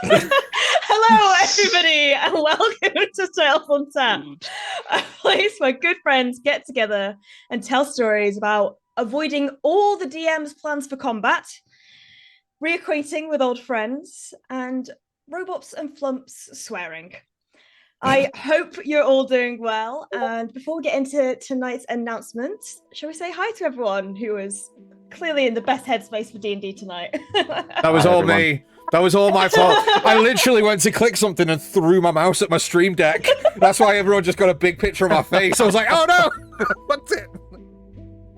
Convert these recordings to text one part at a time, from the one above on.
Hello, everybody, and welcome to Tales on Tap, a place where good friends get together and tell stories about avoiding all the DM's plans for combat, reacquainting with old friends, and robots and flumps swearing. I hope you're all doing well. And before we get into tonight's announcements, shall we say hi to everyone who is clearly in the best headspace for D&D tonight? That was all me. That was all my fault. I literally went to click something and threw my mouse at my stream deck. That's why everyone just got a big picture of my face. I was like, oh no! What's it?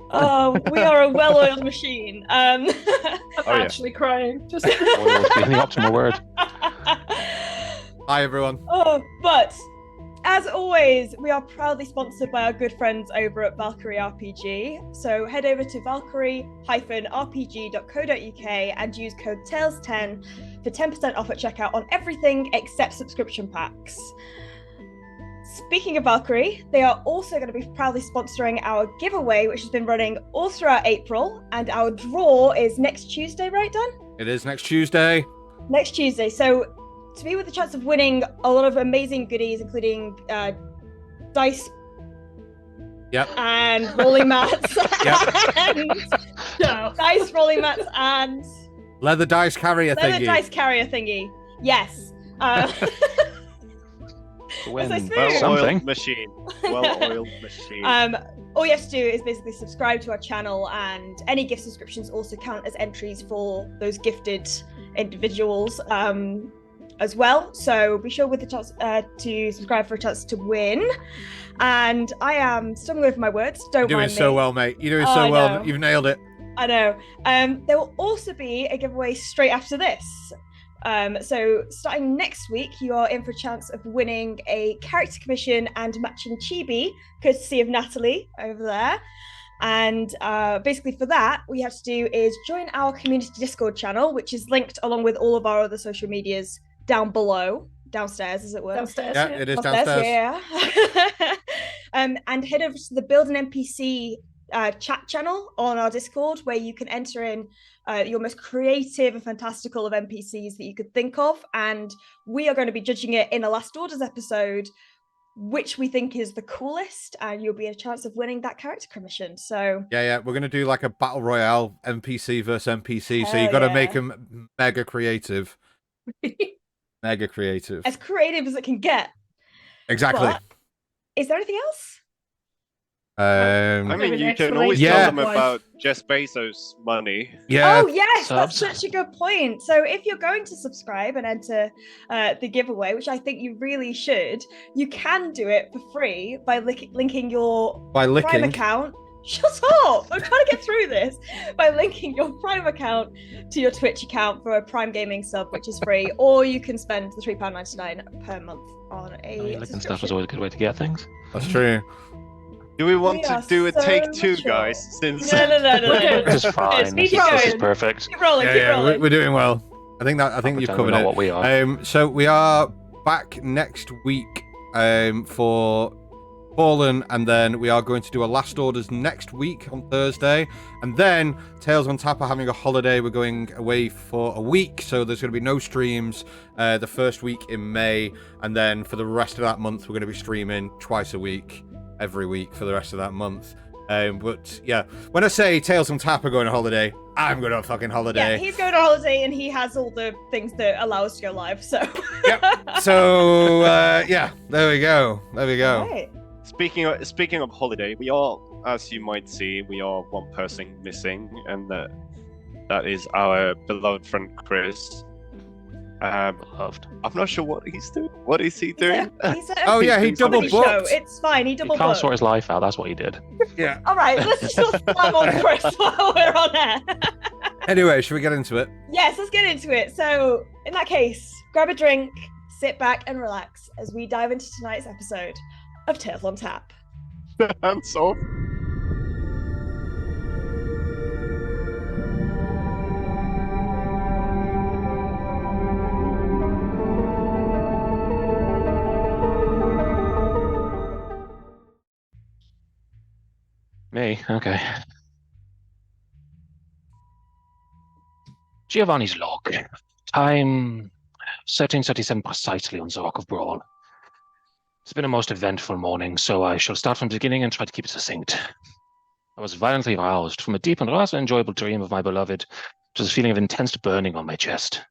Oh, we are a well-oiled machine. Actually crying. Just Oil's being the optimal word. Hi, everyone. Oh, but as always, we are proudly sponsored by our good friends over at Valkyrie RPG. So head over to valkyrie-rpg.co.uk and use code TALES10 for 10% off at checkout on everything except subscription packs. Speaking of Valkyrie, they are also going to be proudly sponsoring our giveaway, which has been running all throughout April, and our draw is next Tuesday, right, Dan? It is next Tuesday. Next Tuesday. So to be with the chance of winning a lot of amazing goodies, including dice and rolling mats, and dice rolling mats and leather dice carrier thingy. Yes. Well-oiled machine. Well-oiled machine. All you have to do is basically subscribe to our channel, and any gift subscriptions also count as entries for those gifted individuals as well. So be sure with the chance to subscribe for a chance to win. And I am stumbling over my words. Don't mind me. You're doing so well, mate. You're doing so well. You've nailed it. I know. There will also be a giveaway straight after this. So starting next week, you are in for a chance of winning a character commission and matching chibi, courtesy of Natalie over there. And basically for that, what you have to do is join our community Discord channel, which is linked along with all of our other social medias down below, downstairs, as it were. Downstairs. Yeah, it is downstairs. Yeah. And head over to the Build an NPC chat channel on our Discord, where you can enter in your most creative and fantastical of NPCs that you could think of, and we are going to be judging it in a Last Orders episode, which we think is the coolest, and you'll be a chance of winning that character commission. So yeah, we're gonna do like a battle royale, NPC versus NPC. So you got to make them mega creative. Mega creative. As creative as it can get. Exactly. But is there anything else? I mean, you can always tell them about Jeff Bezos' money. Yeah. Oh, yes, that's such a good point. So if you're going to subscribe and enter the giveaway, which I think you really should, you can do it for free by linking your Prime account. Shut up! I'm trying to get through this. By linking your Prime account to your Twitch account for a Prime Gaming sub, which is free, or you can spend the £3.99 per month on a Linking stuff is always a good way to get things. That's true. Do we want to do a take two, guys? Since No. This is fine. This is perfect. Keep rolling. We're doing well. I think you've covered it. What we are. So we are back next week for Fallen, and then we are going to do a Last Orders next week on Thursday, and then Tales on Tap are having a holiday. We're going away for a week, so there's going to be no streams the first week in May, and then for the rest of that month we're going to be streaming twice a week, every week for the rest of that month. But yeah, when I say Tales on Tap are going on holiday, I'm going on a fucking holiday. Yeah, he's going on holiday, and he has all the things that allow us to go live. So yep. So yeah, there we go. Right. Speaking of holiday, we are, as you might see, we are one person missing, and that is our beloved friend Chris. Beloved. I'm not sure what he's doing. What is he doing? He double booked. It's fine. He double booked. He can't sort his life out. That's what he did. Yeah. All right, let's just slam on Chris while we're on air. Anyway, should we get into it? Yes, let's get into it. So, in that case, grab a drink, sit back, and relax as we dive into tonight's episode of Tales on Tap. Hands off. Me? Okay. Giovanni's log. Time 1337 precisely on the Rock of Brawl. It's been a most eventful morning, so I shall start from the beginning and try to keep it succinct. I was violently roused from a deep and rather enjoyable dream of my beloved to the feeling of intense burning on my chest.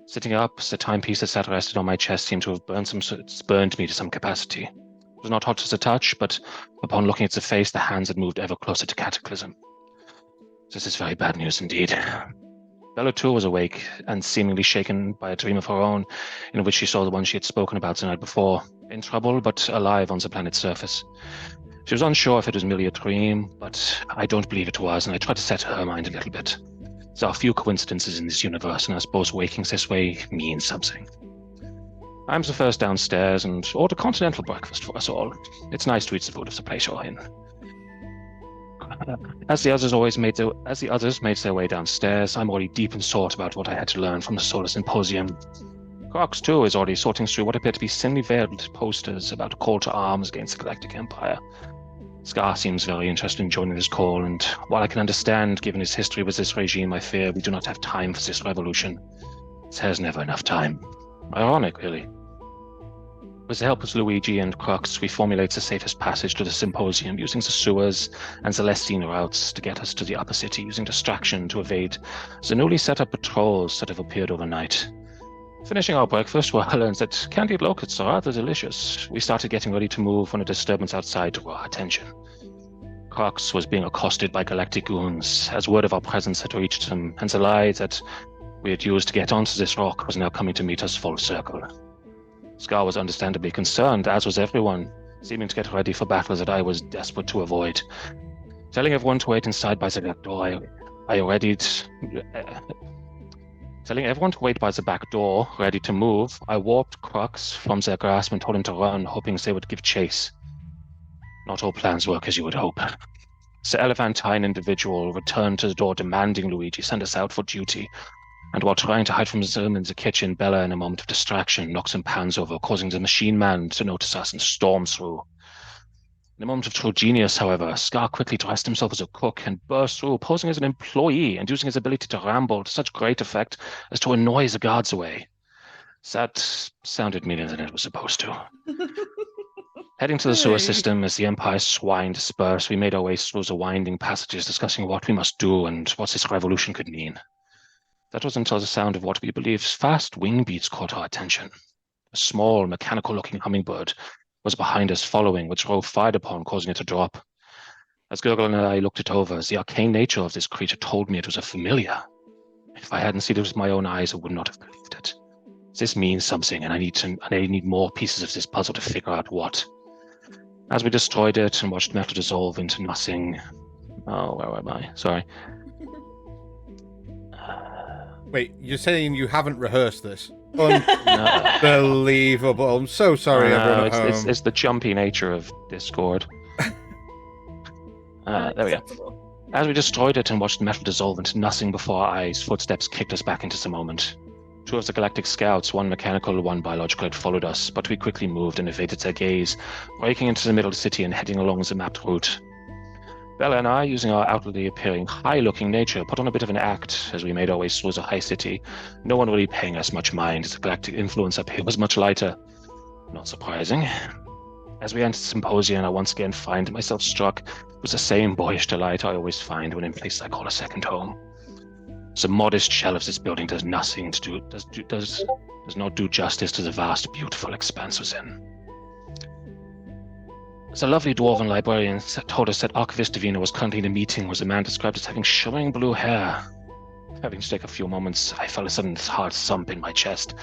Sitting up, the timepieces that rested on my chest seemed to have burned me to some capacity. It was not hot to the touch, but upon looking at the face, the hands had moved ever closer to cataclysm. This is very bad news indeed. Bella too was awake and seemingly shaken by a dream of her own, in which she saw the one she had spoken about the night before, in trouble but alive on the planet's surface. She was unsure if it was merely a dream, but I don't believe it was, and I tried to set her mind a little bit. There are few coincidences in this universe, and I suppose waking this way means something. I'm the first downstairs and ordered continental breakfast for us all. It's nice to eat the food of the place you're in. As the others made their way downstairs, I'm already deep in thought about what I had to learn from the Solar Symposium. Crocs, too, is already sorting through what appear to be thinly veiled posters about a call to arms against the Galactic Empire. Scar seems very interested in joining this call, and while I can understand, given his history with this regime, I fear we do not have time for this revolution. There's never enough time. Ironic, really. With the help of Luigi and Crux, we formulate the safest passage to the Symposium using the sewers and Celestine routes to get us to the upper city using distraction to evade the newly set up patrols that have appeared overnight. Finishing our breakfast, I learned that candied locusts are rather delicious. We started getting ready to move when a disturbance outside drew our attention. Crux was being accosted by galactic goons, as word of our presence had reached him, and the lie that we had used to get onto this rock was now coming to meet us full circle. Scar was understandably concerned, as was everyone, seeming to get ready for battle that I was desperate to avoid. Telling everyone to wait inside by the back door, Telling everyone to wait by the back door, ready to move, I warped Crux from their grasp and told him to run, hoping they would give chase. Not all plans work as you would hope. The elephantine individual returned to the door demanding Luigi send us out for duty, and while trying to hide from them in the kitchen, Bella, in a moment of distraction, knocks some pans over, causing the machine man to notice us and storm through. In a moment of true genius, however, Scar quickly dressed himself as a cook and burst through, posing as an employee and using his ability to ramble to such great effect as to annoy the guards away. That sounded meaner than it was supposed to. Heading to the sewer system as the Empire's swine dispersed, we made our way through the winding passages discussing what we must do and what this revolution could mean. That was until the sound of what we believed fast wing beats caught our attention. A small, mechanical-looking hummingbird was behind us following, which Ro fired upon, causing it to drop. As Gurgle and I looked it over, the arcane nature of this creature told me it was a familiar. If I hadn't seen it with my own eyes, I would not have believed it. This means something, and I need more pieces of this puzzle to figure out what. As we destroyed it and watched metal dissolve into nothing... Oh, where am I? Sorry. Wait, you're saying you haven't rehearsed this? Unbelievable. I'm so sorry, everyone at home. It's the jumpy nature of Discord. There we go. As we destroyed it and watched metal dissolve into nothing before our eyes, footsteps kicked us back into the moment. Two of the galactic scouts, one mechanical, one biological, had followed us, but we quickly moved and evaded their gaze, breaking into the middle of the city and heading along the mapped route. Bella and I, using our outwardly appearing high-looking nature, put on a bit of an act as we made our way through the high city, no one really paying us much mind, as the galactic influence up here was much lighter. Not surprising. As we entered the Symposium, I once again find myself struck with the same boyish delight I always find when in places I call a second home. The modest shell of this building does not do justice to the vast, beautiful expanse within. The lovely dwarven librarian told us that Archivist Davina was currently in a meeting with a man described as having shimmering blue hair. Having to take a few moments, I felt a sudden hard thump in my chest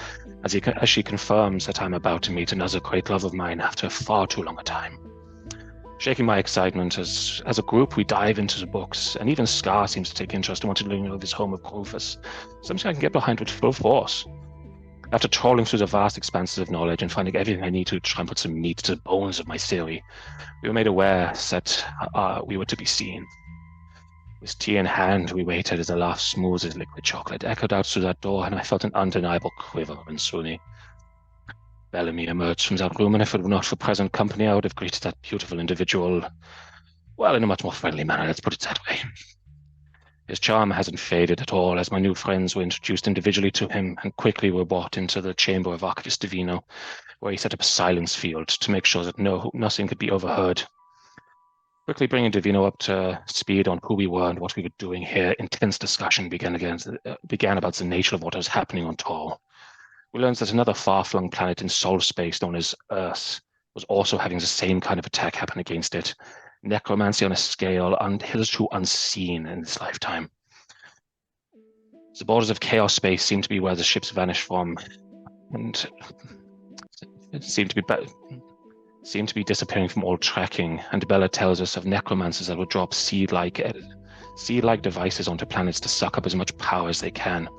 as she confirms that I'm about to meet another great love of mine after far too long a time. Shaking my excitement, as a group we dive into the books, and even Scar seems to take interest in wanting to learn of his home of Rufus, something I can get behind with full force. After trawling through the vast expanses of knowledge and finding everything I need to try and put some meat to the bones of my theory, we were made aware that we were to be seen. With tea in hand, we waited as a laugh smooth as liquid chocolate echoed out through that door, and I felt an undeniable quiver through me. Bellamy emerged from that room, and if it were not for present company, I would have greeted that beautiful individual, well, in a much more friendly manner, let's put it that way. His charm hasn't faded at all, as my new friends were introduced individually to him and quickly were brought into the chamber of Archivist Divino, where he set up a silence field to make sure that nothing could be overheard. Quickly bringing Divino up to speed on who we were and what we were doing here, intense discussion began about the nature of what was happening on Tor. We learned that another far-flung planet in solar space known as Earth was also having the same kind of attack happen against it. Necromancy on a scale hitherto unseen in this lifetime. The borders of chaos space seem to be where the ships vanish from, and it seemed to be disappearing from all tracking. And Bella tells us of necromancers that will drop seed-like devices onto planets to suck up as much power as they can.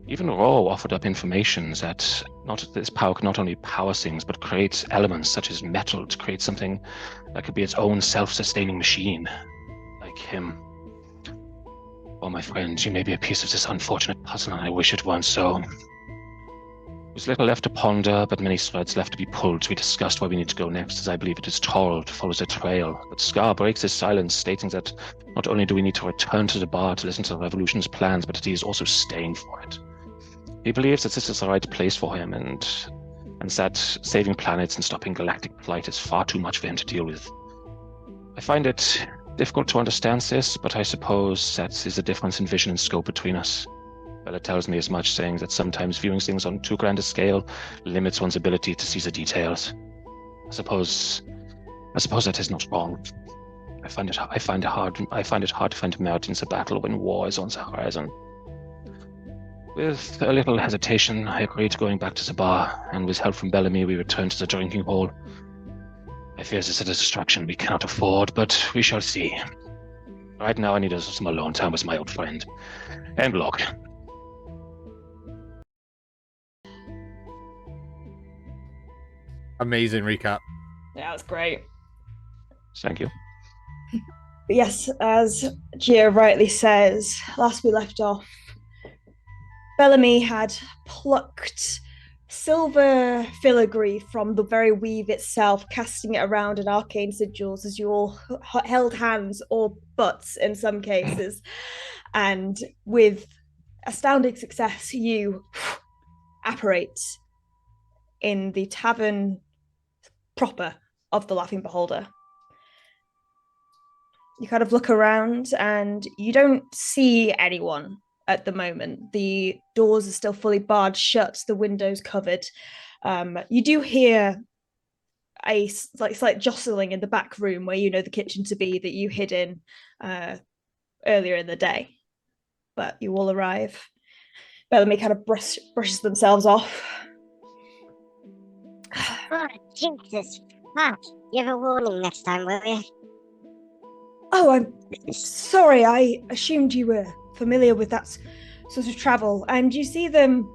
Even Ro offered up information that this power could not only power things, but create elements such as metal to create something that could be its own self-sustaining machine, like him. Oh, my friend, you may be a piece of this unfortunate puzzle, and I wish it weren't so. There's little left to ponder, but many threads left to be pulled. We discussed where we need to go next, as I believe it is Toril to follow the trail. But Scar breaks his silence, stating that not only do we need to return to the bar to listen to the Revolution's plans, but that he is also staying for it. He believes that this is the right place for him, and that saving planets and stopping galactic plight is far too much for him to deal with. I find it difficult to understand this, but I suppose that is the difference in vision and scope between us. Bella tells me as much, saying that sometimes viewing things on too grand a scale limits one's ability to see the details. I suppose that is not wrong. I find it hard to find merit in the battle when war is on the horizon. With a little hesitation, I agreed going back to the bar, and with help from Bellamy, we returned to the drinking hall. I fear this is a distraction we cannot afford, but we shall see. Right now, I need some alone time with my old friend. And look. Amazing recap. Yeah, that's great. Thank you. But yes, as Gia rightly says, last we left off, Bellamy had plucked silver filigree from the very weave itself, casting it around in arcane sigils as you all held hands or butts in some cases. And with astounding success, you apparate in the tavern proper of the Laughing Beholder. You kind of look around and you don't see anyone at the moment. The doors are still fully barred shut, the windows covered. You do hear a slight jostling in the back room where you know the kitchen to be that you hid in earlier in the day. But you all arrive. Bellamy kind of brushes themselves off. Oh, Jesus fuck. Give a warning next time, will you? Oh, I'm sorry. I assumed you were familiar with that sort of travel. And you see them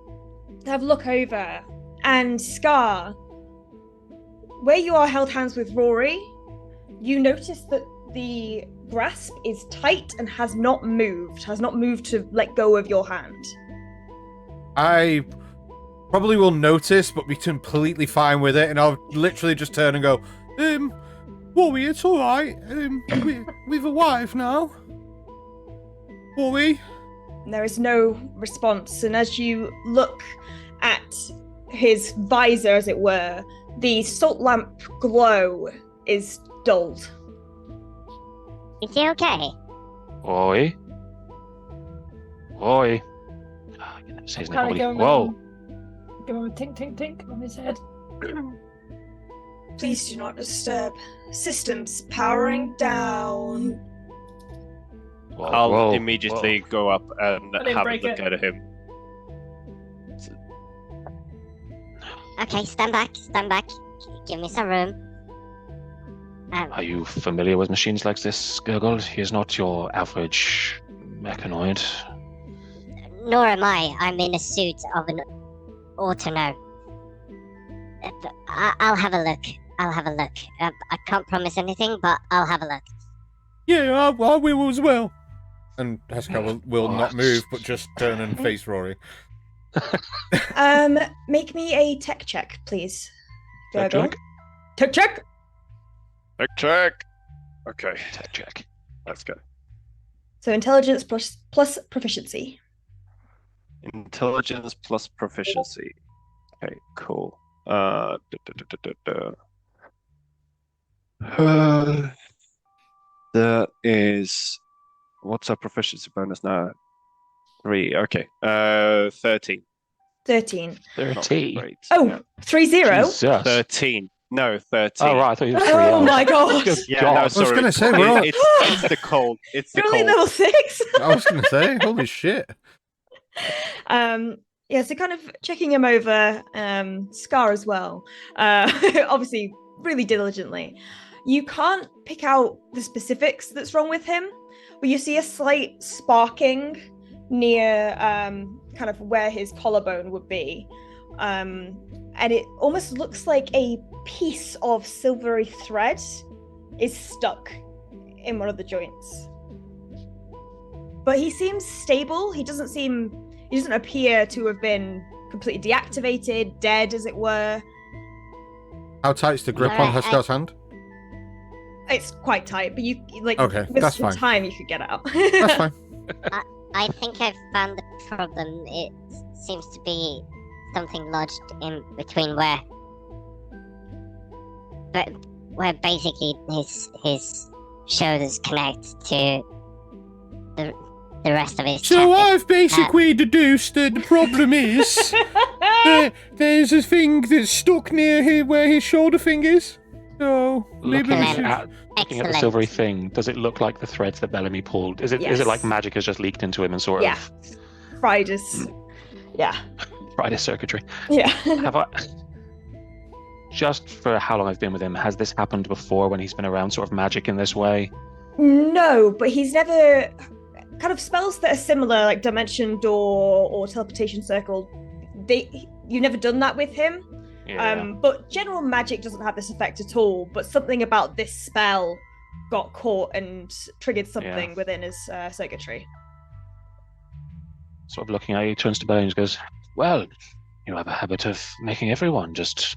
have a look over, and Scar, where you are held hands with Rory, you notice that the grasp is tight and has not moved to let go of your hand. I probably will notice, but be completely fine with it, and I'll literally just turn and go, Rory, it's alright. We've arrived now. Rory? There is no response, and as you look at his visor, as it were, the salt lamp glow is dulled. Is he okay? Roy? Oh, I can never say his name properly. Whoa! Give him a tink, tink, tink on his head. Please do not disturb. Systems powering down. I'll immediately go up and I didn't have a break look it. at him. Okay, stand back. Give me some room. Are you familiar with machines like this, Gurgle? He is not your average mechanoid. Nor am I. I'm in a suit of an autono. I'll have a look. I can't promise anything, but I'll have a look. Yeah, I will as well. And Haskell will not move, but just turn and face Rory. Make me a tech check, please. Tech Gurgle. check? Tech check. Tech check. Okay, Tech check. let's go. So intelligence plus proficiency. Intelligence plus proficiency. Okay, cool. There is. What's our proficiency bonus now? 3. Okay. 13. 13. Not 30. great. Oh, Yeah. 30. Jesus. 13. No, 13. Oh, right. I thought you were 3 Oh out. my gosh. Good Yeah, God. no, I was sorry. going to say, we're all... It's the cold. It's the You're only cold. level 6. I was going to say, holy shit. Yeah, so kind of checking him over, Scar as well, obviously really diligently. You can't pick out the specifics that's wrong with him, but you see a slight sparking near kind of where his collarbone would be. And it almost looks like a piece of silvery thread is stuck in one of the joints. But he seems stable. He doesn't appear to have been completely deactivated, dead, as it were. How tight's the grip on Alright, Heskar's hand? It's quite tight, but you like Okay, with that's some fine. time you could get out. That's fine. I think I've found the problem. It seems to be something lodged in between where basically his shoulders connect to the rest of his chest. So I've basically deduced that the problem is there's a thing that's stuck near where his shoulder thing is. So maybe Looking we Excellent. should... at the Excellent. silvery thing, does it look like the threads that Bellamy pulled? Is it Yes. like magic has just leaked into him and sort Yeah. of Fried his, yeah, fried his circuitry? yeah. Have I? Just for how long I've been with him, has this happened before when he's been around sort of magic in this way? No, but he's never kind of spells that are similar, like Dimension Door or Teleportation Circle. You've never done that with him. Yeah. But general magic doesn't have this effect at all. But something about this spell got caught and triggered something within his circuitry. Sort of looking at you, turns to Bellamy and goes, "Well, you have a habit of making everyone just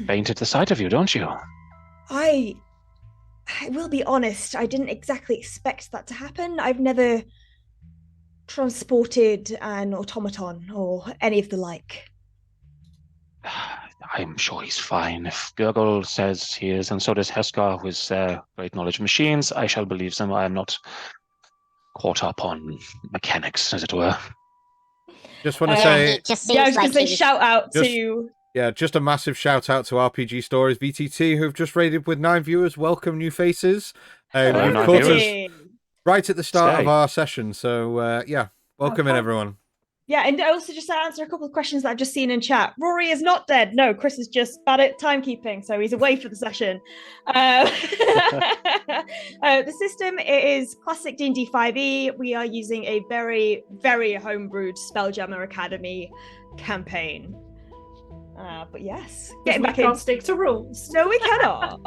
faint at the sight of you, don't you?" I will be honest, I didn't exactly expect that to happen. I've never transported an automaton or any of the like. I'm sure he's fine. If Gurgle says he is, and so does Heskar, who has great knowledge of machines, I shall believe them. I am not caught up on mechanics, as it were. Just want to Yeah, say... It just Yeah, I seems was going like to say he's shout out Just- to... Yeah, just a massive shout out to RPG Stories VTT, who've just raided with 9 viewers. Welcome, new faces. Hello, You've 9 caught us Hey. right at the start Stay. of our session. So, yeah, welcome in, Okay. everyone. Yeah, and I also just answer a couple of questions that I've just seen in chat. Rory is not dead. No, Chris is just bad at timekeeping, so he's away for the session. The system is classic D&D 5e. We are using a very, very homebrewed SpellJammer Academy campaign. But yes, getting we back can't in. stick to rules. No, we cannot.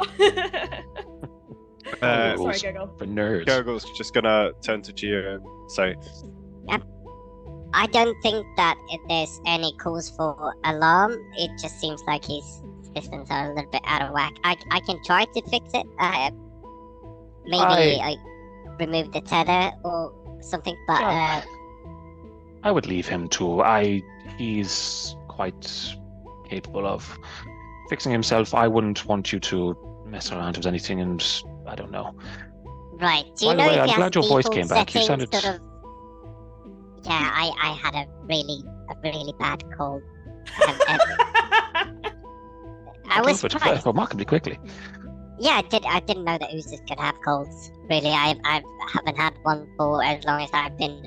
Uh, Sorry, Rules Gurgle. for nerds. Gurgle's just gonna turn to Gio and say, I don't think that there's any cause for alarm. It just seems like his systems are a little bit out of whack. I can try to fix it. Maybe I remove the tether or something, but I would leave him to. He's quite capable of fixing himself. I wouldn't want you to mess around with anything, and I don't know. right. Do you By the know way, if I'm he has glad your voice default came back. You settings, sounded- sort of... Yeah, I had a really bad cold. I was surprised. remarkably quickly. Yeah, I didn't know that oozes could have colds. Really, I haven't had one for as long as I've been,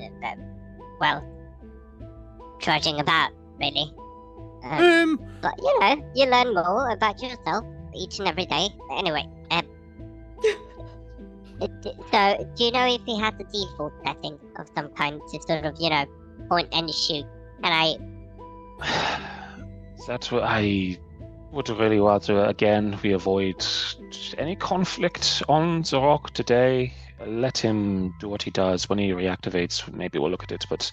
trudging about. Really, but you learn more about yourself each and every day. Anyway, so do you know if he has a default setting of some kind to sort of point and shoot? That's what I would really rather. Again, we avoid any conflict on the rock today. Let him do what he does. When he reactivates, maybe we'll look at it. But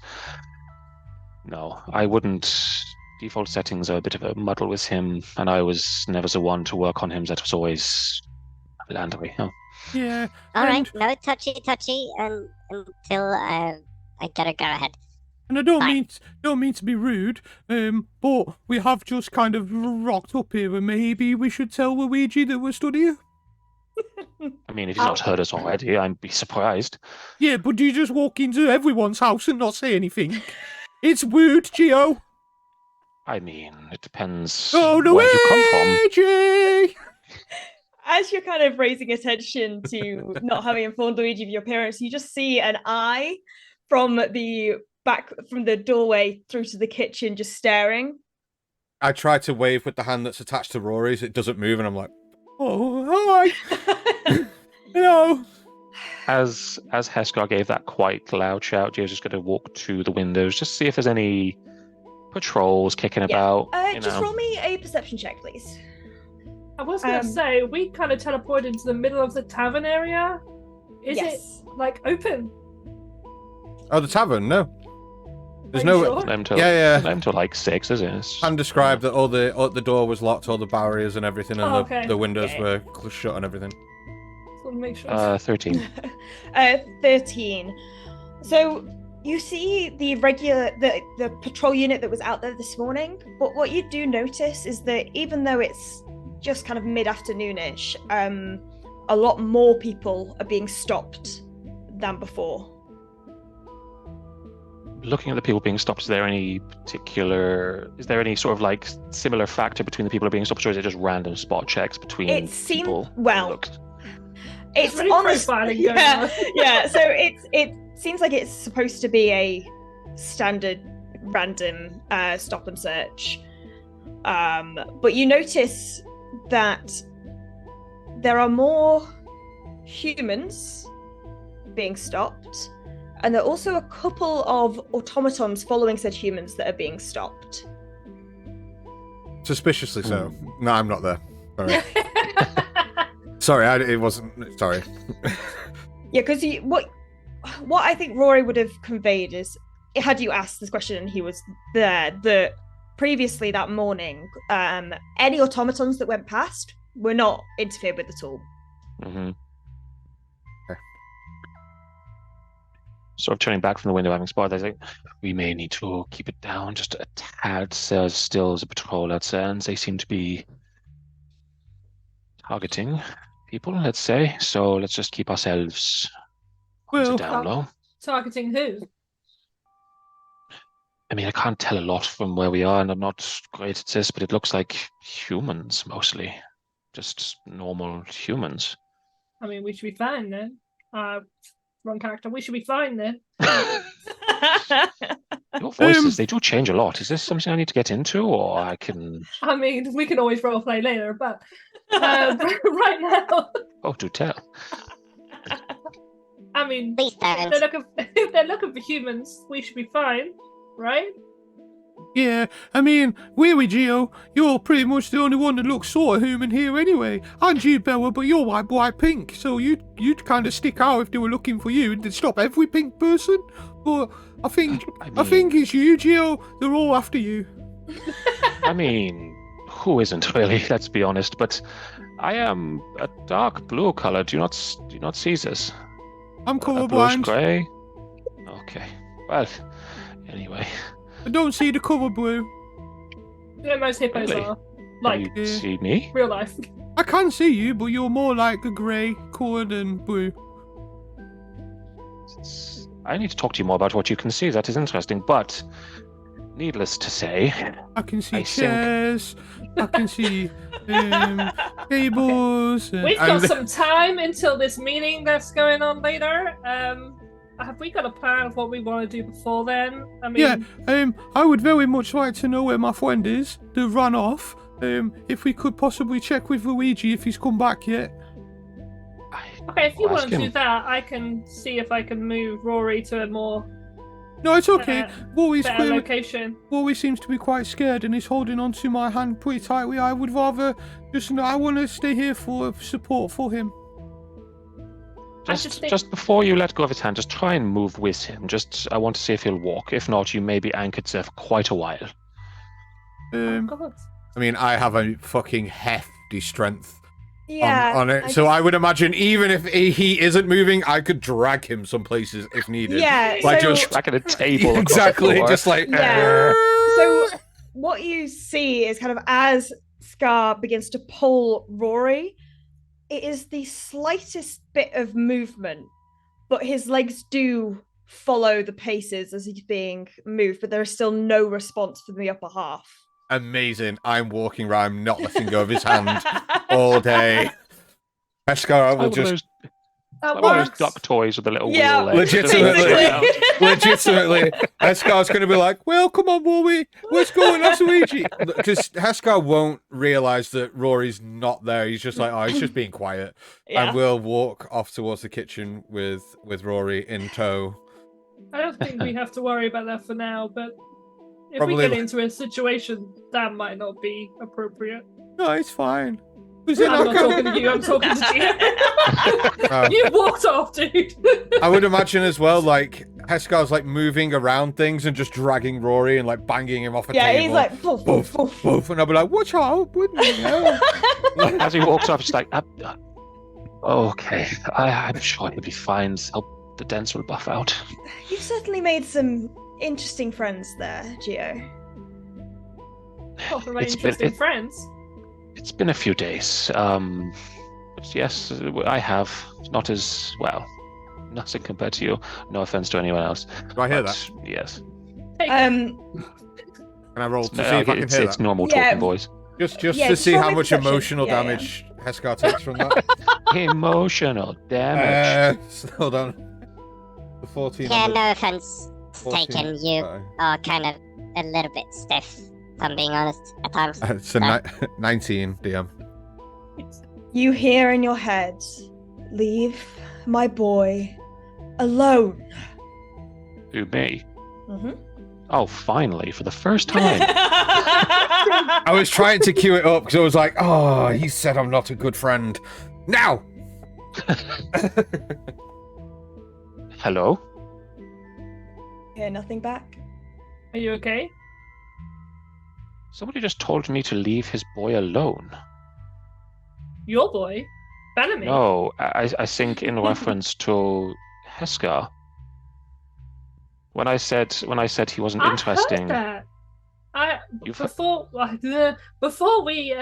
no, I wouldn't. Default settings are a bit of a muddle with him, and I was never the one to work on him. That was always Landry. Oh. Yeah. All right, and, no touchy until I get a go ahead. And I don't Fine. mean to be rude, but we have just kind of rocked up here, and maybe we should tell Luigi that we're stood here. I mean, if he's not heard us already, I'd be surprised. Yeah, but do you just walk into everyone's house and not say anything? It's rude, Gio. I mean, it depends Oh, where you come from. Luigi! As you're kind of raising attention to not having informed Luigi of your appearance, you just see an eye from the doorway through to the kitchen, just staring. I try to wave with the hand that's attached to Rory's. It doesn't move, and I'm like, oh, hi. Hello. As Heskar gave that quite loud shout, Gio's just going to walk to the windows, just see if there's any patrols kicking about. Just roll me a perception check, please. I was going to say, we kind of teleported into the middle of the tavern area. Is it, like, open? Oh, the tavern? No. There's Are you no. sure? Them till like 6, is it? Han described that all the door was locked, all the barriers and everything, and the windows were shut and everything. Just want to make sure. 13. 13. So you see the patrol unit that was out there this morning, but what you do notice is that even though it's just kind of mid-afternoonish, a lot more people are being stopped than before. Looking at the people being stopped, is there any sort of like similar factor between the people who are being stopped, or is it just random spot checks between people? It's really honest, profiling going on. yeah. So it seems like it's supposed to be a standard random stop and search, but you notice that there are more humans being stopped. And there are also a couple of automatons following said humans that are being stopped. Suspiciously so. No, I'm not there. Sorry, it wasn't. Sorry. Yeah, because what I think Rory would have conveyed is, had you asked this question and he was there, that previously that morning, any automatons that went past were not interfered with at all. Mm-hmm. Sort of turning back from the window, having spotted, I think we may need to keep it down just a tad. So still as a patrol outside, they seem to be targeting people, let's say. So let's just keep ourselves down low. Targeting who? I mean, I can't tell a lot from where we are, and I'm not great at this, but it looks like humans mostly, just normal humans. I mean, we should be fine then. Wrong character. We should be fine then. Your voices, they do change a lot. Is this something I need to get into, or I can... I mean, we can always roleplay later, but right now... Oh, do tell. I mean, Please don't. if they're looking for humans, we should be fine, right? Yeah, I mean, really, Gio, you're pretty much the only one that looks sort of human here anyway. And you, Bella, but you're like bright pink, so you'd kind of stick out if they were looking for you. They'd stop every pink person. But I think it's you, Gio. They're all after you. I mean, who isn't really? Let's be honest. But I am a dark blue color. Do you not see this? I'm A bluish colorblind. grey. Okay. Well, anyway. I don't see the color blue. Yeah, most hippos Really? are. Like, Can you see me? real life. I can see you, but you're more like a grey colour than blue. I need to talk to you more about what you can see. That is interesting. But needless to say, I can see I chairs. I can see tables. We've got some time until this meeting that's going on later. Have we got a plan of what we want to do before then? I mean, Yeah, I would very much like to know where my friend is that ran off. If we could possibly check with Luigi if he's come back yet. okay, if you I'll want ask to do him. that, I can see if I can move Rory to a more No, it's okay. Rory's better clearly, location. Rory seems to be quite scared and is holding on to my hand pretty tightly. I would rather I want to stay here for support for him. just before you let go of his hand, just try and move with him. I want to see if he'll walk. If not, you may be anchored there for quite a while. Oh, God. I mean, I have a fucking hefty strength. on it. So I would imagine even if he isn't moving, I could drag him some places if needed. Yeah, like so- just Back at a table. across the exactly, floor. just like Yeah. So what you see is kind of as Scar begins to pull Rory, it is the slightest bit of movement, but his legs do follow the paces as he's being moved, but there is still no response from the upper half. amazing. I'm walking around, I'm not letting go of his hand all day. Heskar will just That one of those works. duck toys with a little Yeah, wheel legs. legitimately, Heskar's going to be like, well, come on, Rory, let's go and have Luigi. Because Heskar won't realise that Rory's not there. He's just like, oh, he's just being quiet. Yeah. And we'll walk off towards the kitchen with Rory in tow. I don't think we have to worry about that for now, but if Probably- we get into a situation, that might not be appropriate. No, it's fine. I'm not talking to you, I'm talking to you. You walked off, dude. I would imagine as well, like, Heskar's like moving around things and just dragging Rory and like banging him off a table. He's like, poof, Boof, poof, boof, and I'll be like, watch out, wouldn't you know? As he walks off, he's like, okay, I'm sure he'll be fine. The dents will buff out. You've certainly made some interesting friends there, Gio. Not for my It's been- interesting it- friends. It's been a few days. But yes, I have. Not as well. Nothing compared to you. No offense to anyone else. Do I hear but that? Yes. Can I roll to see if I can it's, hear it's that? normal Yeah. talking voice. Just Yeah, to see show how me much perception. emotional Yeah, damage Heskar takes from that. Emotional damage. Hold on. The 14. Yeah, on the- no offense 14. taken. You are kind of a little bit stiff, if I'm being honest, at times. It's a 19, DM. You hear in your head, leave my boy alone. To me. Mm-hmm. Oh, finally, for the first time. I was trying to cue it up because I was like, oh, he said I'm not a good friend. Now! Hello? Hear nothing back. Are you okay? Somebody just told me to leave his boy alone. Your boy? Bellamy? No, I think in reference to Heskar. When I said he wasn't I interesting. heard that. You've- Before we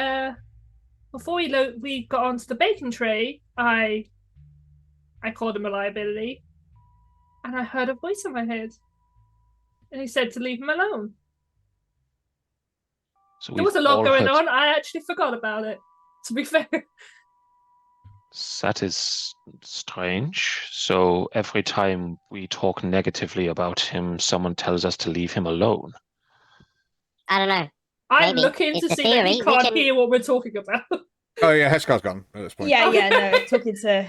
got onto the bacon tray, I called him a liability, and I heard a voice in my head, and he said to leave him alone. So There we've was a lot all going heard- on. I actually forgot about it. To be fair, That is strange. So every time we talk negatively about him, someone tells us to leave him alone. I don't know. I'm Maybe. looking to It's a see that theory. he We can't can- hear what we're talking about. Oh, yeah, Heskar's gone at this point. Yeah, no, talking to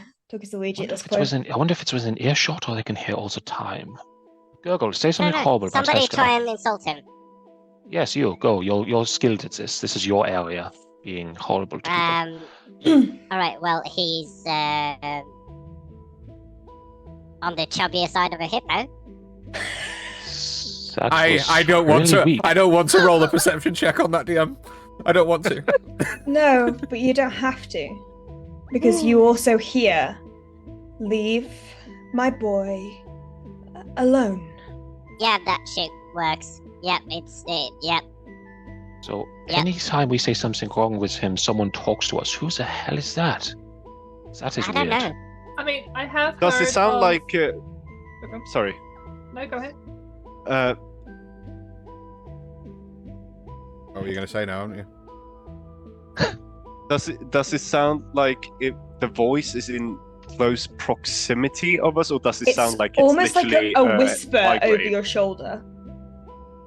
Luigi at I this point. wonder if it's within earshot or they can hear all the time. Gurgle, say No, something no. horrible about Somebody Heskar. try and insult him. Yes, you go. You're skilled at this. This is your area, being horrible to people. Alright, well, he's on the chubbier side of a hippo. That was I don't want really to. weak. I don't want to roll a perception check on that, DM. I don't want to. No, but you don't have to. Because you also hear, leave my boy alone. Yeah, that shit works. Yep, it's it. Yep. So Yeah. anytime we say something wrong with him, someone talks to us. Who the hell is that? That is I don't weird. know. I mean, I have. Does it heard sound of- like? Okay. Sorry. No, go ahead. Oh, you're going to say now, aren't you? Does it sound like the voice is in close proximity of us, or does it It's sound like it's almost like literally a whisper over vibrating? your shoulder.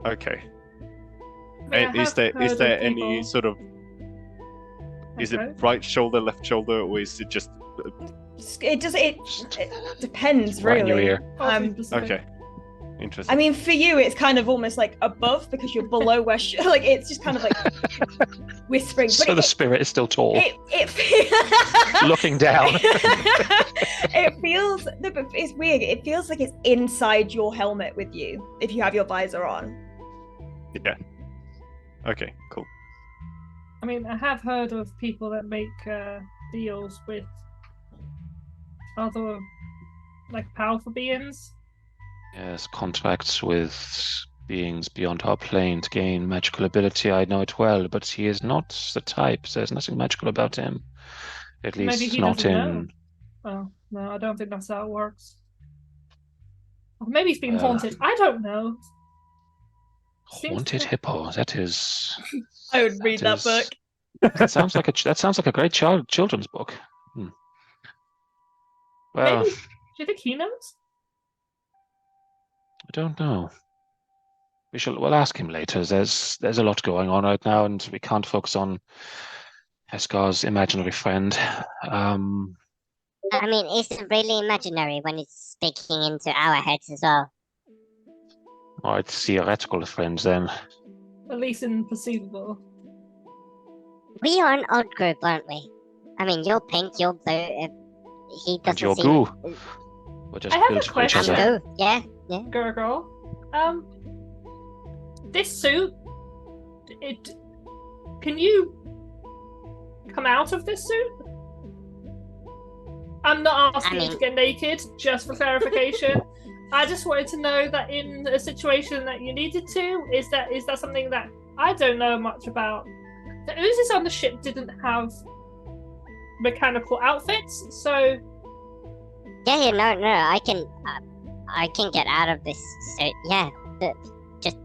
Okay. I mean, I And is have there heard of any people- sort of? Is Okay. it right shoulder, left shoulder, or is it just? It depends, Right in your really. ear. Can't be specific. Okay. Interesting. I mean, for you, it's kind of almost like above because you're below where, like, it's just kind of like whispering. But So the spirit is still tall, looking down. It feels, no, but it's weird. It feels like it's inside your helmet with you if you have your visor on. Yeah. Okay. Cool. I mean, I have heard of people that make deals with other, like, powerful beings. Yes, contracts with beings beyond our plane to gain magical ability. I know it well, but he is not the type. There's nothing magical about him. At Maybe least he not doesn't in. know. Oh, no, I don't think that's how it works. Or maybe he's been haunted. I don't know. Haunted Hippo. That is. I would read that book. That sounds like a great children's book. Well, Maybe. Do you think he knows? I don't know. We'll ask him later. There's a lot going on right now, and we can't focus on Escar's imaginary friend. I mean, is it really imaginary when it's speaking into our heads as well? Or it's theoretical friends then. At least imperceivable. We are an odd group, aren't we? I mean, you're pink, you're blue. He doesn't And your seem... goo. We're just I have a built for each question. other. Goo, yeah. Girl. This suit, can you come out of this suit? I'm not asking you to get naked, just for clarification. I just wanted to know that in a situation that you needed to, is that something that I don't know much about? The oozes on the ship didn't have mechanical outfits, so Yeah, no, I can get out of this suit, yeah, but just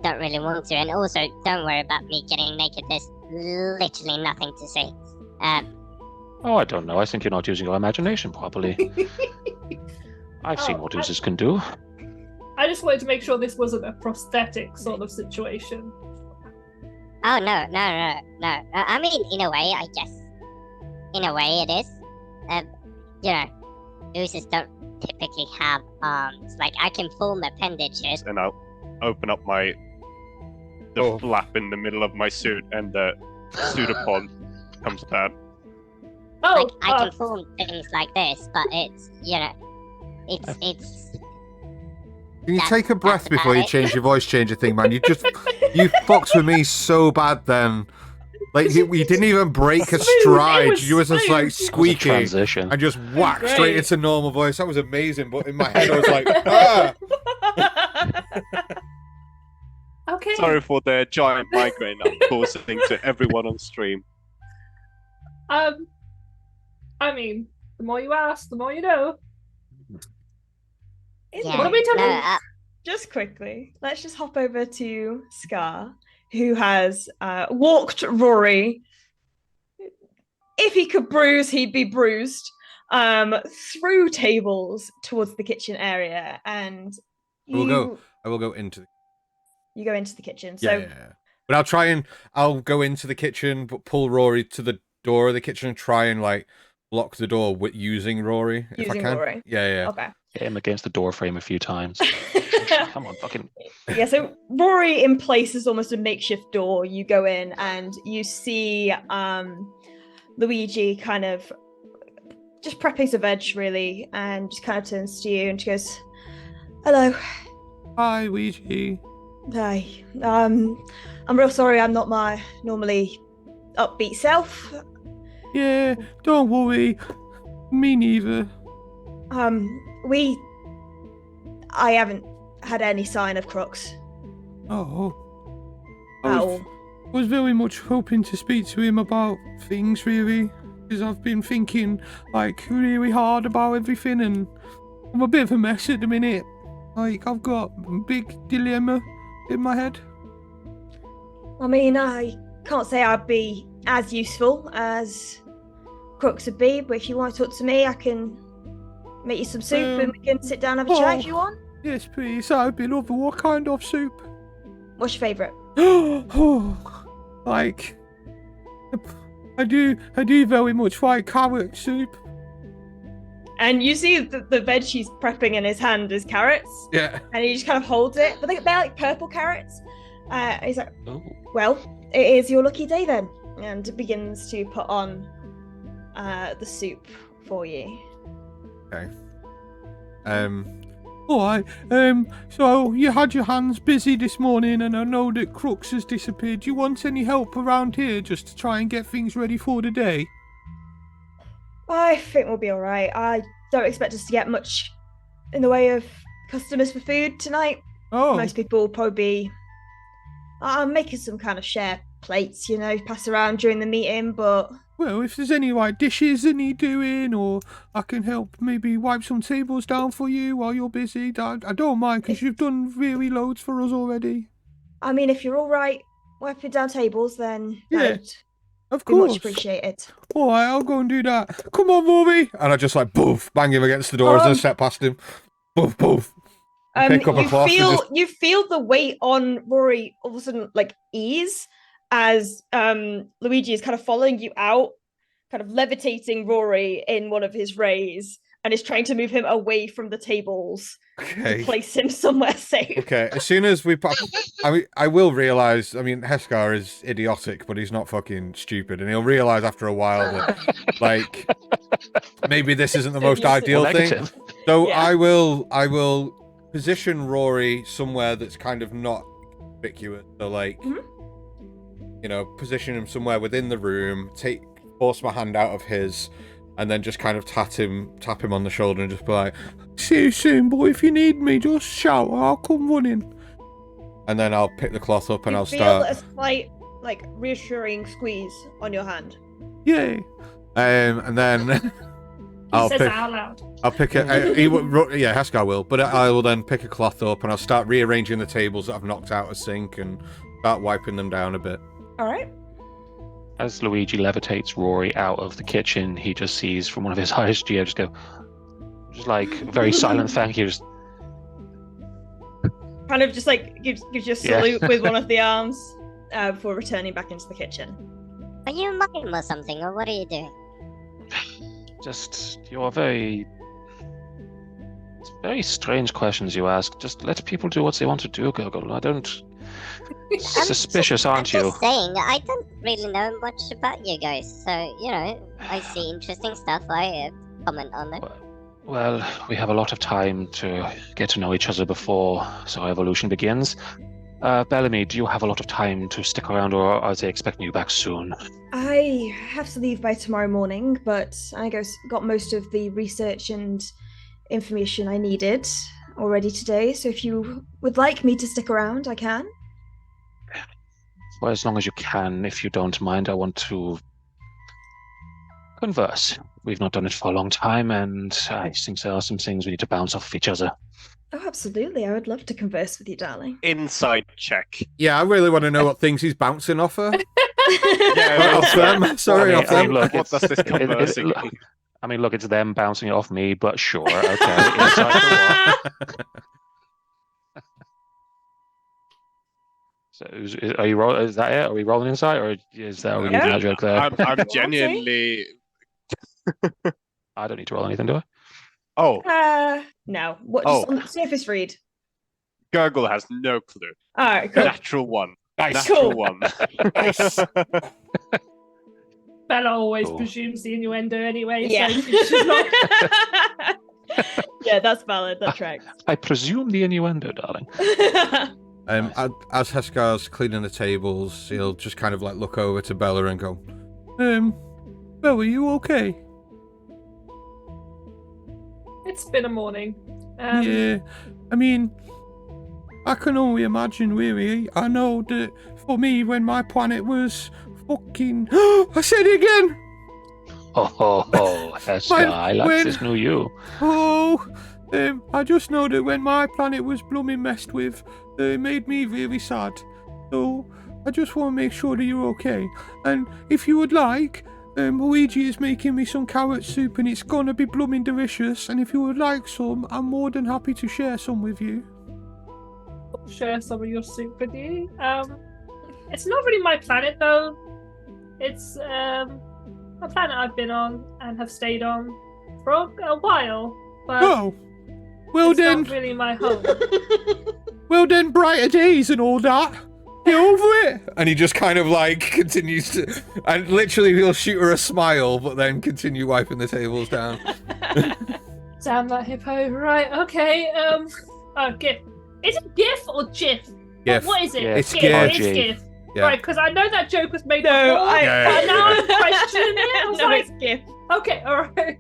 don't really want to, and also don't worry about me getting naked, there's literally nothing to see. Oh, I don't know. I think you're not using your imagination properly. I've seen what oozes can do. I just wanted to make sure this wasn't a prosthetic sort of situation. Oh, no. I mean, in a way, I guess. In a way, it is. You know, oozes don't typically have arms. Like, I can form appendages. And I'll open up the flap in the middle of my suit, and the pseudopod comes out. Like, I can form things like this, but it's, you know, it's... Can you take a breath before you change your voice changer thing, man? You fucked with me so bad then. Like, you didn't even break a stride. You were just like squeaky and just whacked straight into normal voice. That was amazing. But in my head, I was like, ah! Okay. Sorry for the giant migraine I'm causing to everyone on stream. I mean, the more you ask, the more you know. Yeah, What are we doing? Just quickly, let's just hop over to Scar, who has walked Rory. If he could bruise, he'd be bruised. Through tables towards the kitchen area, and I will go into the... You go into the kitchen. Yeah. But I'll go into the kitchen, but pull Rory to the door of the kitchen and try and like block the door with using Rory if I can. Rory. Yeah. Okay. Hit him against the door frame a few times. Come on, fucking. Yeah, so Rory in place is almost a makeshift door. You go in and you see Luigi kind of just prepping some veg, really, and just kind of turns to you and she goes, "Hello." Hi, Luigi. Hi. I'm real sorry I'm not my normally upbeat self. Yeah, don't worry. Me neither. I haven't had any sign of Crooks. Oh. At all. I was very much hoping to speak to him about things, really, because I've been thinking, like, really hard about everything, and I'm a bit of a mess at the minute. Like, I've got a big dilemma in my head. I mean, I can't say I'd be as useful as Crooks would be, but if you want to talk to me, I can make you some soup and we can sit down and have a chat if you want. Yes, please. I'd be lovely. What kind of soup? What's your favourite? Like, I do very much like carrot soup. And you see the veg she's prepping in his hand is carrots. Yeah. And he just kind of holds it, but they're like purple carrots. He's like, Oh. "Well, it is your lucky day then," and begins to put on the soup for you. Okay. Alright, so you had your hands busy this morning and I know that Crooks has disappeared. Do you want any help around here just to try and get things ready for the day? I think we'll be all right. I don't expect us to get much in the way of customers for food tonight. Oh, Most people will probably be making some kind of share plates, pass around during the meeting, but well, if there's any like dishes that need doing, or I can help maybe wipe some tables down for you while you're busy, I don't mind because you've done really loads for us already. I mean, if you're all right wiping down tables, then Yeah, that'd of be much course. appreciated. All right, I'll go and do that. Come on, Rory. And I just like boof, bang him against the door as I step past him. Boof, boof. Pick up a cloth. You feel the weight on Rory all of a sudden like ease as Luigi is kind of following you out, kind of levitating Rory in one of his rays, and is trying to move him away from the tables to place him somewhere safe. Okay, as soon as we pop, I will realise, Heskar is idiotic, but he's not fucking stupid, and he'll realise after a while that, like, maybe this isn't the most ideal thing. So yeah. I will position Rory somewhere that's kind of not conspicuous. So, like, position him somewhere within the room, force my hand out of his, and then just kind of tap him on the shoulder and just be like, see you soon, boy. If you need me, just shout. I'll come running. And then I'll pick the cloth up and I'll start. Feel a slight, like, reassuring squeeze on your hand. Yay. And then I'll pick it. Heskar will. But I will then pick a cloth up and I'll start rearranging the tables that I've knocked out of sink and start wiping them down a bit. All right. As Luigi levitates Rory out of the kitchen, he just sees from one of his eyes Gio just go, just like very silent thank you. Just kind of just like gives you a salute with one of the arms before returning back into the kitchen. Are you a mime or something, or what are you doing? Just, you're very strange questions you ask. Just let people do what they want to do, Gurgle. I don't... Suspicious, aren't you? I'm just saying, I don't really know much about you guys, so, I see interesting stuff, I comment on it. Well, we have a lot of time to get to know each other before our evolution begins. Bellamy, do you have a lot of time to stick around, or are they expecting you back soon? I have to leave by tomorrow morning, but I got most of the research and information I needed already today, so if you would like me to stick around, I can. For as long as you can, if you don't mind, I want to converse. We've not done it for a long time, and I think there are some things we need to bounce off each other. Oh, absolutely. I would love to converse with you, darling. Insight check. Yeah, I really want to know what things he's bouncing off her. Off them. Sorry, off them. Look, what does this conversing mean? Look, it's them bouncing it off me, but sure, okay. Insight for what? So, are you rolling? Is that it? Are we rolling insight, or is that we leaving that joke there? I'm genuinely. I don't need to roll anything, do I? Oh. No. What? Just on the surface read. Gurgle has no clue. All right, cool. Natural one. Nice. Natural one. Nice. Bella always presumes the innuendo anyway. Yeah. So she's not... Yeah, that's valid. That tracks. I presume the innuendo, darling. As Heskar's cleaning the tables, he'll just kind of like look over to Bella and go, Bella, are you okay? It's been a morning. Yeah, I can only imagine, really. I know that for me, when my planet was fucking... I said it again! Heskar, I like this new you. I just know that when my planet was blooming messed with, it made me really sad. So, I just want to make sure that you're okay. And if you would like, Luigi is making me some carrot soup and it's gonna be blooming delicious. And if you would like some, I'm more than happy to share some with you. I'll share some of your soup with you. It's not really my planet though. It's a planet I've been on and have stayed on for a while. But well it's then, not really my home. Well then, brighter days and all that. Get over it. And he just kind of like continues to, and literally he'll shoot her a smile, but then continue wiping the tables down. Damn that hippo. Right, okay. GIF. Is it GIF or GIF? GIF. What is it? It's GIF. GIF. It's GIF. Yeah. Right, because I know that joke was made No, before, Yeah, but now yeah. I'm questioning it. I was No, like, it's GIF. okay, alright.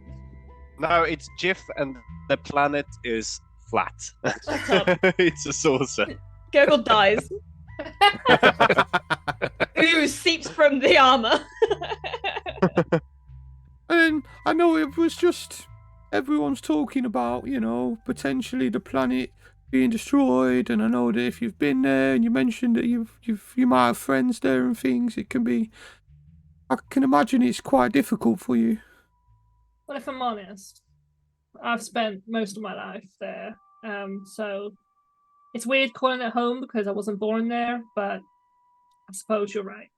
No, it's Jif, and the planet is flat. Shut up. It's a saucer. Gurgle dies. Ooze seeps from the armor. And I know it was just everyone's talking about, potentially the planet being destroyed. And I know that if you've been there and you mentioned that you might have friends there and things, it can be. I can imagine it's quite difficult for you. Well, if I'm honest, I've spent most of my life there. So it's weird calling it home because I wasn't born there, but I suppose you're right.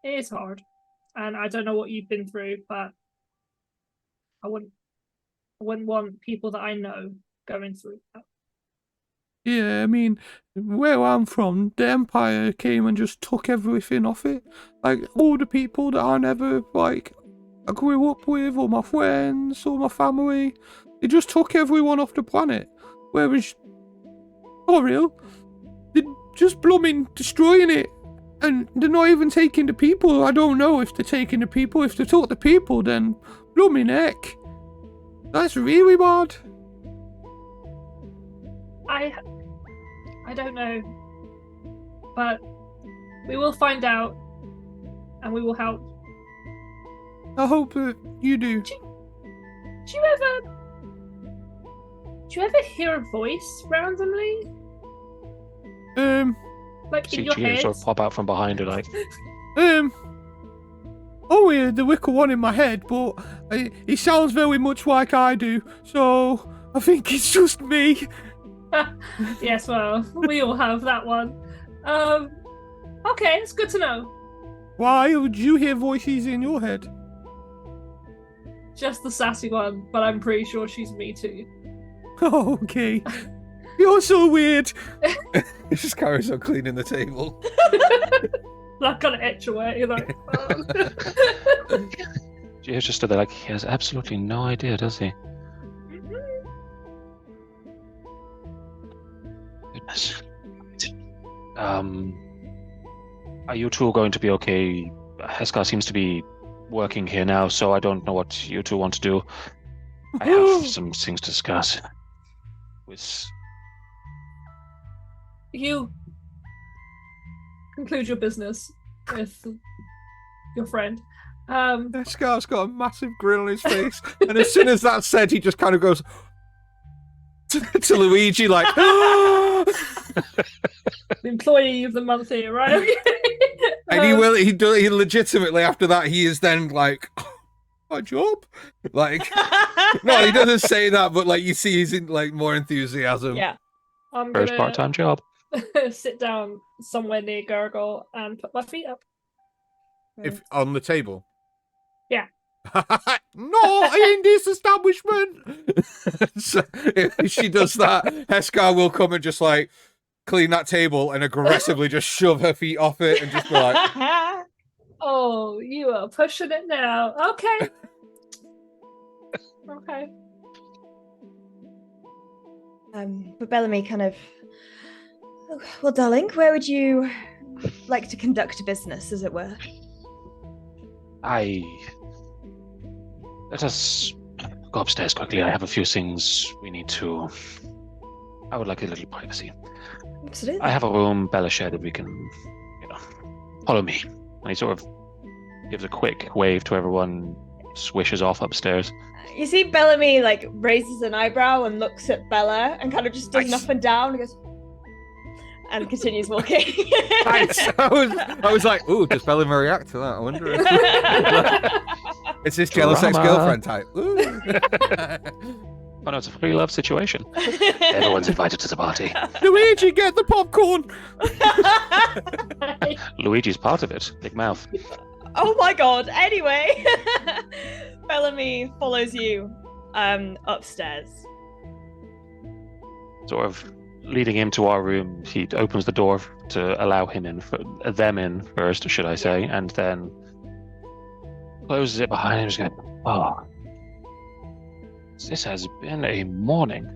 It is hard. And I don't know what you've been through, but I wouldn't want people that I know going through that. Yeah, I mean, where I'm from, the Empire came and just took everything off it. Like, all the people that I never, I grew up with, or my friends, or my family, they just took everyone off the planet. Whereas, for real, they're just blooming destroying it. And they're not even taking the people. I don't know if they're taking the people. If they took the people, then blooming heck. That's really bad. I don't know. But we will find out and we will help. I hope that you do. Do you ever hear a voice randomly? Like in See your Gio head? sort of pop out from behind her, like, Oh yeah, the wicker one in my head, but he sounds very much like I do, so I think it's just me. Yes, well, we all have that one. Okay, it's good to know. Why would you hear voices in your head? Just the sassy one, but I'm pretty sure she's me too. Oh, okay. You're so weird. He just carries on cleaning the table. Like gonna etch away, you know. Gio's just stood there like, he has absolutely no idea, does he? Goodness. Are you two going to be okay? Heskar seems to be working here now, so I don't know what you two want to do. I have some things to discuss with... You conclude your business with your friend. Scar's got a massive grin on his face, and as soon as that's said, he just kind of goes to Luigi like, The employee of the month here, right? and he legitimately after that he is then like, my job, like, no, he doesn't say that, but like you see he's in like more enthusiasm. Yeah. I'm First gonna part-time job. sit down somewhere near Gurgle and put my feet up. If on the table. Yeah. Not in this establishment. So if she does that, Heskar will come and just like clean that table and aggressively just shove her feet off it and just be like, Oh, you are pushing it now. Okay. Okay. But Bellamy kind of, well, darling, where would you like to conduct business, as it were? Let us go upstairs quickly. I have a few things we need to... I would like a little privacy. Absolutely. I have a room Bella shared that we can, follow me. And he sort of gives a quick wave to everyone, swishes off upstairs. You see Bellamy like raises an eyebrow and looks at Bella and kind of just does an up and down and goes and continues walking. nice. I was like, ooh, does Bellamy react to that? I wonder. Is this jealous Drama. ex-girlfriend type? Ooh. Oh no, it's a free love situation. Everyone's invited to the party. Luigi, get the popcorn. Luigi's part of it. Big mouth. Oh my god. Anyway, Bellamy follows you upstairs. Sort of leading him to our room, he opens the door to allow them in first, should I say, and then closes it behind him. Just going, oh, this has been a morning.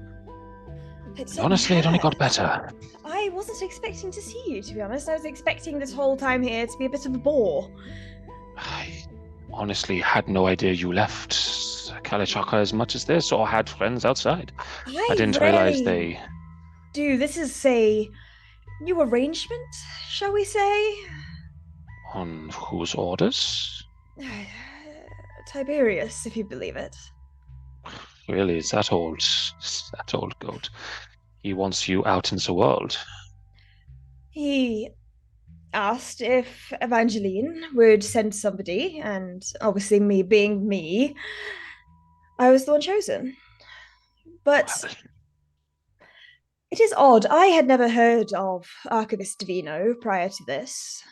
Honestly, it only got better. I wasn't expecting to see you, to be honest. I was expecting this whole time here to be a bit of a bore. I honestly had no idea you left Kalachaka as much as this, or had friends outside. I didn't realize they... do. This is a new arrangement, shall we say? On whose orders? Tiberius, if you believe it. Really, is that old goat? He wants you out in the world. He asked if Evangeline would send somebody, and obviously me being me, I was the one chosen. But Well, it is odd. I had never heard of Archivist Divino prior to this.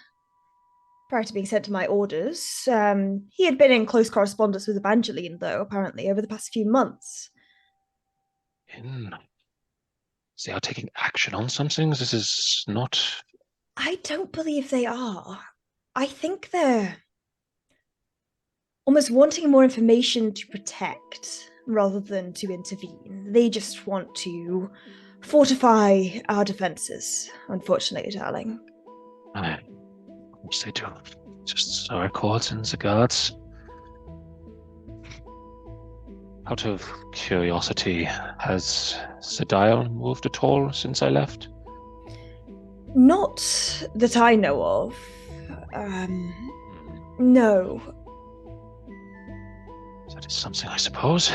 Prior to being sent to my orders. He had been in close correspondence with Evangeline, though, apparently, over the past few months. They are taking action on something? This is not... I don't believe they are. I think they're almost wanting more information to protect rather than to intervene. They just want to fortify our defenses, unfortunately, darling. Of course they do. Just our records and the guards. Out of curiosity, has the dial moved at all since I left? Not that I know of. No. That is something, I suppose.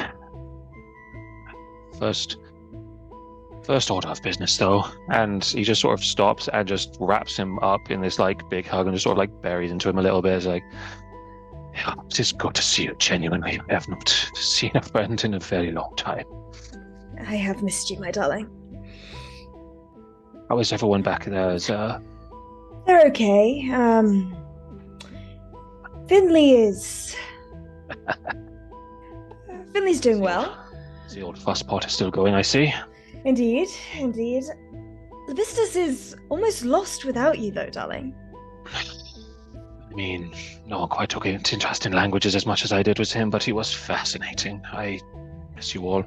First order of business, though. And he just sort of stops and just wraps him up in this, like, big hug and just sort of, like, buries into him a little bit. It's like, yeah, it is good to see you, genuinely. I have not seen a friend in a very long time. I have missed you, my darling. How is everyone back there? They're okay. Finley's doing well. The old fuss pot is still going, I see. Indeed. The business is almost lost without you, though, darling. I mean, no one quite took interest in languages as much as I did with him, but he was fascinating. I miss you all.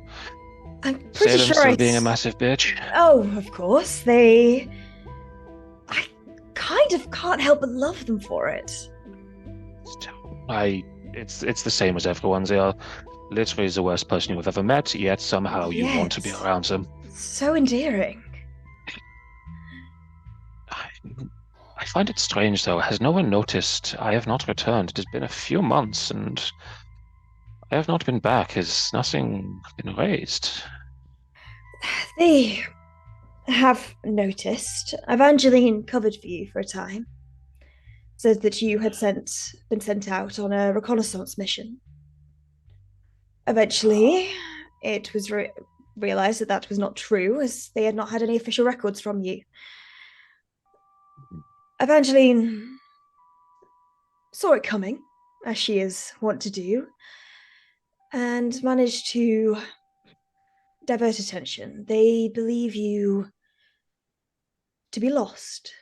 I'm pretty Salem's sure still it's... being a massive bitch. Oh, of course. I kind of can't help but love them for it. It's the same as everyone's. They are literally the worst person you've ever met, yet somehow you want to be Yes. around them. So endearing. I find it strange, though. Has no one noticed I have not returned? It has been a few months, and I have not been back. Has nothing been raised? They have noticed. Evangeline covered for you for a time. Said that you had been sent out on a reconnaissance mission. Eventually, it was realized that that was not true, as they had not had any official records from you. Evangeline saw it coming, as she is wont to do, and managed to divert attention. They believe you to be lost.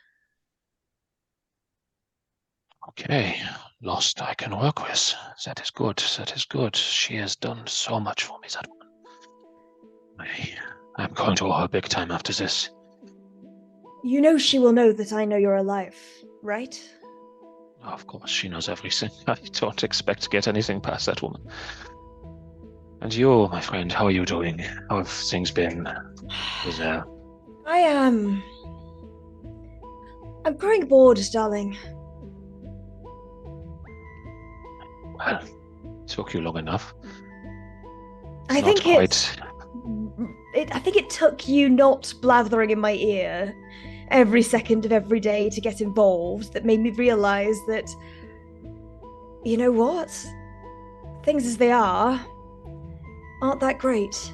Okay, lost I can work with. That is good. That is good. She has done so much for me, that woman. I'm going to owe her big time after this. You know she will know that I know you're alive, right? Of course, she knows everything. I don't expect to get anything past that woman. And you, my friend, how are you doing? How have things been? I am... I'm growing bored, darling. Well, it took you long enough. I think it took you not blathering in my ear every second of every day to get involved that made me realize that, you know what? Things as they are aren't that great.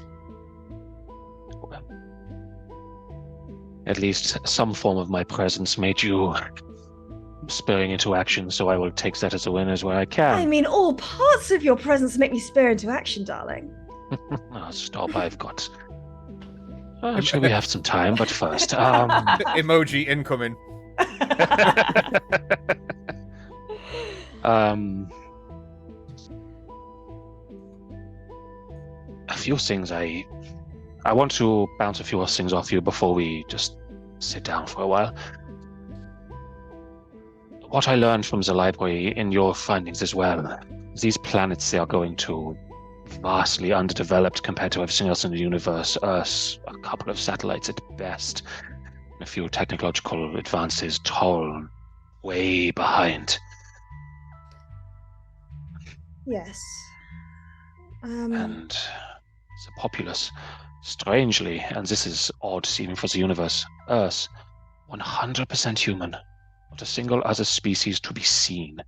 At least some form of my presence made you spurring into action, so I will take that as a win as where I can. I mean, all parts of your presence make me spur into action, darling. Oh, stop, I've got... Actually, we have some time, but first, Emoji incoming. A few things I I want to bounce a few things off you before we just sit down for a while. What I learned from the library in your findings as well, these planets, they are going to vastly underdeveloped compared to everything else in the universe. Earth, a couple of satellites at best, a few technological advances, Torl, way behind. Yes. And the populace, strangely, and this is odd even for the universe, Earth, 100% human. Not a single other species to be seen.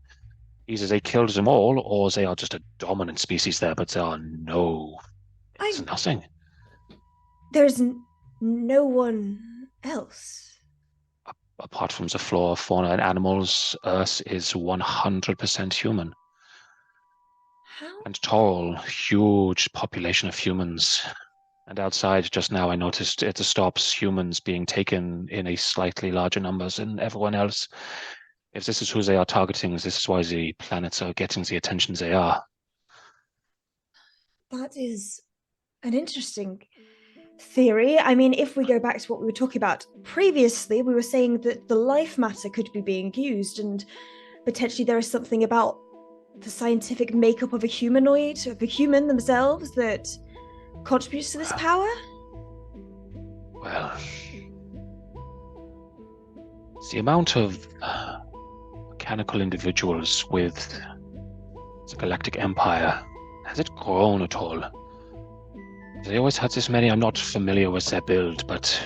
Either they killed them all, or they are just a dominant species there, but there are there's nothing. There's no one else. Apart from the flora, fauna, and animals, Earth is 100% human. How? And Torl, huge population of humans. And outside, just now, I noticed at the stops, humans being taken in a slightly larger numbers than everyone else. If this is who they are targeting, this is why the planets are getting the attention they are. That is an interesting theory. I mean, if we go back to what we were talking about previously, we were saying that the life matter could be being used, and potentially there is something about the scientific makeup of a humanoid, of a human themselves, that contributes to this power. Well, the amount of mechanical individuals with the Galactic Empire, has it grown at all? Have they always had this many? I'm not familiar with their build, but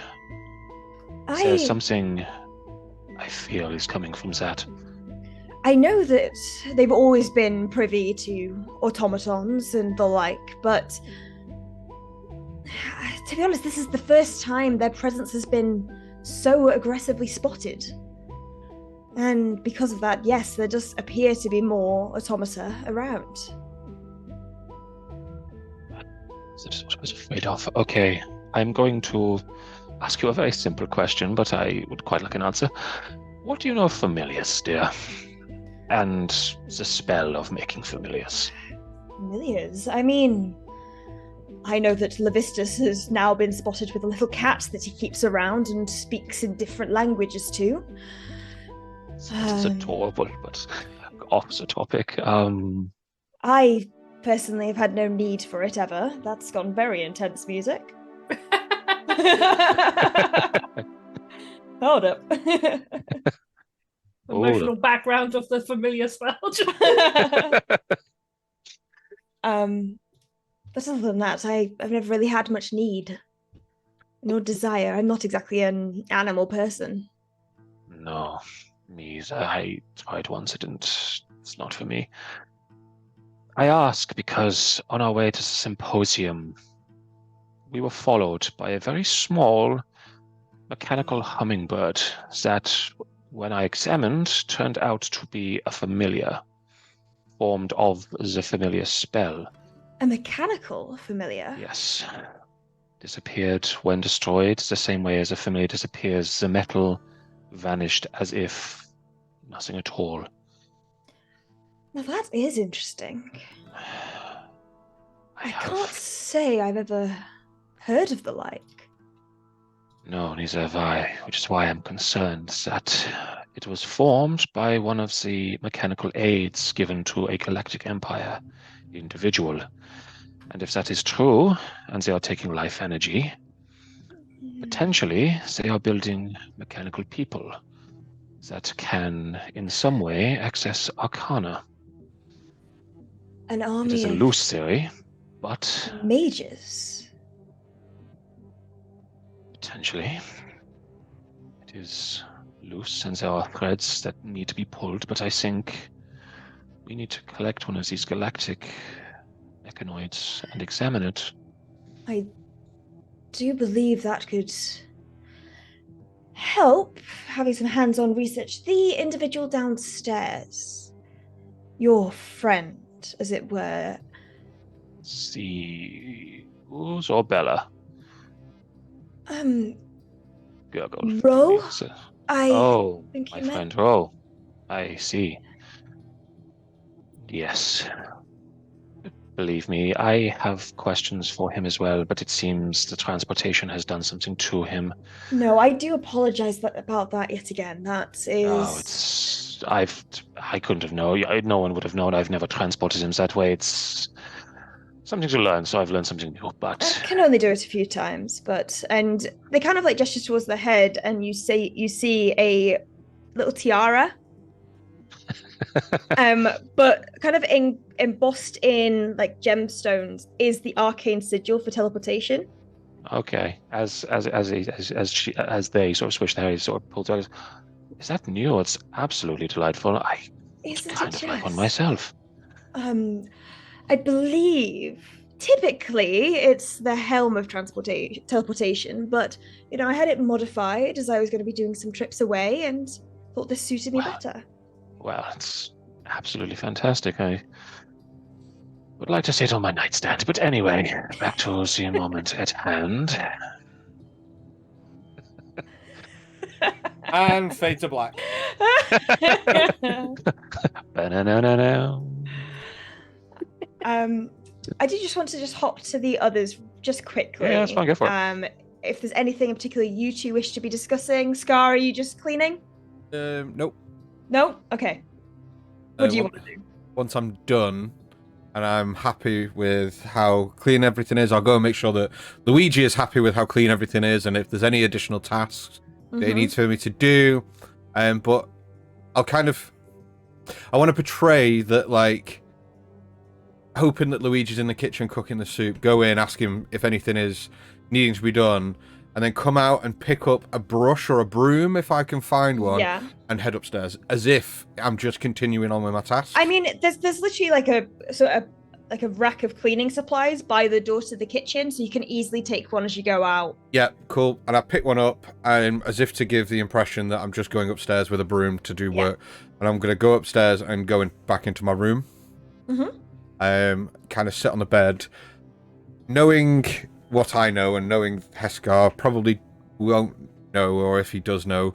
there's something I feel is coming from that. I know that they've always been privy to automatons and the like, but to be honest, this is the first time their presence has been so aggressively spotted. And because of that, yes, there does appear to be more automata around. That's what I was afraid of. Okay, I'm going to ask you a very simple question, but I would quite like an answer. What do you know of familiars, dear? And the spell of making familiars? Familiars? I mean, I know that Levistus has now been spotted with a little cat that he keeps around and speaks in different languages to. It's adorable, but off the topic. I personally have had no need for it ever. That's gone very intense music. Hold up. Emotional background of the familiar spell. But other than that, I've never really had much need. No desire. I'm not exactly an animal person. No, me either. I tried once, it's not for me. I ask because on our way to the symposium, we were followed by a very small mechanical hummingbird that, when I examined, turned out to be a familiar, formed of the familiar spell. A mechanical familiar? Yes. Disappeared when destroyed, the same way as a familiar disappears. The metal vanished as if nothing at all. Now that is interesting. I can't say I've ever heard of the like. No, neither have I, which is why I'm concerned that it was formed by one of the mechanical aids given to a galactic empire individual. And if that is true, and they are taking life energy, potentially they are building mechanical people that can, in some way, access arcana. An army It is a of loose theory, but mages. potentially it is loose, and there are threads that need to be pulled, but I think we need to collect one of these galactic mechanoids and examine it. I do believe that could help, having some hands-on research. The individual downstairs, your friend, as it were. See, who's or Bella? Gurgle. Ro? Oh, think my you meant- friend Ro. I see. Yes. Believe me, I have questions for him as well, but it seems the transportation has done something to him. No, I do apologize about that yet again. That Oh, is. I couldn't have known. No one would have known. I've never transported him that way. It's something to learn, so I've learned something new. I But can only do it a few times, and they kind of like gesture towards the head, and you see a little tiara, but kind of embossed in like gemstones is the arcane sigil for teleportation. okay, as they sort of swish their heads, sort of pull out. Is that new? It's absolutely delightful. I Isn't kind it of like one just? myself. I believe typically it's the helm of teleportation, but I had it modified as I was going to be doing some trips away and thought this suited me better. Well, it's absolutely fantastic. I would like to see it on my nightstand. But anyway, back to the moment at hand. And fade to black. Ba-na-na-na-na. I did just want to hop to the others just quickly. Yeah, that's fine. Go for it. If there's anything in particular you two wish to be discussing, Scar, are you just cleaning? Nope. No? Okay. What do you want to do? Once I'm done and I'm happy with how clean everything is, I'll go and make sure that Luigi is happy with how clean everything is, and if there's any additional tasks that he needs for me to do. But I want to portray that, like, hoping that Luigi's in the kitchen cooking the soup, go in, ask him if anything is needing to be done, and then come out and pick up a brush or a broom if I can find one, and head upstairs as if I'm just continuing on with my task. I mean, there's literally like a rack of cleaning supplies by the door to the kitchen, so you can easily take one as you go out. Yeah, cool. And I pick one up, as if to give the impression that I'm just going upstairs with a broom to do work. And I'm going to go upstairs and go back into my room. Kind of sit on the bed, knowing what I know and knowing Heskar probably won't know, or if he does know,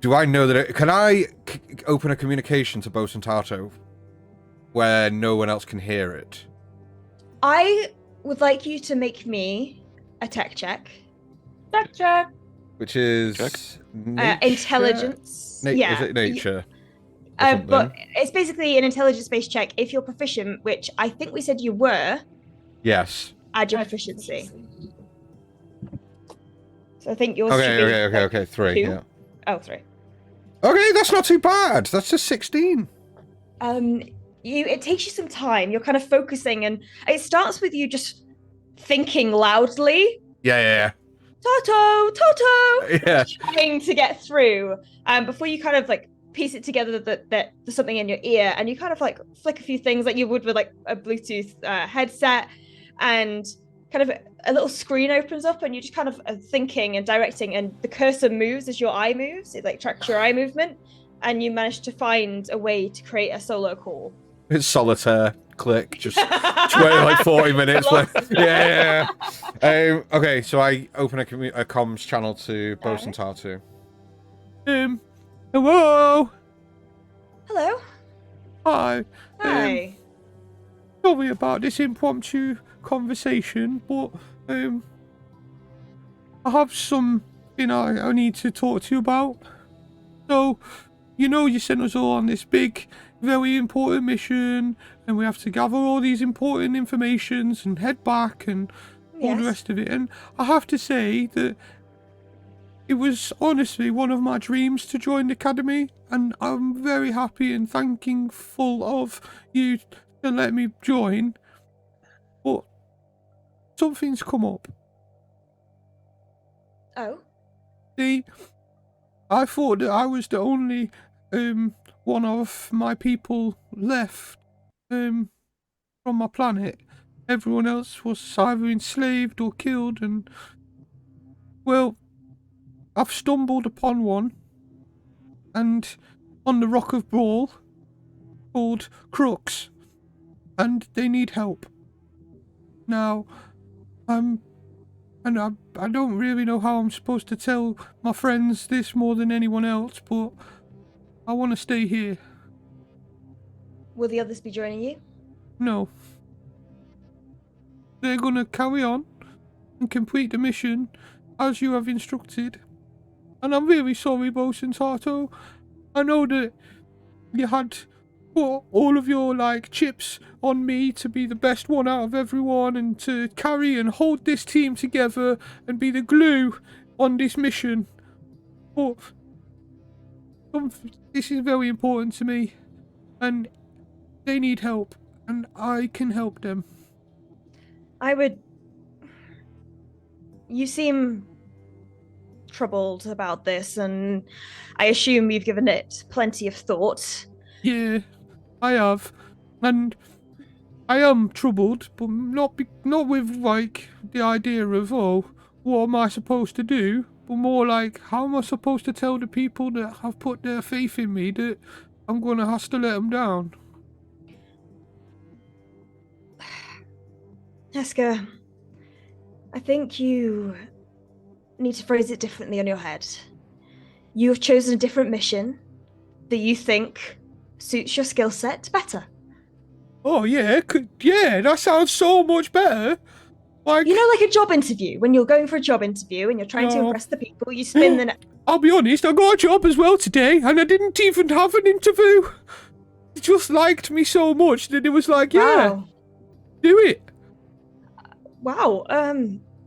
do I know that can I open a communication to Bosun Tato where no one else can hear it? I would like you to make me a tech check. Tech check. Which is intelligence. Yeah. Is it nature? But it's basically an intelligence-based check. If you're proficient, which I think we said you were. Yes. Add your proficiency. So I think yours should be... Okay. 3, 2? yeah. Oh, 3. Okay, that's not too bad. That's just 16. It takes you some time. You're kind of focusing, and it starts with you just thinking loudly. Yeah. Toto! Yeah. Trying to get through. Before you kind of like piece it together that there's something in your ear, and you kind of like flick a few things like you would with like a Bluetooth headset, and kind of a little screen opens up, and you just kind of are thinking and directing, and the cursor moves as your eye moves. It like tracks your eye movement, and you manage to find a way to create a solo call. It's solitaire. Click. Just wait like 40 minutes. Yeah. Okay, so I open a comms channel to Bosun Tato. Hello. Hello. Hi. Hi. Sorry about this impromptu conversation, but I have something I need to talk to you about. So, you sent us all on this big, very important mission, and we have to gather all these important informations and head back and all the rest of it. And I have to say that it was honestly one of my dreams to join the academy, and I'm very happy and thankful of you to let me join. But something's come up. Oh. See, I thought that I was the only one of my people left from my planet. Everyone else was either enslaved or killed, and well, I've stumbled upon one, and on the Rock of Brawl, called Crooks, and they need help. Now, and I don't really know how I'm supposed to tell my friends this more than anyone else, but I want to stay here. Will the others be joining you? No. they're going to carry on and complete the mission as you have instructed. And I'm really sorry, Bosun Tato. I know that you had put all of your, chips on me to be the best one out of everyone and to carry and hold this team together and be the glue on this mission. But this is very important to me, and they need help, and I can help them. You seem troubled about this, and I assume you've given it plenty of thought. Yeah, I have, and I am troubled, but not with the idea of what am I supposed to do, but more how am I supposed to tell the people that have put their faith in me that I'm gonna have to let them down. Eska, I think you need to phrase it differently on your head. You have chosen a different mission that you think suits your skill set better. Oh yeah, that sounds so much better. Like a job interview, when you're going for a job interview and you're trying to impress the people, you spin the I'll be honest, I got a job as well today, and I didn't even have an interview. They just liked me so much that it was like, yeah, Wow. do it. Wow.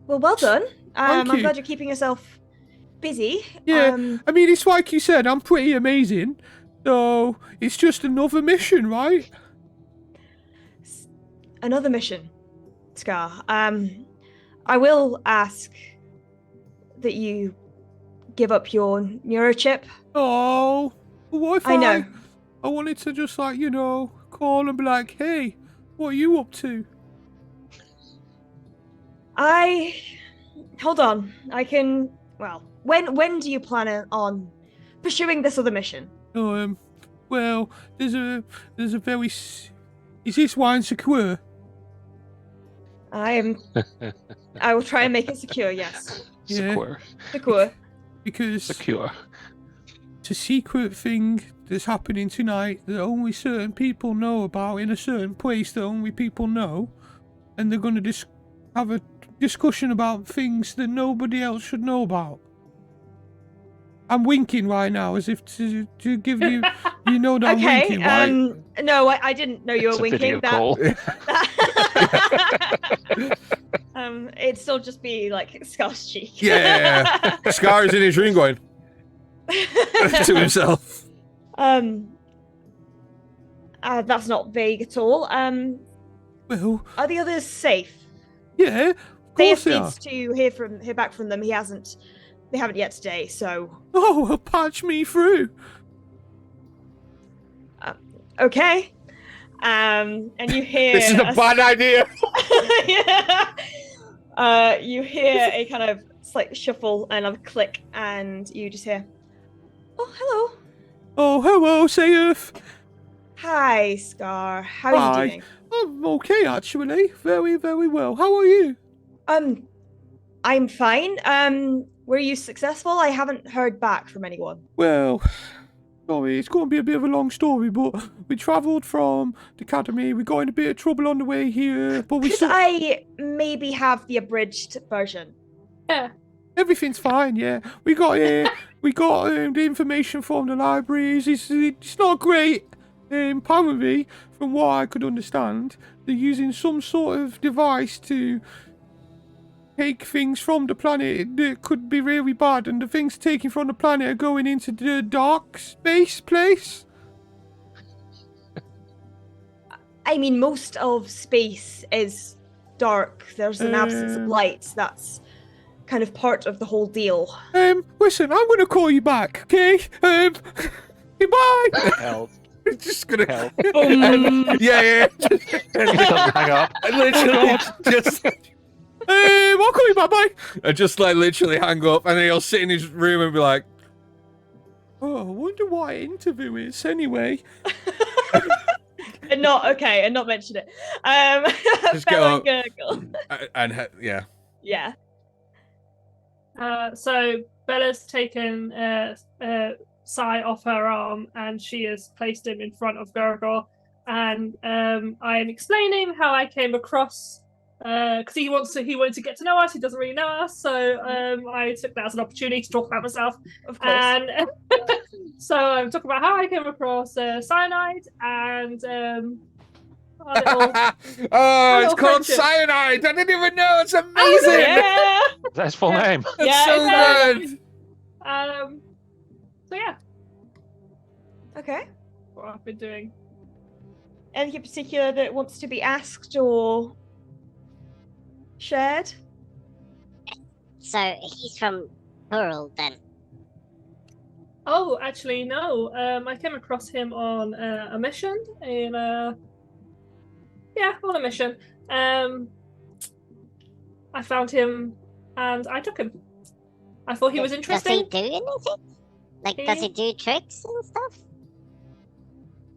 Well done. I'm Thank you. glad you're keeping yourself busy. Yeah, I mean, it's like you said, I'm pretty amazing. So, it's just another mission, right? Another mission, Scar. I will ask that you give up your neurochip. Oh, what if I know. I wanted to just call and be like, hey, what are you up to? Hold on. I can. Well, when do you plan on pursuing this other mission? Oh, well, there's a very. Is this wine secure? I will try and make it secure. Yes. Yeah. Secure. Because Secure. it's a secret thing that's happening tonight that only certain people know about in a certain place that only people know, and they're going to have a discussion about things that nobody else should know about. I'm winking right now as if to give you, you know that I'm Okay. winking, right? No, I didn't know you were It's a winking. video call. It'd still just be like Scar's cheek. Yeah. Scar is in his room going to himself. That's not vague at all. Well, Are the others safe? yeah, of course Deus they are. needs to hear back from them. They haven't yet today, so Oh, patch me through. okay. And you hear This is a bad idea. yeah. You hear a kind of slight shuffle and a click, and you just hear, "Oh, hello. Oh, hello, Saif. Hi, Scar. How are Hi. you doing?" I'm okay, actually. Very, very well. How are you? I'm fine. Were you successful? I haven't heard back from anyone. Well, sorry, it's going to be a bit of a long story, but we travelled from the academy. We got in a bit of trouble on the way here, but Could I maybe have the abridged version? Yeah. everything's fine. Yeah, we got the information from the libraries. It's not great. Apparently, from what I could understand, they're using some sort of device to take things from the planet that could be really bad, and the things taken from the planet are going into the dark space place. I mean, most of space is dark. There's an absence of light. That's kind of part of the whole deal. Listen, I'm gonna call you back, okay? Goodbye. Help. Just gonna Help. yeah. Hang up. Literally, just. I'll call you back, bye. And just literally hang up, and then he'll sit in his room and be like, "Oh, I wonder what an interview is anyway." And not mention it. Just Fellow go gurgle. yeah. Yeah. So Bella's taken Sai off her arm, and she has placed him in front of Gurgle. And I am explaining how I came across because he wanted to get to know us. He doesn't really know us, so I took that as an opportunity to talk about myself. Of course. And so I'm talking about how I came across cyanide and our little Oh, it's little called friendship. cyanide. I didn't even know. It's amazing. Yeah. That's his full name. It's Yeah, so exactly. good. So yeah, Okay. what I've been doing. Anything in particular that wants to be asked or shared? So he's from Coral then. Oh, actually, no. I came across him on a mission on a mission. I found him and I took him. I thought he was interesting. Does he do anything? Like, does he do tricks and stuff?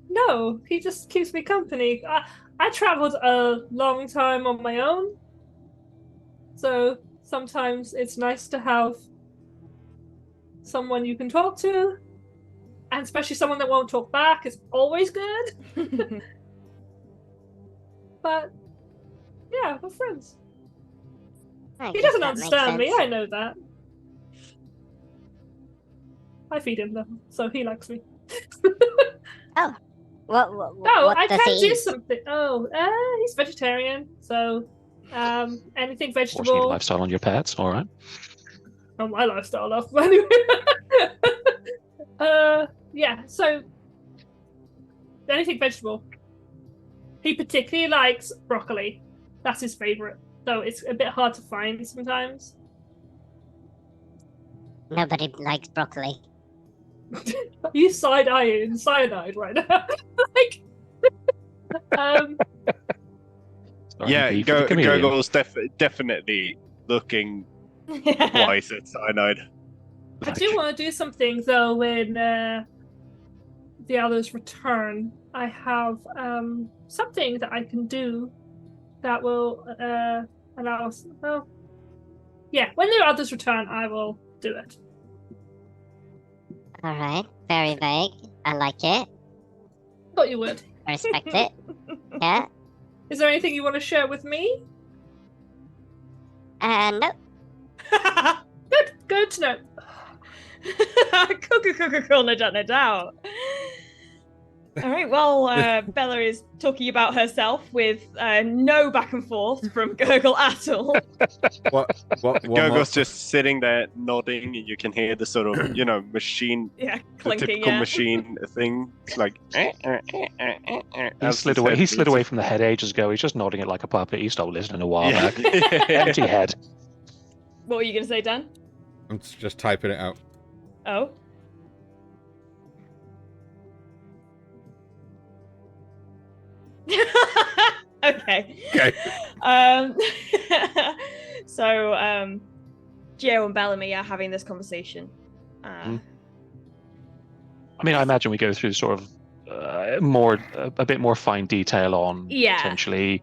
No, he just keeps me company. I traveled a long time on my own, so sometimes it's nice to have someone you can talk to, and especially someone that won't talk back is always good. But yeah, we're friends. He doesn't understand me, I know that. I feed him though, so he likes me. What I does can he do eat? something. He's vegetarian, so anything Watching your vegetable. lifestyle on your pets, all right. On my lifestyle off, anyway. Yeah, so anything vegetable. He particularly likes broccoli. That's his favorite, though it's a bit hard to find sometimes. Nobody likes broccoli. You side-eyeing cyanide right now. Like, Starting Yeah, beef with the chameleon. Gurgle's definitely looking twice at cyanide. I do want to do something though when the others return. I have something that I can do that will allow us. Well, yeah, when the others return, I will do it. All right, very vague. I like it. Thought you would. I respect it. Yeah. Is there anything you want to share with me? No. Good to know. Cool, no doubt. All right, well, Bella is talking about herself with no back and forth from Gurgle at all. What? Gurgle's just sitting there nodding, and you can hear the sort of, machine, Yeah, the clinking, typical yeah. machine thing. It's like. He slid away from the head ages ago. He's just nodding it like a puppet. He stopped listening a while back. Empty head. What were you going to say, Dan? I'm just typing it out. Oh. Okay. So, Gio and Bellamy are having this conversation. I mean, I imagine we go through sort of a bit more fine detail on potentially,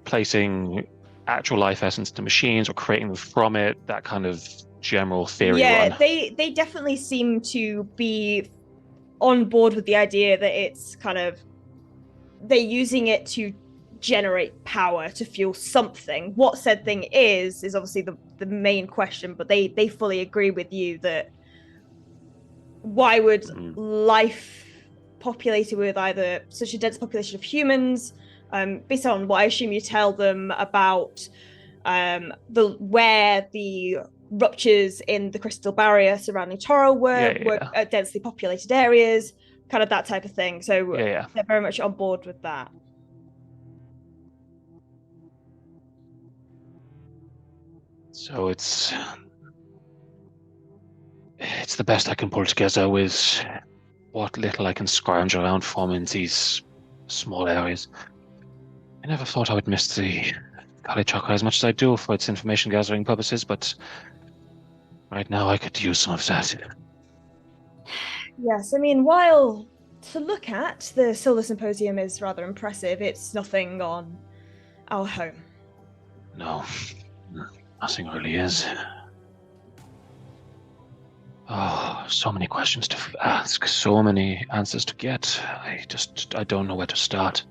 placing actual life essence to machines or creating them from it. That kind of general theory. Yeah, they definitely seem to be on board with the idea that it's kind of they're using it to generate power to fuel something. What said thing is obviously the main question, but they fully agree with you that why would life populated with either such a dense population of humans, based on what I assume you tell them about where the ruptures in the crystal barrier surrounding Toro were densely populated areas, kind of that type of thing. So they're very much on board with that. So it's the best I can pull together with what little I can scrounge around from in these small areas. I never thought I would miss the Kali Chakra as much as I do for its information gathering purposes, but right now I could use some of that. Yes, I mean, while to look at, the Solar Symposium is rather impressive, it's nothing on our home. No, nothing really is. Oh, so many questions to ask, so many answers to get. I don't know where to start.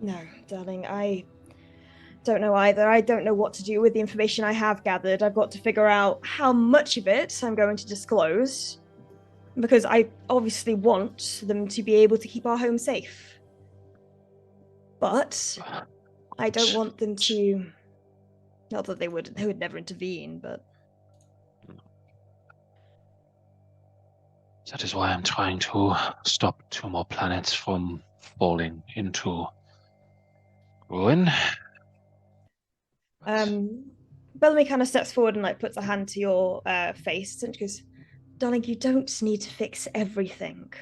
No, darling, I don't know either. I don't know what to do with the information I have gathered. I've got to figure out how much of it I'm going to disclose, because I obviously want them to be able to keep our home safe. But I don't want them to. Not that they would never intervene, but That is why I'm trying to stop 2 more planets from falling into ruin. Bellamy kind of steps forward and like puts a hand to your face and goes, "Darling, you don't need to fix everything."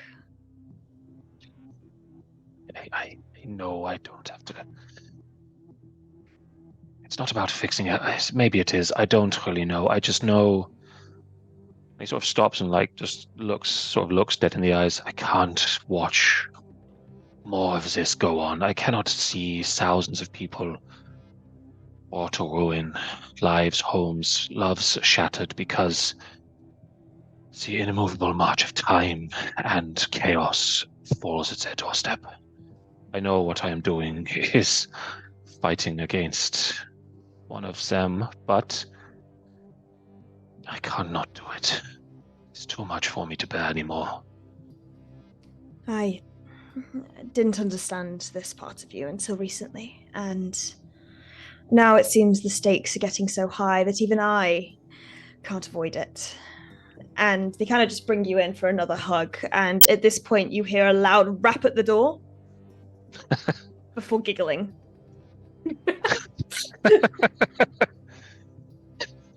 I know I don't have to. It's not about fixing it. Maybe it is. I don't really know. I just know. He sort of stops and like just looks dead in the eyes. I can't watch more of this go on. I cannot see thousands of people brought to ruin, lives, homes, loves shattered because the immovable march of time and chaos falls at their doorstep. I know what I am doing is fighting against one of them, but I cannot do it. It's too much for me to bear anymore. I didn't understand this part of you until recently, and now it seems the stakes are getting so high that even I can't avoid it. And they kind of just bring you in for another hug, and at this point you hear a loud rap at the door before giggling.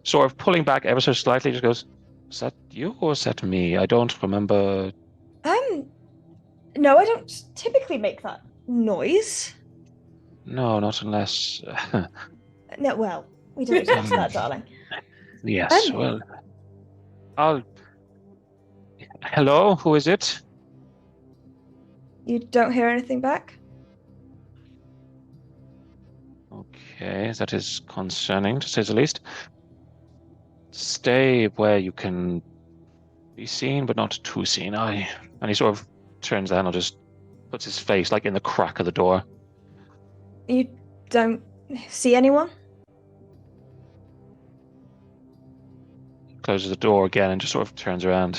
Sort of pulling back ever so slightly, just goes, "Is that you or is that me? I don't remember." No, I don't typically make that noise. No, not unless. No, well, we don't touch that, darling. Yes, well, I'll. Hello, who is it? You don't hear anything back? Okay, that is concerning, to say the least. Stay where you can be seen, but not too seen. And he sort of turns down and just puts his face like in the crack of the door. You don't see anyone? Closes the door again and just sort of turns around.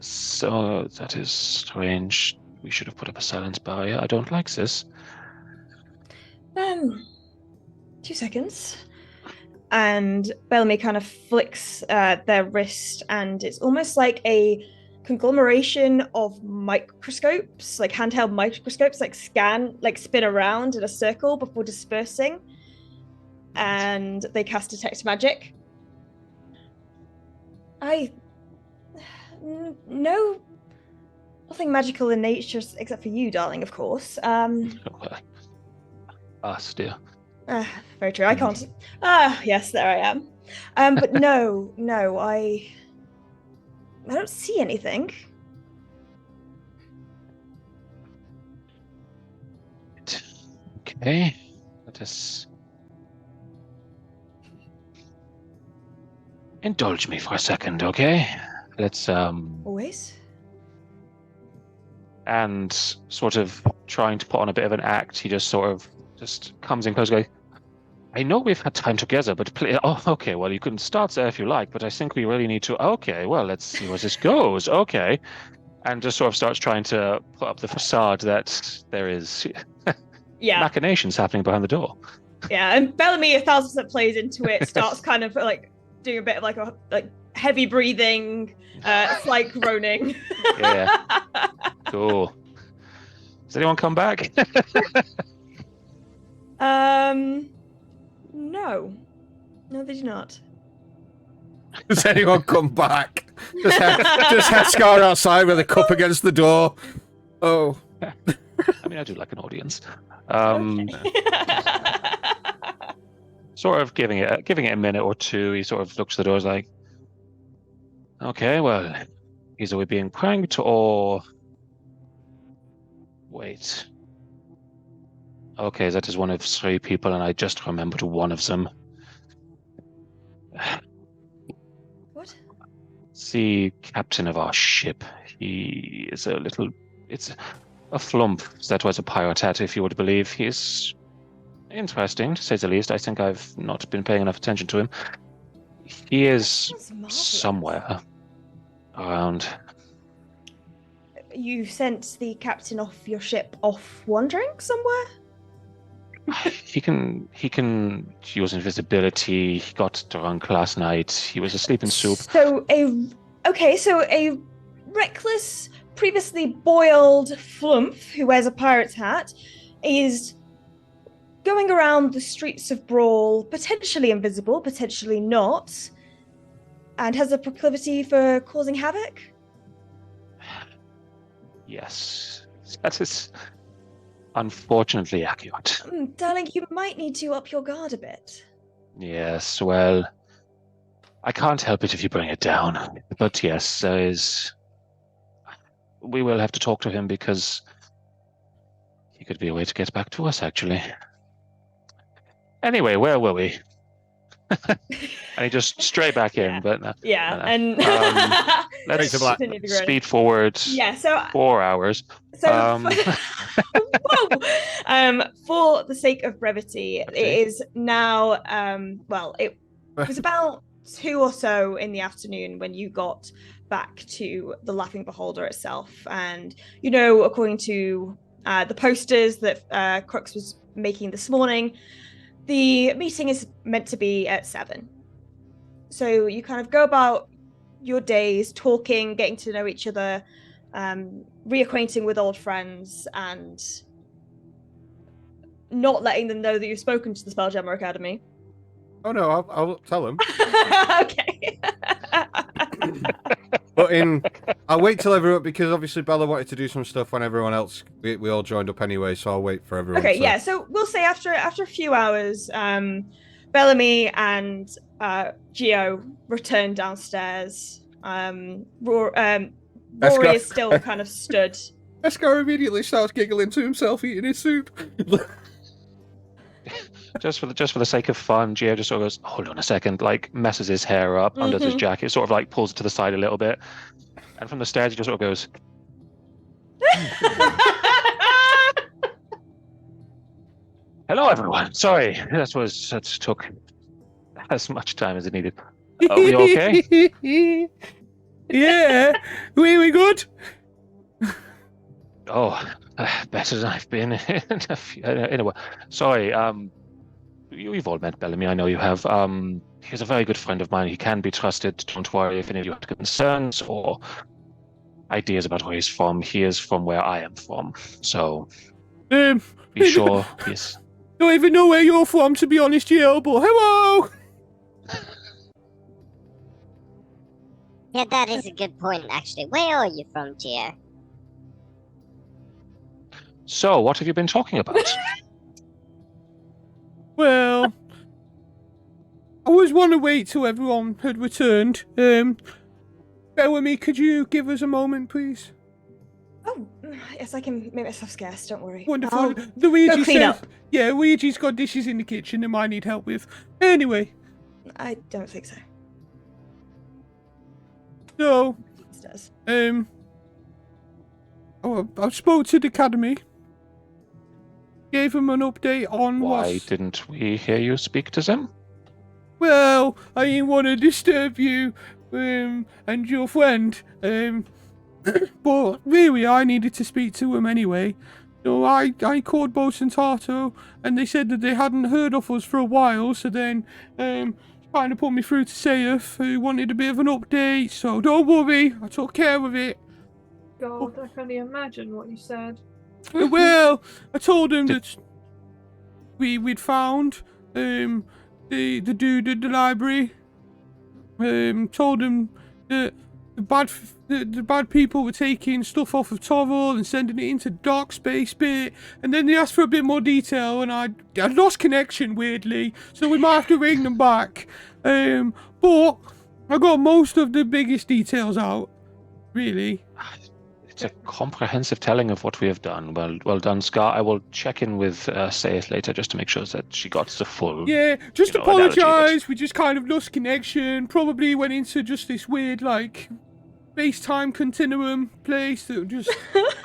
So that is strange. We should have put up a silence barrier. I don't like this. 2 seconds. And Bellamy kind of flicks their wrist, and it's almost like a conglomeration of microscopes, like handheld microscopes, like spin around in a circle before dispersing. And they cast Detect Magic. No, nothing magical in nature except for you, darling, of course. Us, dear. Very true. I can't. Yes, there I am. But no, I don't see anything. Okay, let us indulge me for a second, okay? Let's Always. And sort of trying to put on a bit of an act, he just sort of comes in close, going, "I know we've had time together, but okay, well, you can start there if you like, but I think we really need to, okay, well, let's see where this goes, okay." And just sort of starts trying to put up the facade that there is machinations happening behind the door. Yeah, and Bellamy 1,000% plays into it, starts kind of like doing a bit of like heavy breathing, slight groaning. Yeah. Cool. Does anyone come back? No, they do not. Does anyone come back? Just Heskar outside with a cup against the door. Oh. I mean, I do like an audience. Sort of giving it a minute or two, he sort of looks at the door, is like, "Okay, well, either we're being pranked or... Wait. Okay, that is one of 3 people, and I just remembered one of them." What? The captain of our ship. He is a little... A flump that was a pirate hat, if you would believe. He's interesting, to say the least. I think I've not been paying enough attention to him. He is That's marvelous. somewhere around. You sent the captain of your ship off wandering somewhere? He can use invisibility. He got drunk last night. He was asleep in soup. So a reckless, previously boiled flump who wears a pirate's hat is going around the streets of Brawl, potentially invisible, potentially not, and has a proclivity for causing havoc? Yes, that is unfortunately accurate. Darling, you might need to up your guard a bit. Yes, well, I can't help it if you bring it down. But yes, there is... We will have to talk to him because he could be a way to get back to us, actually. Anyway, where were we? And he just straight back in, Yeah. but... Yeah, no. and Let's continue to grow. speed forward Yeah, so 4 hours. whoa! For the sake of brevity, Okay. it is now it was about 2 or so in the afternoon when you got back to the Laughing Beholder itself, and according to the posters that Crux was making this morning, the meeting is meant to be at 7. So you kind of go about your days talking, getting to know each other, reacquainting with old friends, and not letting them know that you've spoken to the SpellJammer Academy. Oh no, I'll tell him. Okay. But I'll wait till everyone, because obviously Bella wanted to do some stuff when everyone else, we all joined up anyway, so I'll wait for everyone. Okay, yeah, so we'll say after a few hours, Bellamy and Gio return downstairs. Rory is still kind of stood. Escar immediately starts giggling to himself, eating his soup. Just for the sake of fun, Gio just sort of goes, hold on a second, like messes his hair up, undoes his jacket, sort of like pulls it to the side a little bit. And from the stairs, he just sort of goes, hello, everyone. Sorry, that took as much time as it needed. Are we okay? Yeah, we good? Oh, better than I've been in a while. Sorry, you've all met Bellamy, I know you have. He's a very good friend of mine. He can be trusted. Don't worry if any of you have concerns or ideas about where he's from. He is from where I am from. So, be sure he's... Don't even know where you're from, to be honest, Gio, but hello! Yeah, that is a good point, actually. Where are you from, Gio? So, what have you been talking about? Well, I always want to wait till everyone had returned. Bellamy, could you give us a moment, please? Oh, yes, I can make myself scarce, don't worry. Wonderful. I'll Luigi go clean said, up. yeah, Luigi's got dishes in the kitchen that might need help with. Anyway, I don't think so. so, It does. I spoke to the academy. Gave them an update on Why didn't we hear you speak to them? Well, I didn't want to disturb you, and your friend, but really I needed to speak to him anyway. So I called Bosun Tarto, and they said that they hadn't heard of us for a while, so then, kind of put me through to Saif, who wanted a bit of an update, so don't worry, I took care of it. God, I can only imagine what you said. Well, I told him that we'd found the dude at the library. Told him that the bad people were taking stuff off of Torval and sending it into dark space bit, and then they asked for a bit more detail, and I lost connection weirdly, so we might have to ring them back. But I got most of the biggest details out, really. It's a comprehensive telling of what we have done. Well done, Scar. I will check in with Saith later just to make sure that she got the full... Yeah, just analogy, apologise. We just kind of lost connection. Probably went into just this weird, space-time continuum place that just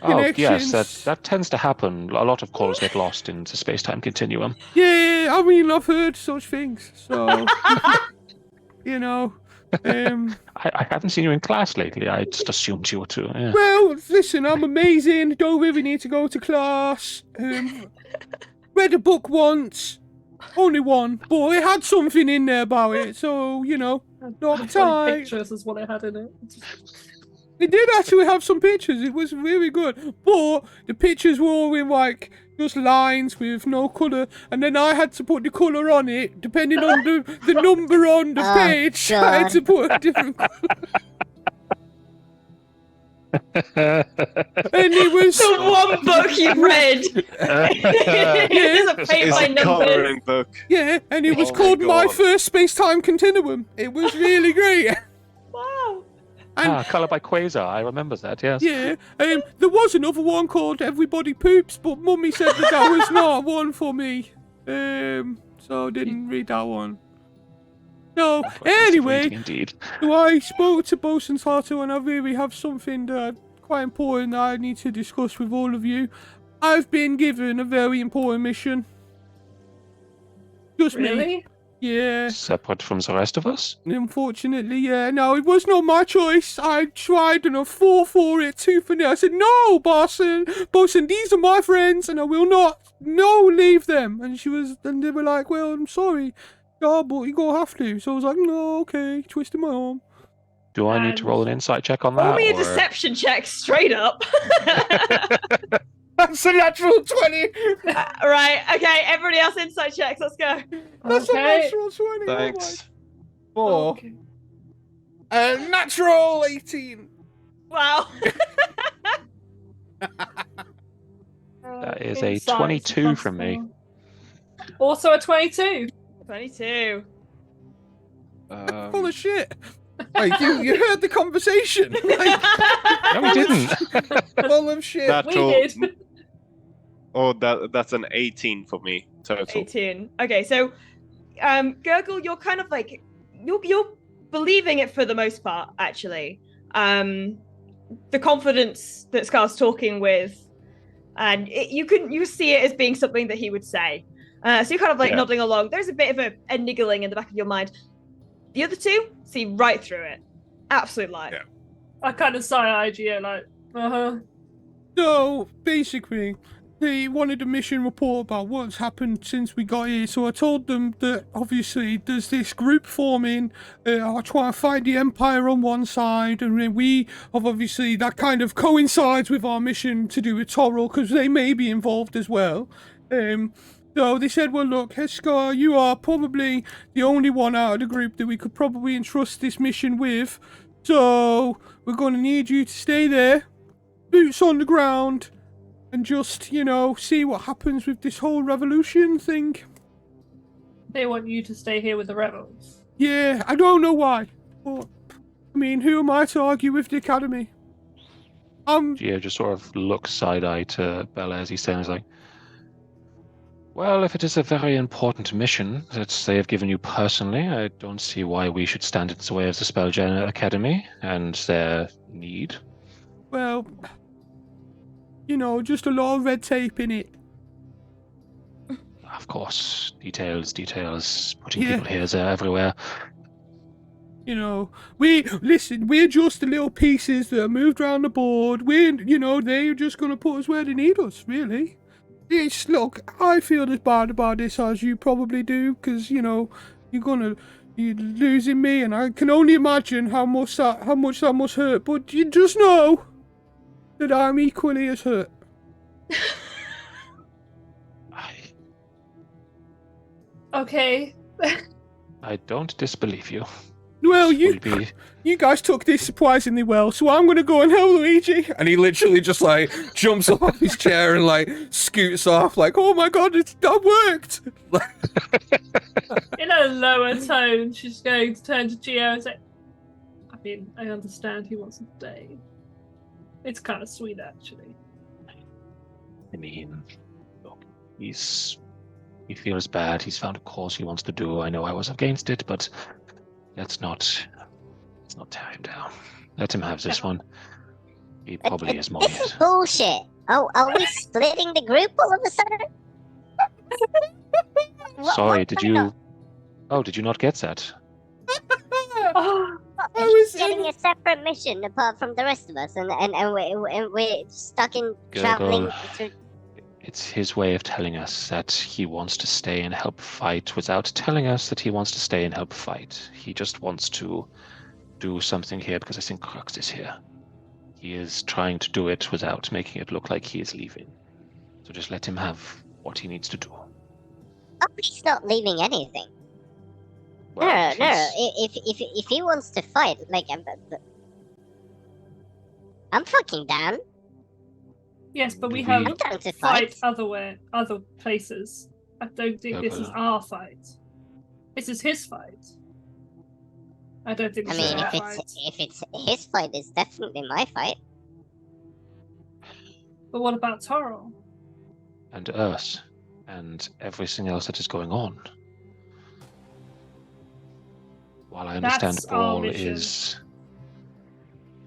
Oh, yes, connections. that tends to happen. A lot of calls get lost in the space-time continuum. Yeah, I mean, I've heard such things. So, you know, I haven't seen you in class lately. I just assumed you were too. Yeah. well, listen, I'm amazing. Don't really need to go to class. Read a book once. Only one, but it had something in there about it, so, you know, not tight. Pictures is what it had in it. It did actually have some pictures. It was really good. But the pictures were all in, like, just lines with no colour. And then I had to put the colour on it, depending on the number on the page. God. I had to put a different colour. And it was... The one book you read. It's a paint It's by a numbers. coloring book. Yeah, and it was Oh my called My God. First Space-Time Continuum. It was really great. Wow. And Color by Quasar. I remember that. Yes. yeah, there was another one called Everybody Poops, but Mummy said that was not one for me. So I didn't read that one. So, anyway, Indeed. so I spoke to Bosun Sato, and I really have something that quite important that I need to discuss with all of you. I've been given a very important mission. Just me. Really? Yeah. Separate from the rest of us. Unfortunately, yeah. No, it was not my choice. I tried and I fought for it tooth and nail. I said, no, Bosun, these are my friends and I will not, leave them. And they were like, well, I'm sorry. Yeah, but you're going to have to. So I was like, no, okay, twisting my arm. Do I need to roll an insight check on that? Roll me a or- deception check straight up. That's a natural 20. Right, okay, everybody else insight checks, let's go. That's Okay. a natural 20. Thanks. Oh Okay. my. Natural 18. Wow. That is a Insight 22 plus from me. 4. Also a 22. 22. Full of shit. Like, you heard the conversation. Like, No, we didn't. full of shit. Natural. We did. Oh, that's an 18 for me total. 18. Okay, so Gurgle, you're kind of like you're believing it for the most part, actually. The confidence that Scar's talking with, and you see it as being something that he would say. So you're kind of like Yeah. nodding along. There's a bit of a niggling in the back of your mind. The other two see right through it. Absolute lie. Yeah. I kind of side-eyed you, like, So, basically, they wanted a mission report about what's happened since we got here. So I told them that, obviously, there's this group forming. I'll try and fight the Empire on one side. And then we have, obviously, that kind of coincides with our mission to do with Toril, because they may be involved as well. So they said, well, look, Heskar, you are probably the only one out of the group that we could probably entrust this mission with. So we're going to need you to stay there, boots on the ground, and just, see what happens with this whole revolution thing. they want you to stay here with the rebels. Yeah, I don't know why. But, I mean, who am I to argue with the Academy? Gio just sort of looks side-eye to Bella as he's saying, he's like, well, if it is a very important mission that they have given you personally, I don't see why we should stand in the way of the SpellJammer Academy and their need. Well, just a lot of red tape in it. Of course, details, putting Yeah. people here, there, everywhere. We're just the little pieces that are moved around the board. They're just going to put us where they need us, really. Look, I feel as bad about this as you probably do, because, you're losing me, and I can only imagine how much that must hurt, but you just know that I'm equally as hurt. Okay. I don't disbelieve you. Well, Will be you guys took this surprisingly well, so I'm going to go and help Luigi. And he literally just, jumps off his chair and, scoots off, oh my god, that worked! In a lower tone, she's going to turn to Gio and say, I mean, I understand he wants to stay. It's kind of sweet, actually. I mean, look, he feels bad. He's found a course he wants to do. I know I was against it, but let's not tear him down. Let him have this one. He probably is more This is yet. bullshit. Oh, are we splitting the group all of a sudden? Sorry, What did kind of- you... Oh, did you not get that? Oh, He's getting a separate mission apart from the rest of us, and we're stuck in traveling Gurgle. through. It's his way of telling us that he wants to stay and help fight without telling us that he wants to stay and help fight. He just wants to do something here because I think Crux is here. He is trying to do it without making it look like he is leaving. So just let him have what he needs to do. Oh, he's not leaving anything. Well, No. he's- If he wants to fight, like, I'm fucking down. yes, but we Do have we- I'm down to fight fight. other places. I don't think this is Okay. our fight. This is his fight. I don't think I this is mean, our if fight. it's his fight, it's definitely my fight. But what about Toro? and Earth and everything else that is going on. While I understand That's our Brawl mission. is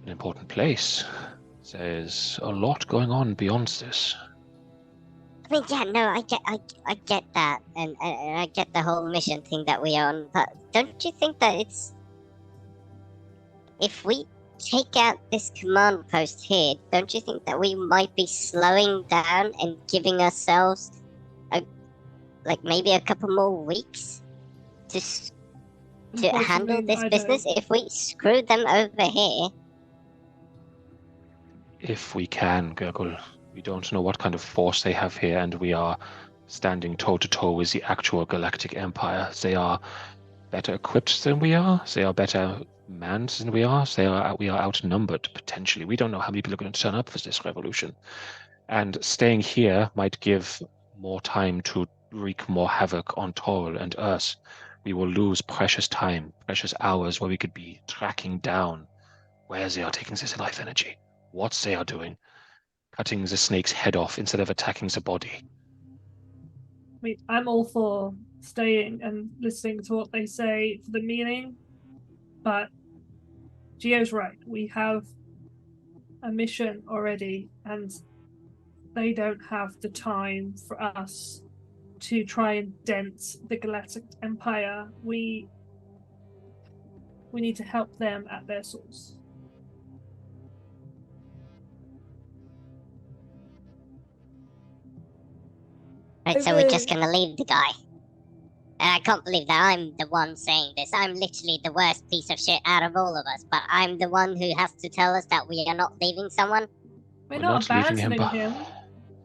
an important place, there's a lot going on beyond this. I mean, yeah, no, I get that, and I get the whole mission thing that we're on. But don't you think that it's if we take out this command post here, don't you think that we might be slowing down and giving ourselves maybe a couple more weeks to handle Unfortunately, this I business? don't. If we screw them over here, If we can, Gurgle. We don't know what kind of force they have here, and we are standing toe-to-toe with the actual Galactic Empire. They are better equipped than we are. They are better manned than we are. We are outnumbered, potentially. We don't know how many people are going to turn up for this revolution. And staying here might give more time to wreak more havoc on Toril and Earth. We will lose precious time, precious hours where we could be tracking down where they are taking this life energy, what they are doing, cutting the snake's head off instead of attacking the body. I mean, I'm all for staying and listening to what they say for the meaning, but Gio's right. We have a mission already, and they don't have the time for us to try and dent the Galactic Empire. We need to help them at their source. right? So we're just gonna leave the guy. And I can't believe that I'm the one saying this. I'm literally the worst piece of shit out of all of us, but I'm the one who has to tell us that we are not leaving someone. We're not leaving him, abandoning him.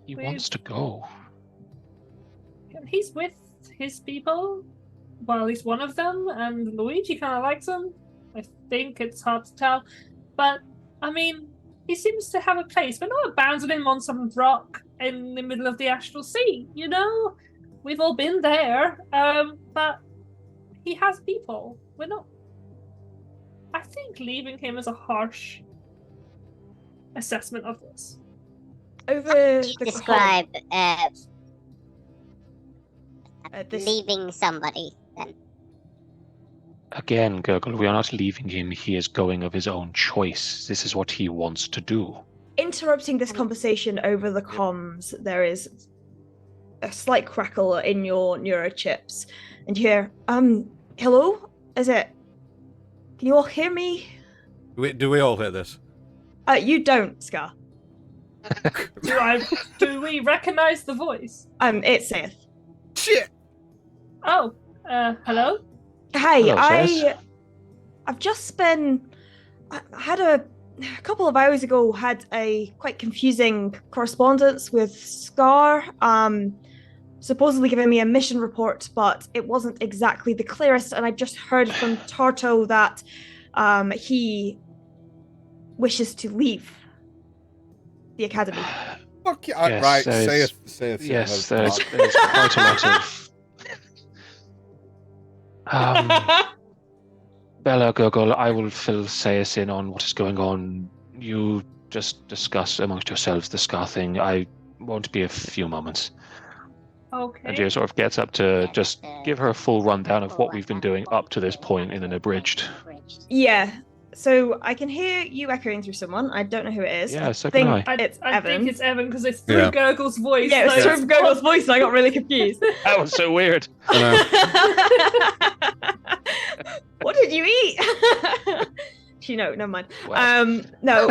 He We've- wants to go. He's with his people. Well, at least one of them, and Luigi kind of likes him. I think it's hard to tell. But, I mean, he seems to have a place. We're not abandoning him on some rock in the middle of the Astral Sea, you know? We've all been there. But he has people. We're not... I think leaving him is a harsh assessment of this. Over You the describe this leaving somebody then. Again, Gurgle, we are not leaving him. He is going of his own choice. This is what he wants to do. interrupting this conversation over the comms, there is a slight crackle in your neurochips, and you hear, hello? Is it? Can you all hear me? Do we all hear this? You don't, Scar. Do we recognize the voice? It's Seth. Shit! Oh, hello? Hey, Hello, Seth. I've just been. I had a couple of hours ago had a quite confusing correspondence with Scar. Supposedly giving me a mission report, but it wasn't exactly the clearest. And I just heard from Tarto that he wishes to leave the academy. Fuck you. Yes, Right, there's- say it. Yes, there's quite a lot of... Bella, Gurgle, I will fill Sayus in on what is going on. You just discuss amongst yourselves the Scar thing. I won't be a few moments. Okay. And Gio sort of gets up to just give her a full rundown of what we've been doing up to this point in an abridged. Yeah. So I can hear you echoing through someone. I don't know who it is. Yeah, so think can I. it's I Evan. think it's Evan because it's through Yeah. Gurgle's voice. Yeah, it was so through Gurgle's voice, and I got really confused. That was so weird. What did you eat? No, never mind. Well. No.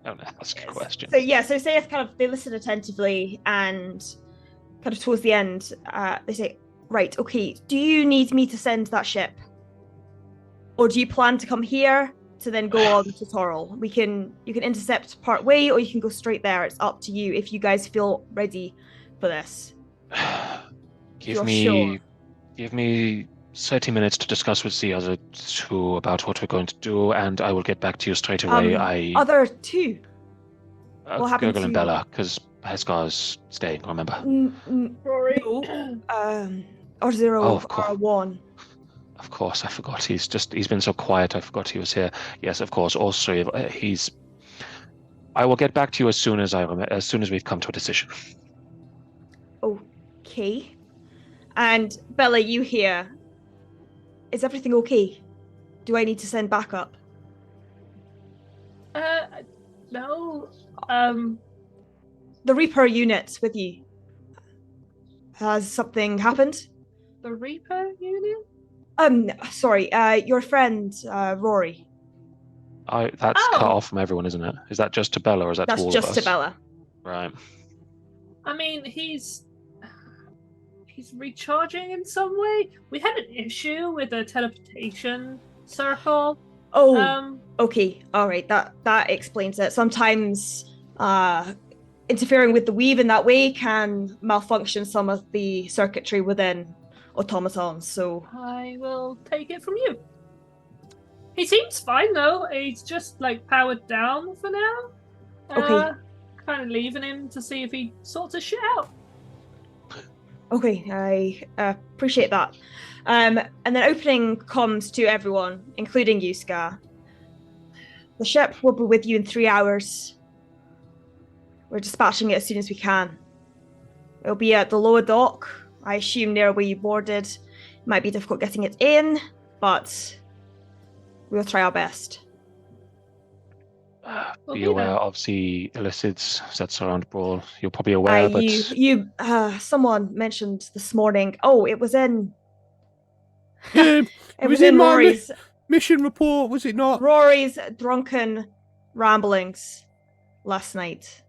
Don't ask a question. So Sayeth they listen attentively, and kind of towards the end, they say, "Right, okay. Do you need me to send that ship, or do you plan to come here to then go on to Toril? You can intercept part way, or you can go straight there. It's up to you if you guys feel ready for this." Give You're me sure? 30 minutes to discuss with the other two about what we're going to do, and I will get back to you straight away. Other two. What happened Gurgle and to- Bella, because Heskar's staying, remember? Rory. Or Zero, Oh, of course. or One. Of course, I forgot. He's been so quiet. I forgot he was here. Yes, of course. All three of I will get back to you as soon as we've come to a decision. Okay. And Bella, you here? Is everything okay? Do I need to send backup? No. The Reaper unit's with you. Has something happened? The Reaper unit? Sorry, your friend, Rory. That's cut off from everyone, isn't it? Is that just to Bella, or is that That's to all just of us? to Bella. Right. I mean, he's recharging in some way. We had an issue with the teleportation circle. Oh, okay. All right. That explains it. Sometimes interfering with the weave in that way can malfunction some of the circuitry within automatons. So I will take it from you. He seems fine though. He's just powered down for now. Okay. Kind of leaving him to see if he sorts his shit out. okay, I appreciate that. And then opening comms to everyone, including you, Scar. The ship will be with you in 3 hours. We're dispatching it as soon as we can. It'll be at the lower dock. I assume near where you boarded. It might be difficult getting it in, but we'll try our best. We'll Be be aware there. of the illicits that surround Brawl. You're probably aware, but Someone mentioned this morning. Oh, it was in. Yeah, It was in my Rory's mission report, was it not? Rory's drunken ramblings last night.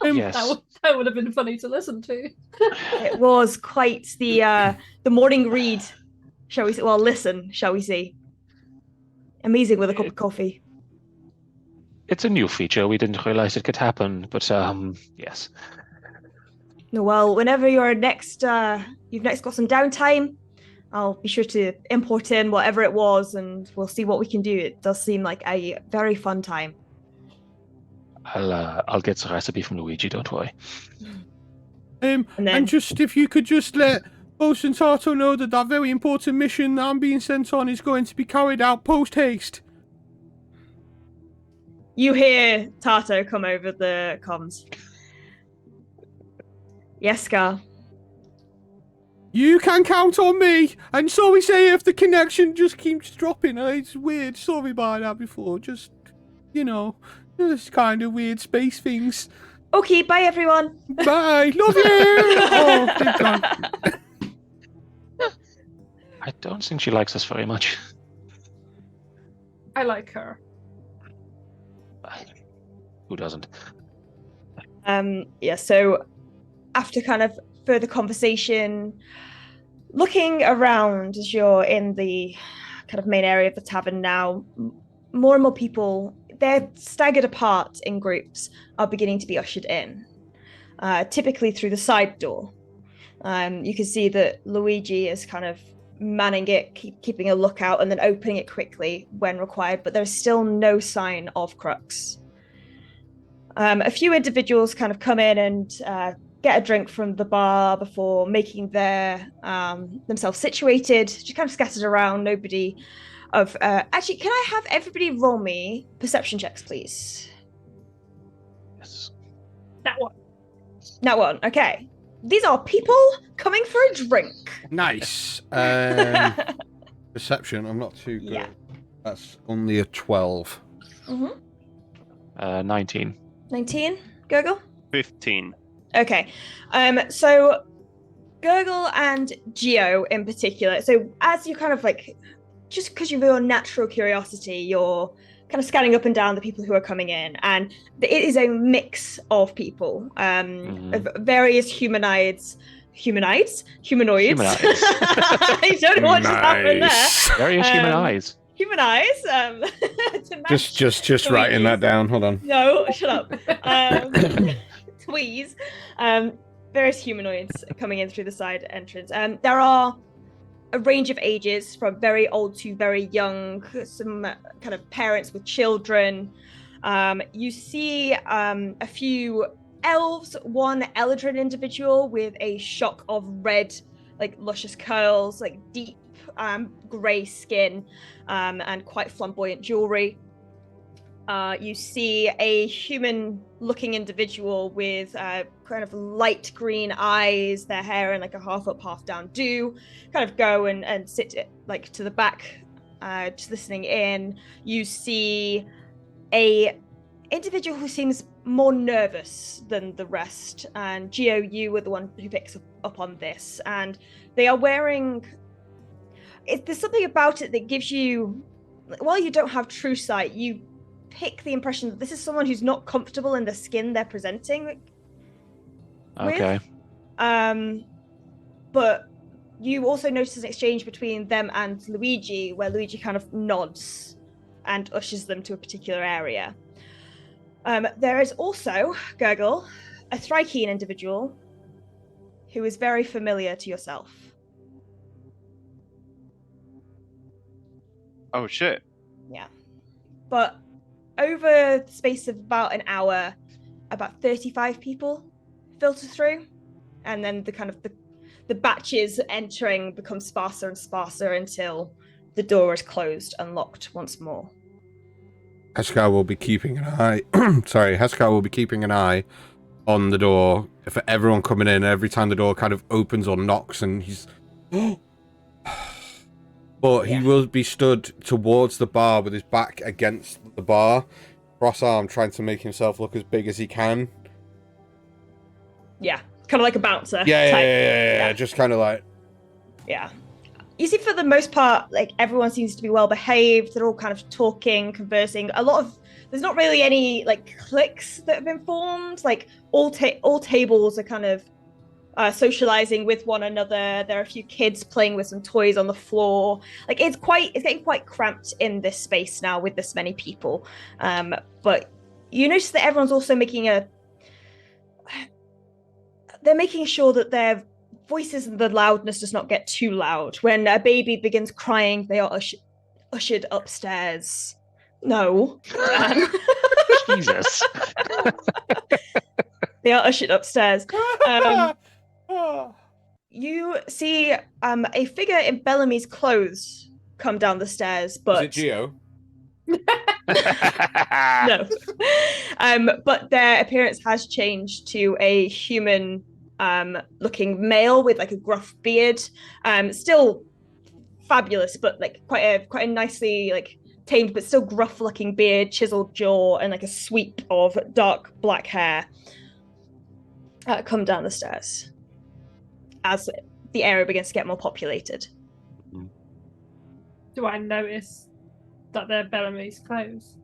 Yes. That would have been funny to listen to. It was quite the morning read, shall we say? Well, listen, shall we say? Amazing with a cup of coffee. it's a new feature. We didn't realize it could happen, but yes. No, well, whenever you've next got some downtime, I'll be sure to import in whatever it was, and we'll see what we can do. It does seem like a very fun time. I'll get the recipe from Luigi. Don't worry. And then And just if you could just let Bosun Tato know that very important mission that I'm being sent on is going to be carried out post haste. you hear Tato come over the comms. Yes, Scar. You can count on me. And so we say if the connection just keeps dropping. It's weird. Sorry about that before. Just, this kind of weird space things. Okay, bye everyone. Bye. Love you. Oh, big time. I don't think she likes us very much. I like her. Who doesn't? So after kind of further conversation, looking around as you're in the kind of main area of the tavern now, more and more people, they're staggered apart in groups, are beginning to be ushered in, typically through the side door. You can see that Luigi is kind of manning it, keeping a lookout, and then opening it quickly when required, but there's still no sign of Crux. A few individuals kind of come in and get a drink from the bar before making themselves situated, just kind of scattered around. Nobody of actually, can I have everybody roll me perception checks, please? Yes. That one. That one, okay. These are people coming for a drink. Nice. Perception. I'm not too good. Yeah. That's only a 12. 19. 19. Gurgle. 15. Okay. So Gurgle and Geo in particular. So as you kind of like, just because of your natural curiosity, you're kind of scanning up and down the people who are coming in, and it is a mix of people, of various humanoids. Humanoids. I don't know what just happened there. Various human eyes. Human eyes. To match Just writing that down. Hold on. No, shut up. Tweeze. Various humanoids coming in through the side entrance. There are a range of ages, from very old to very young, some kind of parents with children. You see a few elves, one Eldrin individual with a shock of red, like luscious curls, like deep grey skin, and quite flamboyant jewelry. You see a human-looking individual with kind of light green eyes, their hair in like a half up, half down do, kind of go and sit like to the back, just listening in. You see a individual who seems more nervous than the rest, and Geo, you were the one who picks up on this, and they are wearing... There's something about it that gives you, while you don't have true sight, you pick the impression that this is someone who's not comfortable in the skin they're presenting Okay. with. But you also notice an exchange between them and Luigi, where Luigi kind of nods and ushers them to a particular area. There is also, Gurgle, a Thrykean individual who is very familiar to yourself. Oh shit. Yeah. But over the space of about an hour, about 35 people filter through, and then the kind of the batches entering become sparser and sparser until the door is closed and locked once more. Heskar will be keeping an eye. Heskar will be keeping an eye on the door for everyone coming in. Every time the door kind of opens or knocks, and he's. But he will be stood towards the bar with his back against the bar, cross-armed, trying to make himself look as big as he can. Yeah, kind of like a bouncer. Yeah. Just kind of like. Yeah. You see, for the most part, like, everyone seems to be well behaved. They're all kind of talking, conversing. There's not really any like cliques that have been formed. Like all tables are kind of socializing with one another. There are a few kids playing with some toys on the floor. Like it's getting quite cramped in this space now with this many people. But you notice that everyone's also they're making sure that their voices and the loudness does not get too loud. When a baby begins crying, they are ushered upstairs. No. Jesus. They are ushered upstairs. You see a figure in Bellamy's clothes come down the stairs, but... Is it Geo? No. But their appearance has changed to a human looking male with like a gruff beard. Still fabulous, but like quite a nicely like tamed, but still gruff looking beard, chiseled jaw, and like a sweep of dark black hair. Come down the stairs as the area begins to get more populated. Do I notice that they're Bellamy's clothes?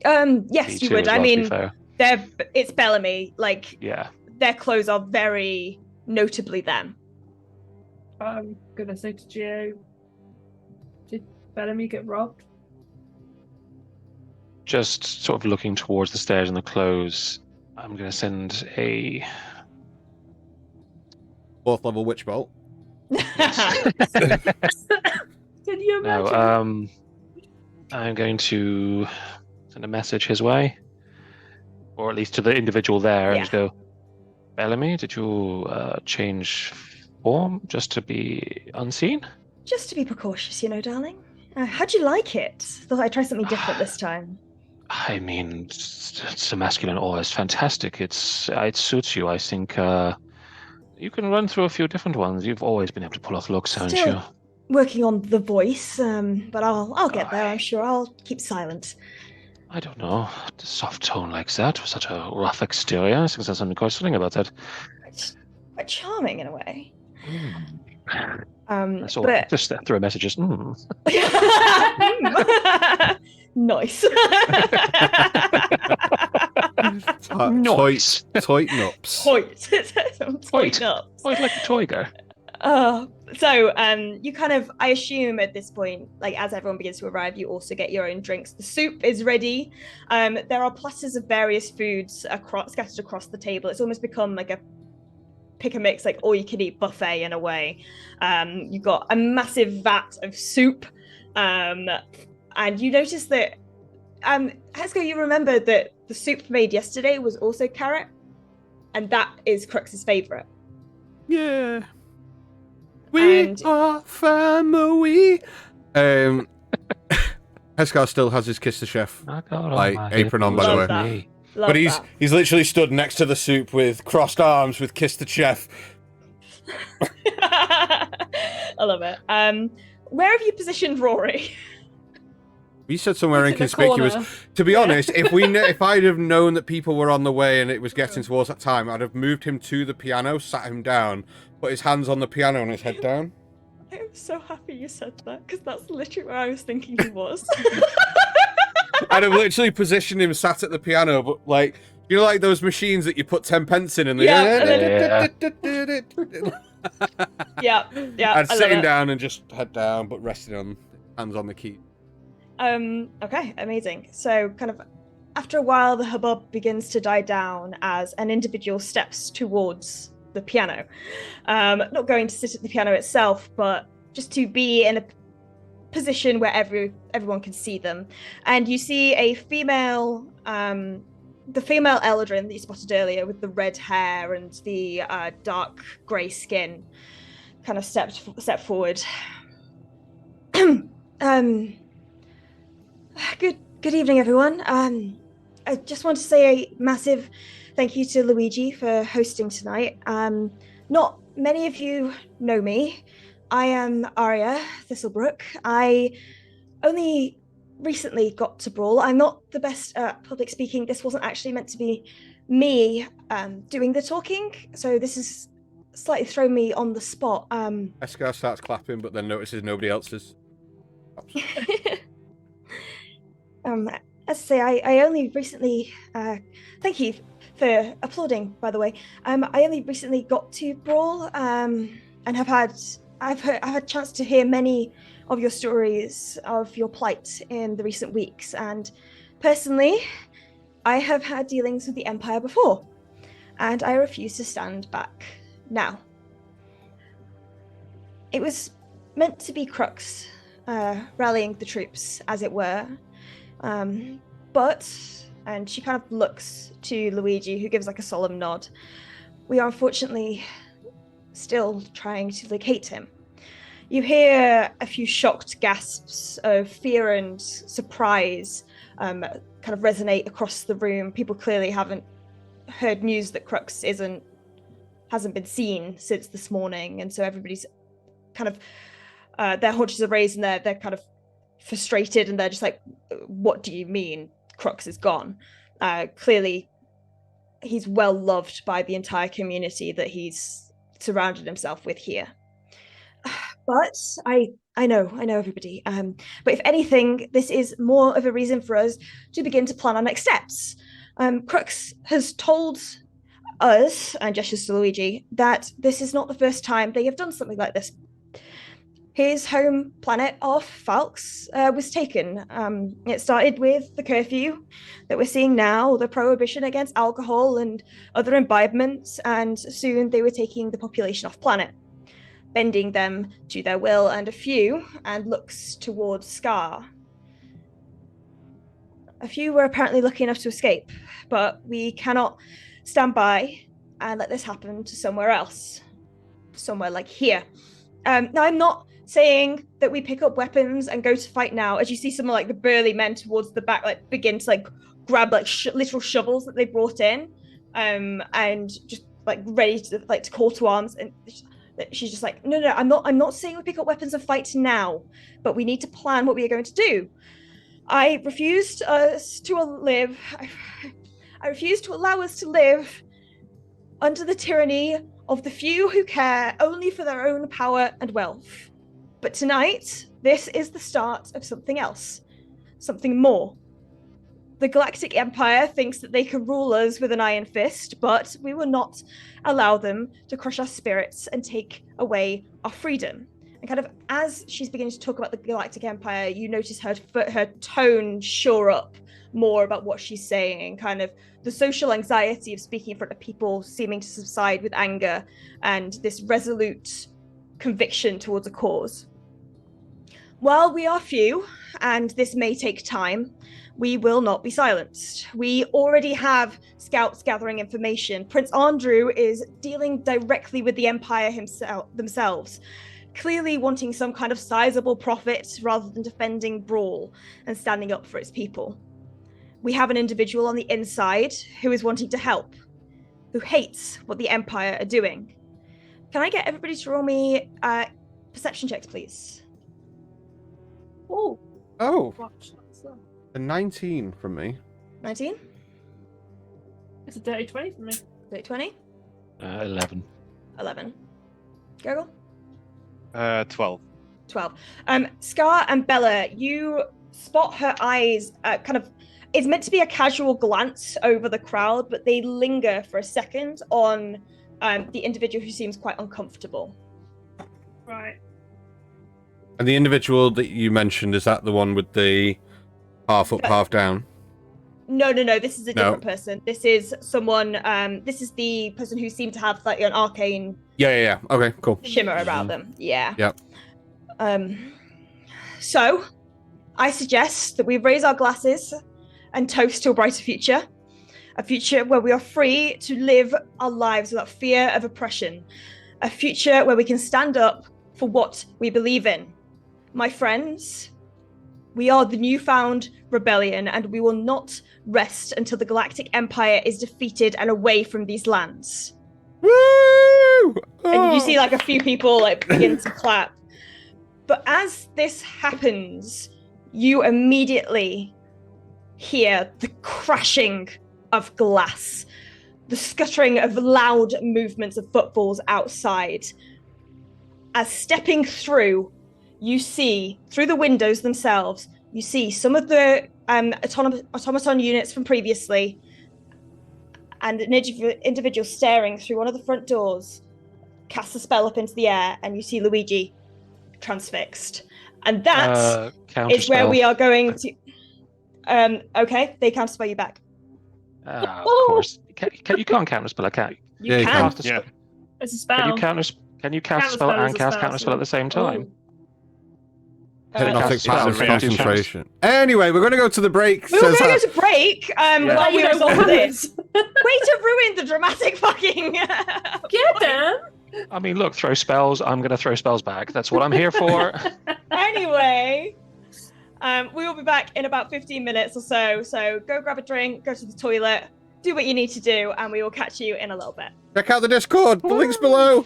Yes, you would. I mean, it's Bellamy. Like, yeah, their clothes are very notably them. I'm gonna say to Gio, did Bellamy get robbed? Just sort of looking towards the stairs and the clothes, I'm gonna send a 4th level witch bolt. Can you imagine? No, I'm going to send a message his way, or at least to the individual there, and just go, Bellamy, did you change form just to be unseen? Just to be precautious, you know, darling. How'd you like it? Thought I'd try something different this time. I mean, it's a masculine aura. It's fantastic. It suits you. I think you can run through a few different ones. You've always been able to pull off looks, haven't you? working on the voice, but I'll get there. I'm sure. I'll keep silent. I don't know. A soft tone like that with such a rough exterior. I think there's something quite stunning about that. It's quite charming in a way. I saw But just through messages. nice. Nice. Toy nups. Point. Point. Nuts. I'd like a toy go. So you kind of, I assume at this point, like as everyone begins to arrive, you also get your own drinks. The soup is ready. There are platters of various foods scattered across the table. It's almost become like a pick a mix, like all you can eat buffet in a way. You've got a massive vat of soup, and you notice that Hasko, you remember that the soup made yesterday was also carrot, and that is Crux's favorite. Yeah. We are family. Heskar still has his Kiss the Chef apron on, by the way. But he's literally stood next to the soup with crossed arms with Kiss the Chef. I love it. Where have you positioned Rory? You said somewhere inconspicuous. To be honest, if I'd have known that people were on the way and it was getting towards that time, I'd have moved him to the piano, sat him down, put his hands on the piano and his head down. I'm so happy you said that, because that's literally where I was thinking he was. I'd have literally positioned him sat at the piano, but like, you know, like those machines that you put 10 pence in and yeah. I'd sit him down and just head down, but resting on hands on the key. Okay, amazing. So kind of after a while, the hubbub begins to die down as an individual steps towards the piano. Not going to sit at the piano itself, but just to be in a position where everyone can see them. And you see a female, the female Eldrin that you spotted earlier with the red hair and the dark grey skin kind of step forward. Good evening, everyone. I just want to say a massive thank you to Luigi for hosting tonight. Not many of you know me. I am Arya Thistlebrook. I only recently got to Brawl. I'm not the best at public speaking. This wasn't actually meant to be me doing the talking, so this is slightly thrown me on the spot. Eskar starts clapping, but then notices nobody else is. As I say, I only recently, thank you for applauding, by the way. I only recently got to Brawl, and I've had a chance to hear many of your stories of your plight in the recent weeks, and personally, I have had dealings with the Empire before, and I refuse to stand back now. It was meant to be Crux, rallying the troops, as it were. But, and she kind of looks to Luigi, who gives like a solemn nod, we are unfortunately still trying to locate him. You hear a few shocked gasps of fear and surprise kind of resonate across the room. People clearly haven't heard news that Crux hasn't been seen since this morning, and so everybody's kind of their haunches are raised and they're kind of frustrated, and they're just like, what do you mean Crux is gone? Clearly he's well loved by the entire community that he's surrounded himself with here. But I know everybody. But if anything, this is more of a reason for us to begin to plan our next steps. Crux has told us, and gestures to Luigi, that this is not the first time they have done something like this. His home planet of Falx was taken. It started with the curfew that we're seeing now, the prohibition against alcohol and other imbibements, and soon they were taking the population off planet, bending them to their will, and looks towards Scar. A few were apparently lucky enough to escape, but we cannot stand by and let this happen to somewhere else. Somewhere like here. Now, I'm not saying that we pick up weapons and go to fight now, as you see some of like the burly men towards the back like begin to like grab like literal shovels that they brought in, and just like ready to like to call to arms. And that she's just like, no, I'm not saying we pick up weapons and fight now, but we need to plan what we are going to do. I refused us to live. I refuse to allow us to live under the tyranny of the few who care only for their own power and wealth. But tonight, this is the start of something else, something more. The Galactic Empire thinks that they can rule us with an iron fist, but we will not allow them to crush our spirits and take away our freedom. And kind of as she's beginning to talk about the Galactic Empire, you notice her tone shore up more about what she's saying, kind of the social anxiety of speaking in front of people seeming to subside with anger and this resolute conviction towards a cause. While we are few, and this may take time, we will not be silenced. We already have scouts gathering information. Prince Andrew is dealing directly with the Empire themselves, clearly wanting some kind of sizable profit rather than defending Brawl and standing up for its people. We have an individual on the inside who is wanting to help, who hates what the Empire are doing. Can I get everybody to roll me perception checks, please? Oh. Oh, a 19 from me. 19? It's a dirty 20 for me. 20? 11. 11. Gurgle? 12. 12. Scar and Bella, you spot her eyes it's meant to be a casual glance over the crowd, but they linger for a second on the individual who seems quite uncomfortable. Right. And the individual that you mentioned, is that the one with the half up, half down? No, this is a different person. This is someone, this is the person who seemed to have like an arcane Yeah. Okay, cool. shimmer about them. Yeah. Yep. So, I suggest that we raise our glasses and toast to a brighter future. A future where we are free to live our lives without fear of oppression. A future where we can stand up for what we believe in. My friends, we are the newfound rebellion, and we will not rest until the Galactic Empire is defeated and away from these lands. Woo! Oh. And you see like a few people like begin to clap. But as this happens, you immediately hear the crashing of glass, the scuttering of loud movements of footfalls outside. As stepping through, you see, through the windows themselves, you see some of the automaton units from previously, and an individual staring through one of the front doors casts a spell up into the air, and you see Luigi transfixed. And that is where we are going to... okay, they counterspell you back. Of course. You can't counterspell, can't you? You can. Yeah. It's a spell. Can you cast spell and cast counterspell at the same time? Hypnotic passive concentration. concentration. Anyway, we're going to go to the break. We were going to go to break while we Yeah. resolve this. Way to ruin the dramatic fucking... Get them. I mean, look, throw spells. I'm going to throw spells back. That's what I'm here for. Anyway, we will be back in about 15 minutes or so. So go grab a drink, go to the toilet, do what you need to do, and we will catch you in a little bit. Check out the Discord. The link's below.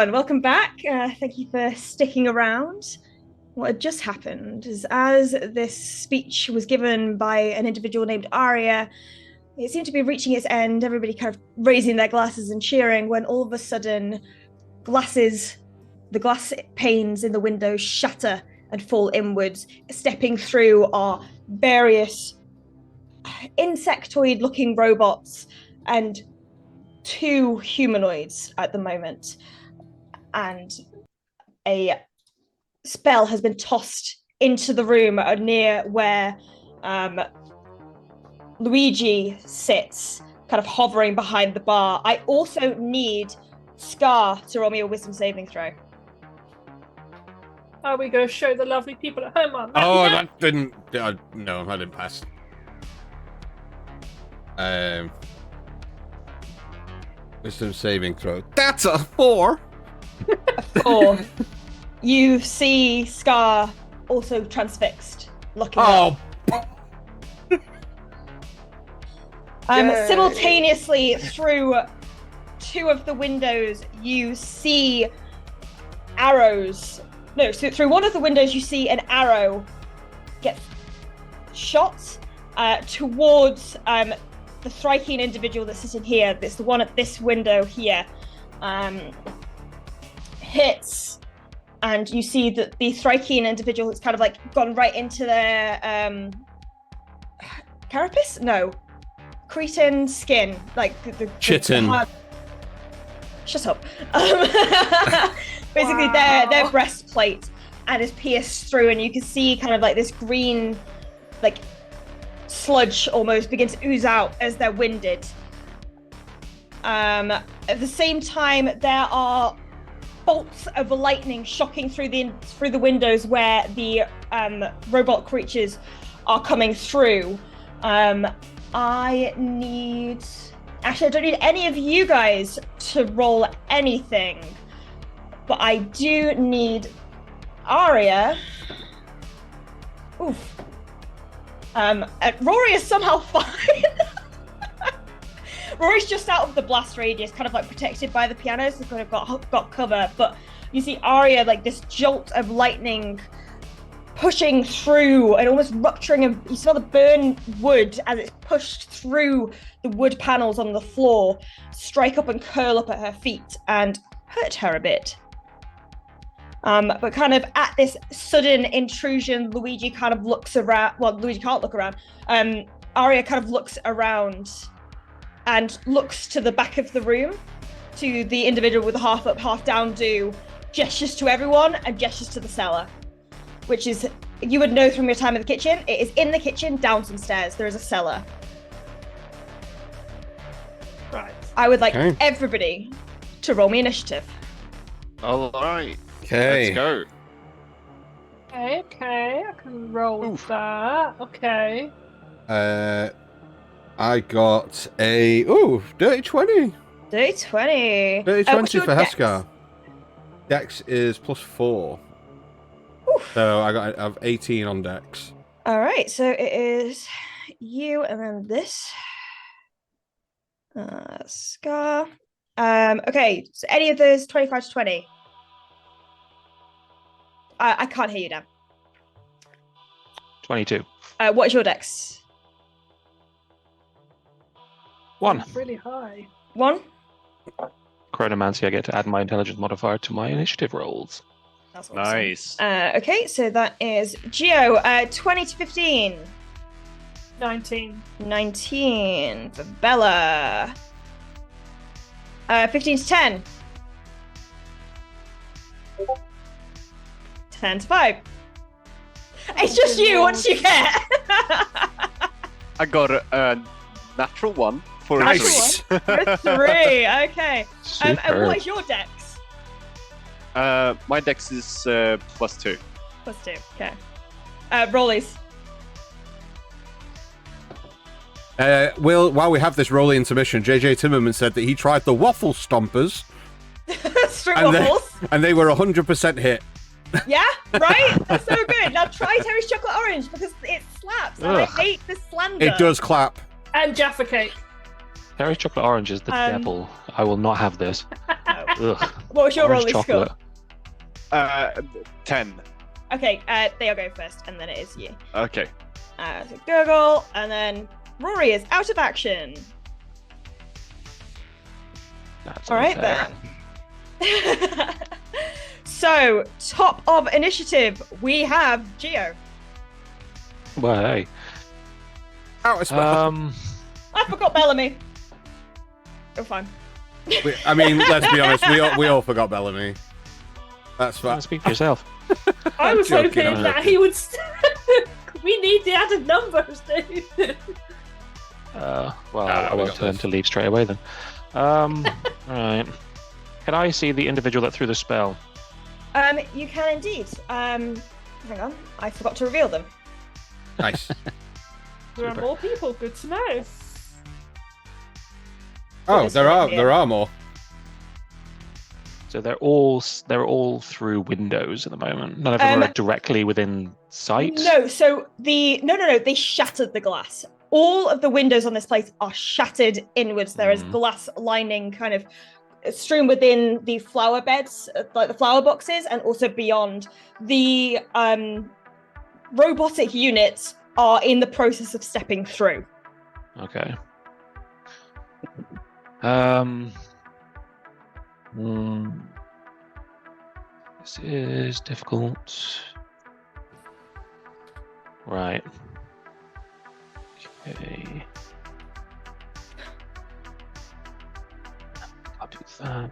everyone. Welcome back. Thank you for sticking around. What had just happened is, as this speech was given by an individual named Arya, it seemed to be reaching its end, everybody kind of raising their glasses and cheering, when all of a sudden the glass panes in the windows shatter and fall inwards. Stepping through are various insectoid-looking robots and 2 humanoids at the moment. And a spell has been tossed into the room near where Luigi sits, kind of hovering behind the bar. I also need Scar to roll me a wisdom saving throw. Are we going to show the lovely people at home on that? Oh, yet? that didn't. No, I didn't pass. Wisdom saving throw. That's a 4. A 4. You see Scar also transfixed, looking up. Simultaneously, through 2 of the windows, you see arrows. No, so through one of the windows, you see an arrow get shot towards the Thrykean individual that's sitting here. That's the one at this window here. Hits, and you see that the Thrykean individual has kind of like gone right into their carapace? No. Cretan skin, like the Chitin. Shut up. Basically, their breastplate, and is pierced through, and you can see kind of like this green, like sludge almost begin to ooze out as they're winded. At the same time, there are bolts of lightning shocking through the windows where the robot creatures are coming through. I don't need any of you guys to roll anything, but I do need Arya. Oof. Rory is somehow fine. Rory's just out of the blast radius, kind of like protected by the pianos, so kind of got cover. But you see Arya, like this jolt of lightning pushing through and almost rupturing, and you smell the burn wood as it's pushed through the wood panels on the floor, strike up and curl up at her feet and hurt her a bit. But kind of at this sudden intrusion, Luigi kind of looks around. Well, Luigi can't look around. Arya kind of looks around and looks to the back of the room, to the individual with the half up, half down do, gestures to everyone and gestures to the cellar, which is, you would know from your time in the kitchen, it is in the kitchen, down some stairs. There is a cellar. Right. I would like everybody to roll me initiative. All right. Okay. Let's go. Okay, I can roll that. Okay. I got a dirty 20. Dirty 20. Dirty 20 for dex? Heskar. Dex is +4. Oof. So I have 18 on Dex. All right, so it is you and then this. Scar. Okay, so any of those 25 to 20? I can't hear you, Dan. 22. What is your Dex? 1. Really high. 1? Chronomancy, I get to add my intelligence modifier to my initiative rolls. That's awesome. Nice. Okay, so that is Geo. 20 to 15. 19. 19 for Bella. 15 to 10. 10 to 5. It's just you. What did you get? I got a natural 1 for Nice. a 3. For a 3. Okay. And Superb. what is your Dex? My dex is +2. +2. Okay. Rollies. While we have this rolling intermission, JJ Timmerman said that he tried the waffle stompers String and waffles. and they were 100% hit. Yeah, right? That's so good. Now try Terry's chocolate orange because it slaps. And I Ugh. hate this slander. It does clap. And Jaffa cake. Cherry chocolate orange is the devil. I will not have this. Ugh. What was your Orange rolling score? chocolate. 10. Okay, they'll go first, and then it is you. Okay. So Gurgle, and then Rory is out of action. That's All right unfair. then. So, top of initiative, we have Geo. Well, hey. Out of spell. I forgot Bellamy. Oh, fine. I mean, let's be honest. We all forgot Bellamy. That's fine. Speak for yourself. I was joking, hoping I'm that he would. We need the added numbers, dude. Well, I we won't got tell him this. to leave straight away then. Alright. Can I see the individual that threw the spell? You can indeed. Hang on, I forgot to reveal them. Nice. There are Super. more people. Good to know. Oh, This there one are here. more. So they're all through windows at the moment. None of them are directly within sight. No, so no, they shattered the glass. All of the windows on this place are shattered inwards. There is glass lining kind of strewn within the flower beds, like the flower boxes, and also beyond. The robotic units are in the process of stepping through. Okay. This is difficult. Right. Okay. I'll do that.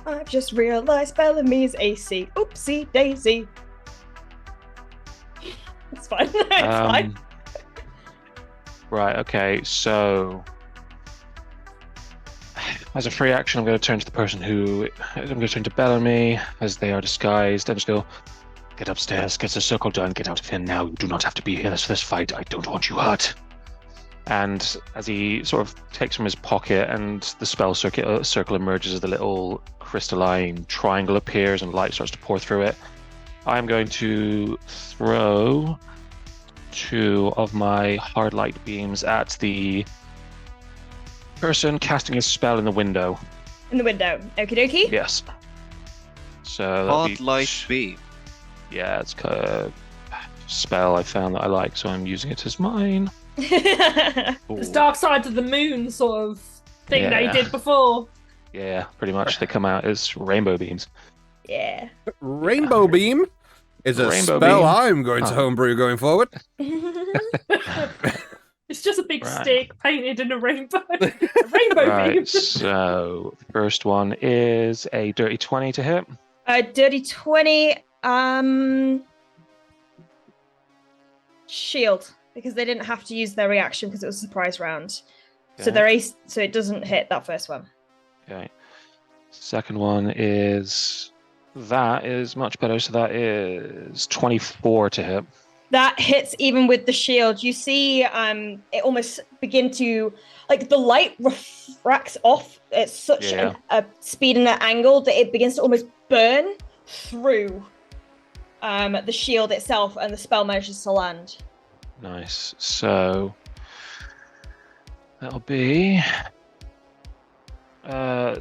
I've just realized Bellamy's AC. Oopsie daisy. It's fine. It's fine. Right, okay, so as a free action, I'm going to turn to the person I'm going to turn to Bellamy as they are disguised. I'm just go, get upstairs, get the circle done, get out of here now. You do not have to be here for this fight. I don't want you hurt. And as he sort of takes from his pocket and the spell circle emerges, the little crystalline triangle appears and light starts to pour through it. I'm going to throw 2 of my hard light beams at the person casting a spell in the window. In the window. Okie dokie. Yes. So that'll be Hard light beam. Yeah, it's a spell I found that I like, so I'm using it as mine. It's Dark Side of the Moon sort of thing that he Yeah. did before. Yeah, pretty much. They come out as rainbow beams. Yeah. Rainbow Beam is a Rainbow spell Beam. I'm going to homebrew going forward. It's just a big Right. stick painted in a rainbow. A rainbow beam. Right, so first one is a dirty 20 to hit. Dirty 20. Shield, because they didn't have to use their reaction because it was a surprise round. So Okay. their ace, so it doesn't hit that first one. Okay. Second one is much better, so that is 24 to hit. That hits even with the shield. You see, it almost begin to, like, the light refracts off at such a speed and an angle that it begins to almost burn through the shield itself, and the spell manages to land. Nice. So that'll be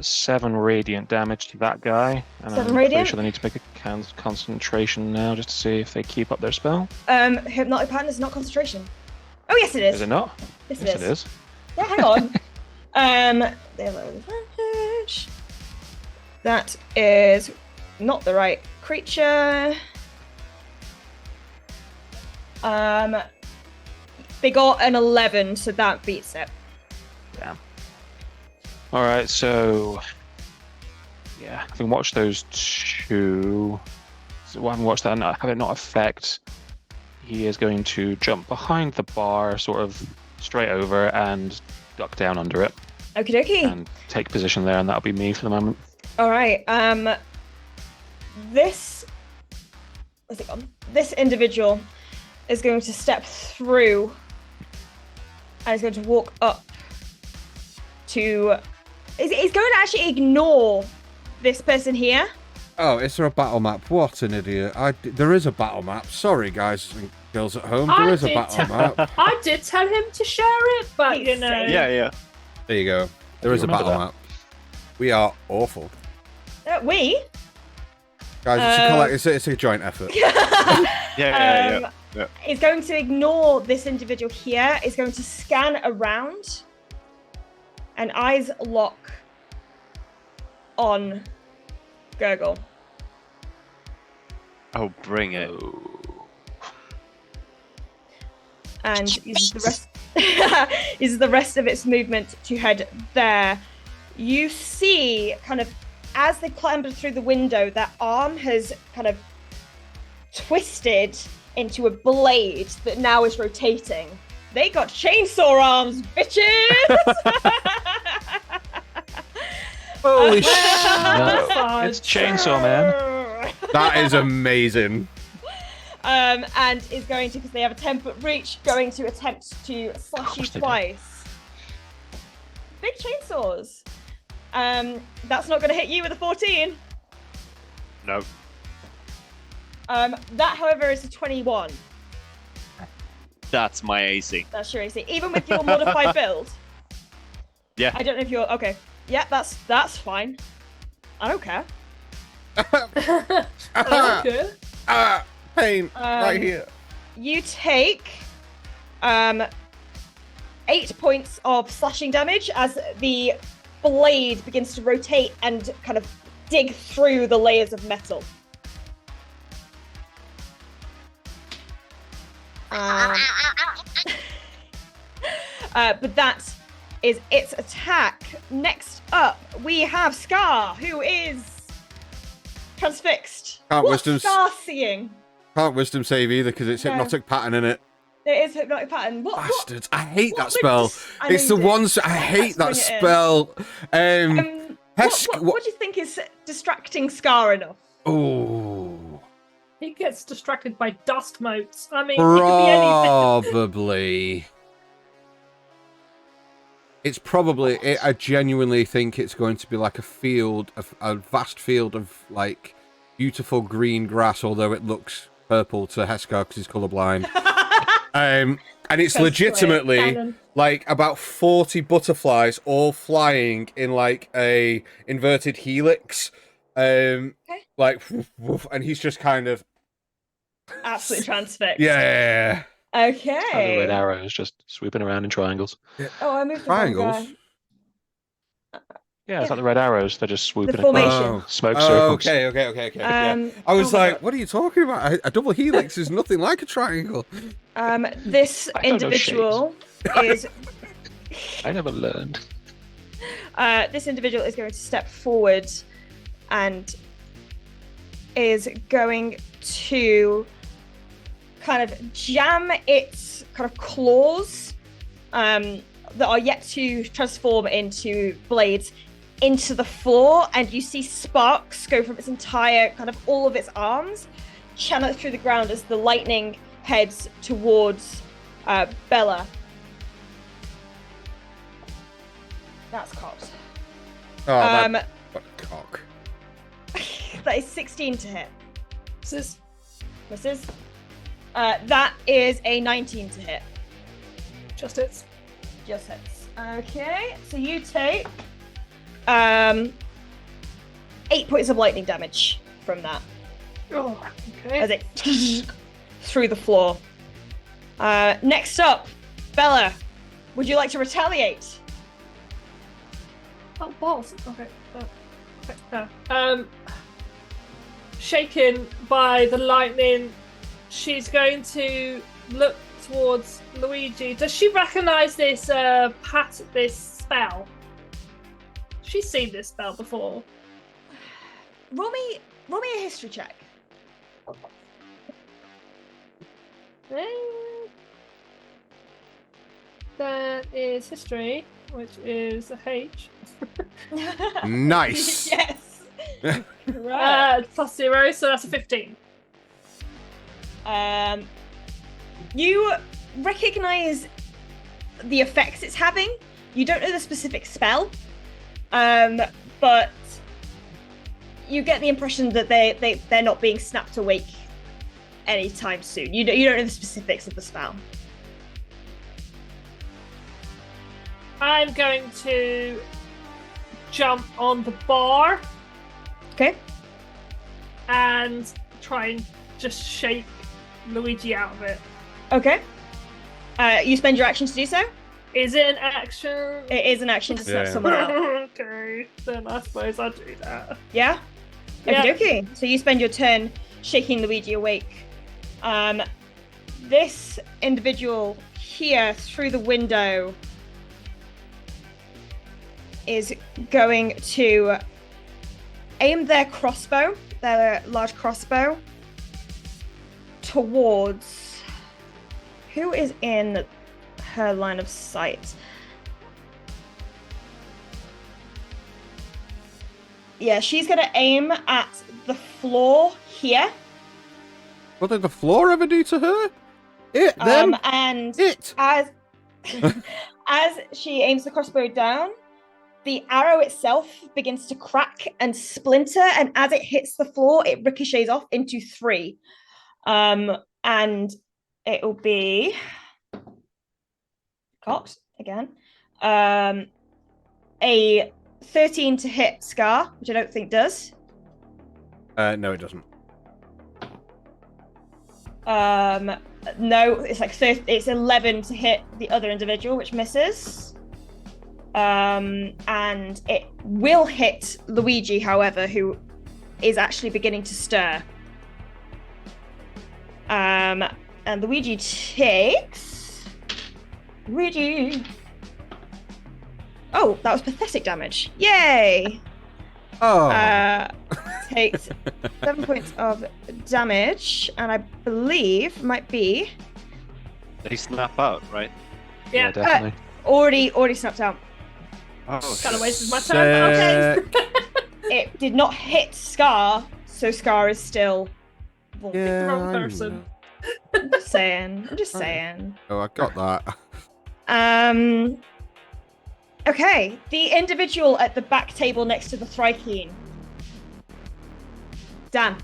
7 radiant damage to that guy. And 7 I'm radiant? pretty sure they need to make a concentration now just to see if they keep up their spell. Hypnotic pattern is not concentration. Oh yes, it is. Is it not? Yes, Yes, it it is. is. Yeah, hang on. They have advantage. That is not the right creature. They got an 11, so that beats it. All right, so yeah, having watched those 2, so having watched that and have it not affect, he is going to jump behind the bar, sort of straight over, and duck down under it Okie dokie. and take position there, and that'll be me for the moment. All right. This individual is going to step through and is going to walk up to. He's going to actually ignore this person here. Oh, is there a battle map? What an idiot. There is a battle map. Sorry, guys and girls at home. There is a battle map. I did tell him to share it, but He's you know. saying- Yeah. There you go. There is a remember battle that. map. We are awful. We? Guys, it's a joint effort. Yeah. Is going to ignore this individual here. Is going to scan around, and eyes lock on Gurgle. Oh, bring it. And uses the rest of its movement to head there. You see, kind of, as they clambered through the window, that arm has kind of twisted into a blade that now is rotating. They got chainsaw arms, bitches! Holy shit! No, it's Chainsaw Man. That is amazing. And is going to, because they have a 10-foot reach, going to attempt to slash you course they do. twice. Big chainsaws. That's not going to hit you with a 14. No. That, however, is a 21. That's my AC. That's your AC. Even with your modified build. Yeah. I don't know if you're... Okay. Yeah, that's fine. I don't care. Okay. Pain right here. You take 8 points of slashing damage as the blade begins to rotate and kind of dig through the layers of metal. But that is its attack. Next up, we have Scar, who is transfixed. Can't What's wisdom- Scar seeing? Can't wisdom save either because it's No. hypnotic pattern in it. There is hypnotic pattern. What? Bastards! I hate what that spell. I know It's you the do. one. I hate that Let's bring it in. spell. What do you think is distracting Scar enough? Oh, He gets distracted by dust motes. I mean, it could be anything. probably. It's probably. I genuinely think it's going to be like a vast field of like beautiful green grass, although it looks purple to Heskar because he's colorblind. And it's That's legitimately Canon. like about 40 butterflies all flying in like a inverted helix. Like, woof, woof, and he's just kind of Absolutely transfixed. yeah. The red Okay. arrows just swooping around in triangles. Oh, I moved the wrong Triangles. guy. Yeah, it's like the red arrows. They're just swooping formation. across smoke Oh, circles. okay. Yeah. I was oh my like, God. what are you talking about? A double helix is nothing like a triangle. This I don't know individual is I never learned. this individual is going to step forward and is going to kind of jam its kind of claws that are yet to transform into blades into the floor, and you see sparks go from its entire kind of all of its arms channel through the ground as the lightning heads towards Bella. That's cocked. Oh, that cock. That is 16 to hit. This Misses. That is a 19 to hit. just hits. Just hits. Okay, so you take 8 points of lightning damage from that Oh, as okay. it through the floor. Next up, Bella, would you like to retaliate? Oh, balls. Okay. No. Shaken by the lightning, she's going to look towards Luigi. Does she recognize this this spell? She's seen this spell before. Roll me a history check. That is history, which is a H. Nice. Yes. Right. Plus 0, so that's a 15. You recognize the effects it's having. You don't know the specific spell, but you get the impression that they're not being snapped awake anytime soon. You don't know the specifics of the spell. I'm going to jump on the bar Okay. and try and just shake Luigi out of it. Okay. You spend your action to do so? Is it an action? It is an action to snap Yeah. someone out. Okay, then I suppose I'll do that. Yeah? Yeah. Okay. So you spend your turn shaking Luigi awake. This individual here through the window is going to aim their crossbow, their large crossbow, towards who is in her line of sight. Yeah, she's going to aim at the floor here. What did the floor ever do to her? It, them, And it. as as she aims the crossbow down, the arrow itself begins to crack and splinter, and as it hits the floor, it ricochets off into 3. And it will be cocked again. A 13 to hit Scar, which I don't think does. No, it doesn't. No, it's like it's 11 to hit the other individual, which misses. And it will hit Luigi, however, who is actually beginning to stir. And Luigi takes... Luigi... Oh, that was pathetic damage. Yay! Oh. Takes 7 points of damage, and I believe might be They snap out, right? Yeah. definitely. already snapped out. Oh, Kind of wasted my Sick. time. Okay. It did not hit Scar, so Scar is still vulnerable. Yeah, wrong I person. know. I'm just saying. Oh, I got that. Okay, the individual at the back table next to the Thrykean. Dan,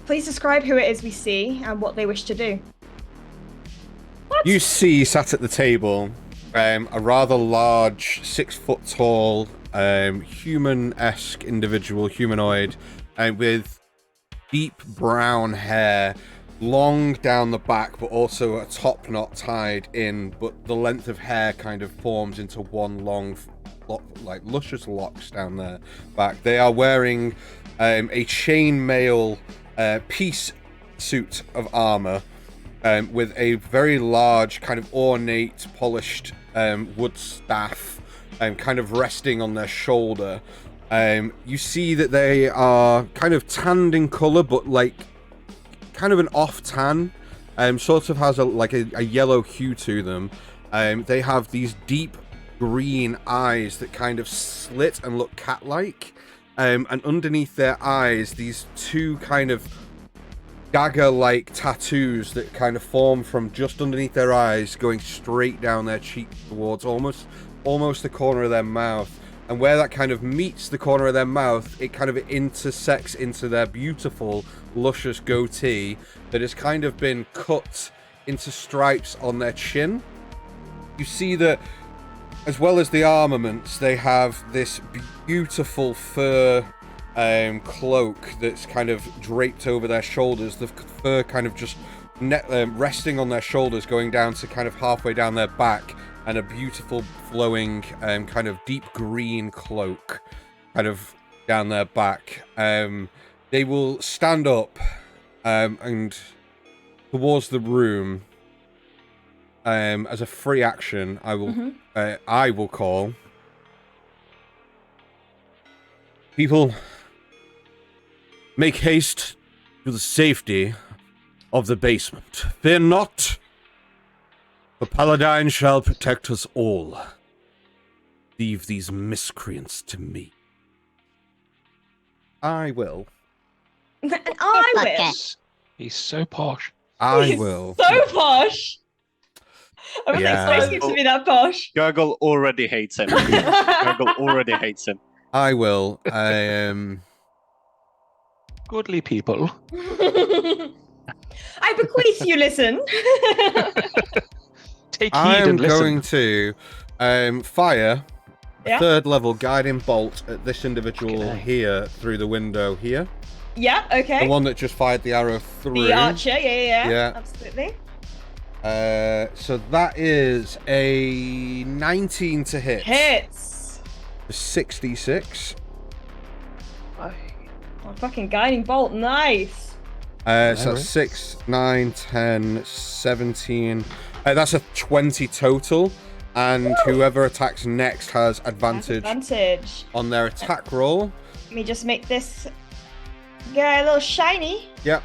please describe who it is we see and what they wish to do. You see, sat at the table, a rather large, 6 foot tall, human-esque individual, humanoid, with deep brown hair, long down the back, but also a top knot tied in, but the length of hair kind of forms into one long, like luscious locks down their back. They are wearing a chainmail piece suit of armor, with a very large, kind of ornate, polished wood staff, kind of resting on their shoulder. You see that they are kind of tanned in color, but like kind of an off tan, sort of has a yellow hue to them. They have these deep green eyes that kind of slit and look cat-like, and underneath their eyes, these 2 kind of dagger-like tattoos that kind of form from just underneath their eyes, going straight down their cheek towards almost the corner of their mouth. And where that kind of meets the corner of their mouth, it kind of intersects into their beautiful, luscious goatee that has kind of been cut into stripes on their chin. You see that, as well as the armaments, they have this beautiful fur cloak that's kind of draped over their shoulders. The fur kind of just resting on their shoulders, going down to kind of halfway down their back, and a beautiful flowing kind of deep green cloak kind of down their back. They will stand up and towards the room. As a free action, I will call people, make haste to the safety of the basement. Fear not. The Paladin shall protect us all. Leave these miscreants to me. I will. And I will. Okay. He's so posh. I He's will. So posh. I wasn't Yeah. expecting him to be that posh. Gurgle already hates him. Gurgle already hates him. I will. Goodly people. I bequeath you listen. Take heed I'm and listen. going to fire a Yeah. 3rd level guiding bolt at this individual Okay. here through the window here. Yeah, okay. The one that just fired the arrow through. The archer, yeah. Yeah. Absolutely. So that is a 19 to hit. Hits. 66. Oh, fucking guiding bolt, nice. So Alright. that's 6, 9, 10, 17. That's a 20 total. And whoever attacks next has advantage Advantage. on their attack roll. Let me just make this guy a little shiny. Yep.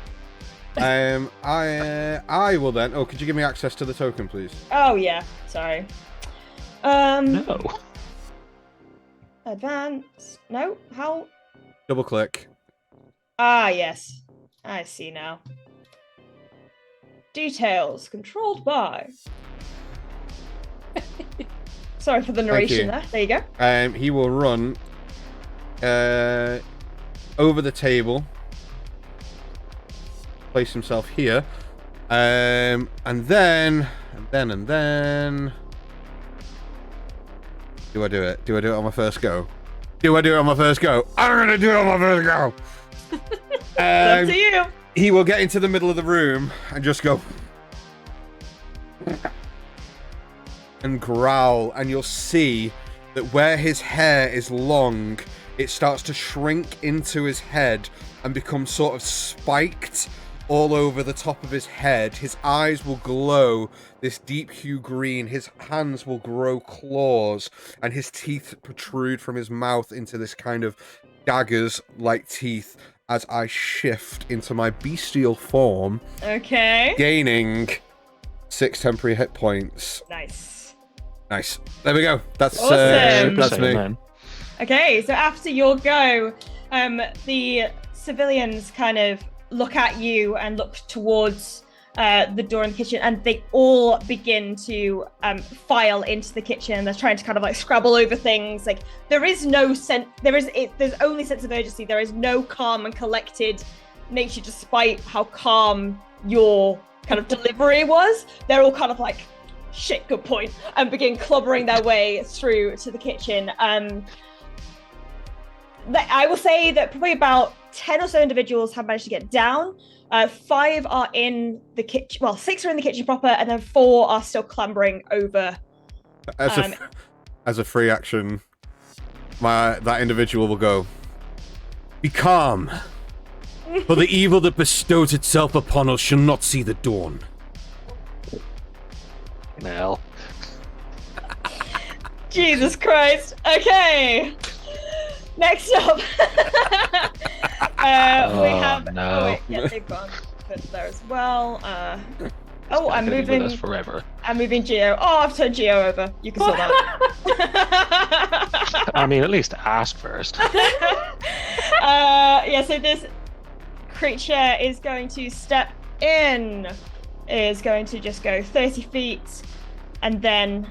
I will then. Oh, could you give me access to the token, please? Oh yeah, sorry. No. Advance. No, how? Double click. Ah, yes. I see now. Details controlled by. Sorry for the narration there. There you go. He will run over the table, place himself here, and then. Do I do it? Do I do it on my first go? Do I do it on my first go? I'm gonna do it on my first go. Up to you. He will get into the middle of the room and just go and growl, and you'll see that where his hair is long, it starts to shrink into his head and become sort of spiked all over the top of his head. His eyes will glow this deep hue green, his hands will grow claws, and his teeth protrude from his mouth into this kind of daggers like teeth as I shift into my bestial form, Okay. gaining 6 temporary hit points. Nice. Nice. There we go. That's Awesome. that's me. Man. Okay, so after your go, the civilians kind of look at you and look towards the door in the kitchen, and they all begin to file into the kitchen. They're trying to kind of like scrabble over things. Like there is no sense. There's only sense of urgency. There is no calm and collected nature, despite how calm your kind of delivery was. They're all kind of like, shit, good point, and begin clobbering their way through to the kitchen. I will say that probably about 10 or so individuals have managed to get down. 5 are in the kitchen. Well, 6 are in the kitchen proper, and then 4 are still clambering over. As a free action, that individual will go, "Be calm, for the evil that bestows itself upon us shall not see the dawn." Nell. Jesus Christ. Okay. Next up, we have. no. Oh wait, yeah, they've gone there as well. Oh, I'm Gonna be with moving. us forever. I'm moving Geo. Oh, I've turned Geo over. You can sort that. I mean, at least ask first. Yeah. So this creature is going to step in. Is going to just go 30 feet, and then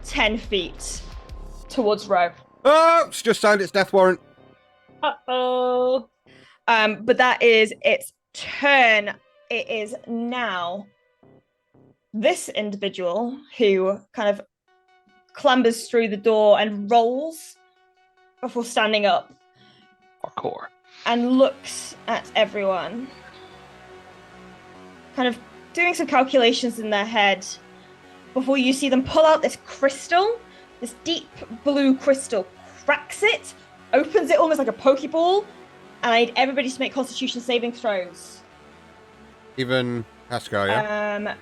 10 feet towards Ro. Oh, it's just signed its death warrant. Uh-oh. But that is its turn. It is now this individual who kind of clambers through the door and rolls before standing up Parkour. and looks at everyone, kind of doing some calculations in their head before you see them pull out this crystal, this deep blue crystal, cracks it, opens it almost like a Pokeball, and I need everybody to make Constitution saving throws. Even Haskar, yeah?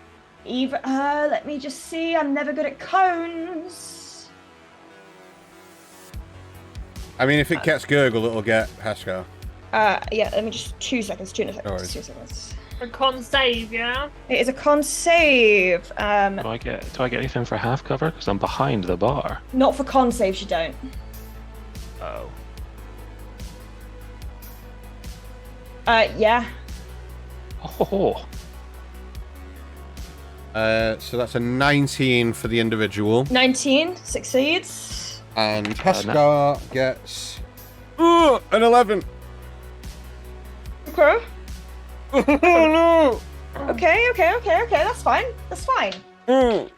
Let me just see. I'm never good at cones. I mean, if it gets Gurgle, it'll get Haskar. Yeah, let me just 2 seconds. 2 worries. seconds. A con save, yeah? It is a con save. Do I get anything for half cover? Because I'm behind the bar. Not for con saves, you don't. Oh. Yeah. Oh. So that's a 19 for the individual. 19 succeeds. And Haskar gets an 11. Okay. Oh no! Okay. That's fine. Mm.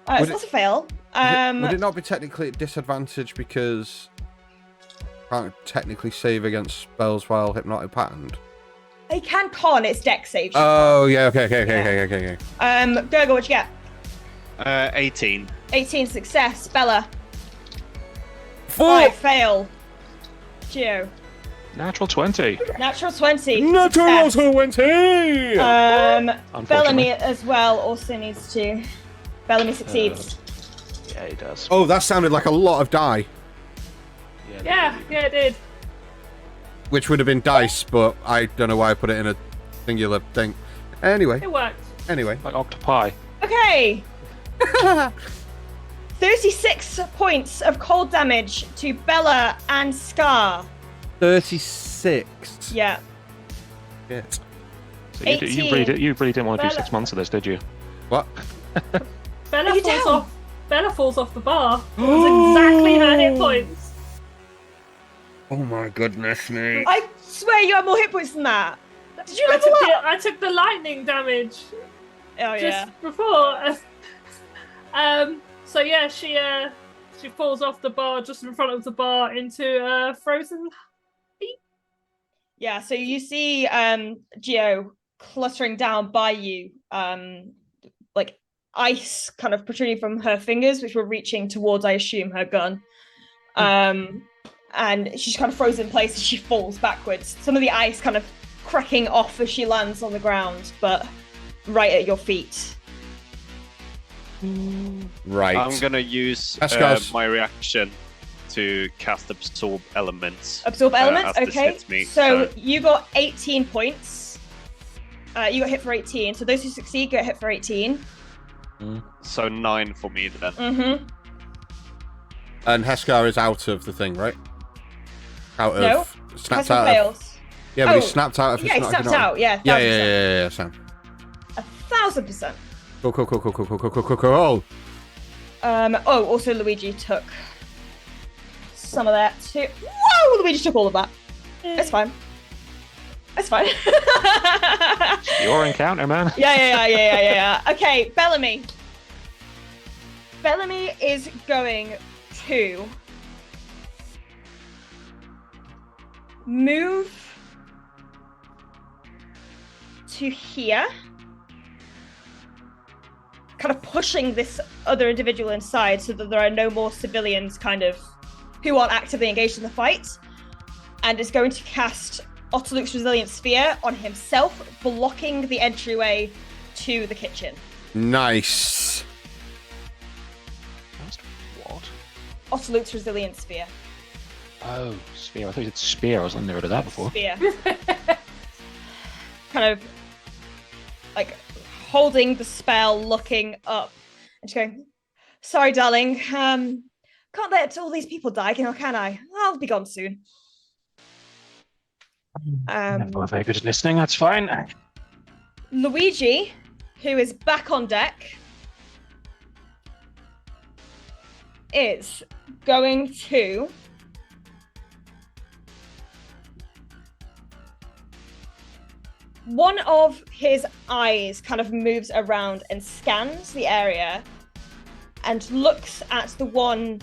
It's not a fail. Would it not be technically at disadvantage because can't technically save against spells while hypnotic patterned? He can con, it's dex save. Oh yeah, okay. Gurgle, what'd you get? 18. 18 success. Bella. 4. 5 fail. Geo. Natural 20. Natural 20. Natural success. 20. Bellamy as well also needs to. Bellamy succeeds. Yeah, he does. Oh, that sounded like a lot of die. Yeah, it did. Which would have been dice, but I don't know why I put it in a singular thing. Anyway. It worked. Like octopi. Okay. 36 points of cold damage to Bella and Scar. 36. Yeah. Shit. So you really didn't want to do 6 months of this, did you? What? Bella falls off. Bella falls off the bar. It was exactly her hit points. Oh my goodness me. I swear you have more hit points than that. Did you level up? I took the lightning damage. Oh yeah. Just before. So yeah, she falls off the bar just in front of the bar into frozen heat. Yeah, so you see Geo cluttering down by you, like ice kind of protruding from her fingers, which were reaching towards, I assume, her gun. And she's kind of frozen in place as she falls backwards. Some of the ice kind of cracking off as she lands on the ground, but right at your feet. Right. I'm gonna use my reaction to cast Absorb Elements. Absorb Elements, as this okay. hits me, So you got 18 points. You got hit for 18. So those who succeed get hit for 18. So 9 for me then. Mm-hmm. And Heskar is out of the thing, right? Out of... No. Snapped Heskar out fails. of... Yeah, but he snapped out of... Yeah, he snapped out, yeah. Yeah, Sam. 1,000%. Cool. Also Luigi took some of that too. Whoa! Luigi took all of that. It's fine. It's fine. Your encounter, man. Yeah. Okay, Bellamy. Bellamy is going to move to here, kind of pushing this other individual inside so that there are no more civilians kind of who aren't actively engaged in the fight, and is going to cast Otterluke's Resilient Sphere on himself, blocking the entryway to the kitchen. Nice. What? Otterluke's Resilient Sphere. Oh, sphere. I thought you said spear. I was never heard of that before. Sphere. Kind of like holding the spell, looking up, and just going, "Sorry, darling. Can't let all these people die, can I? I'll be gone soon." Not very good at listening. That's fine. Luigi, who is back on deck, is going to one of his eyes kind of moves around and scans the area and looks at the one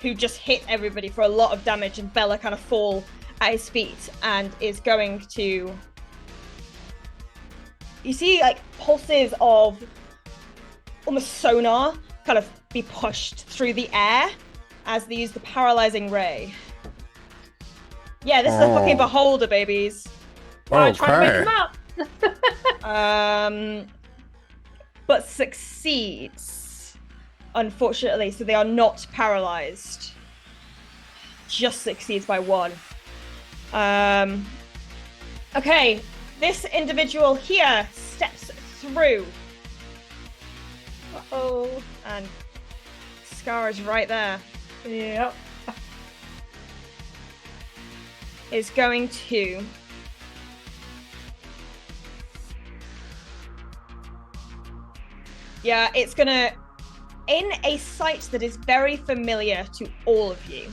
who just hit everybody for a lot of damage, and Bella kind of fall at his feet, and is going to... You see like pulses of almost sonar kind of be pushed through the air as they use the paralyzing ray. Yeah, this is a fucking beholder, babies. Try to wake him up. But succeeds, unfortunately, so they are not paralyzed. Just succeeds by 1. Okay, this individual here steps through. Uh-oh. And Scar is right there. Yep. Is going to... Yeah, it's gonna, in a sight that is very familiar to all of you,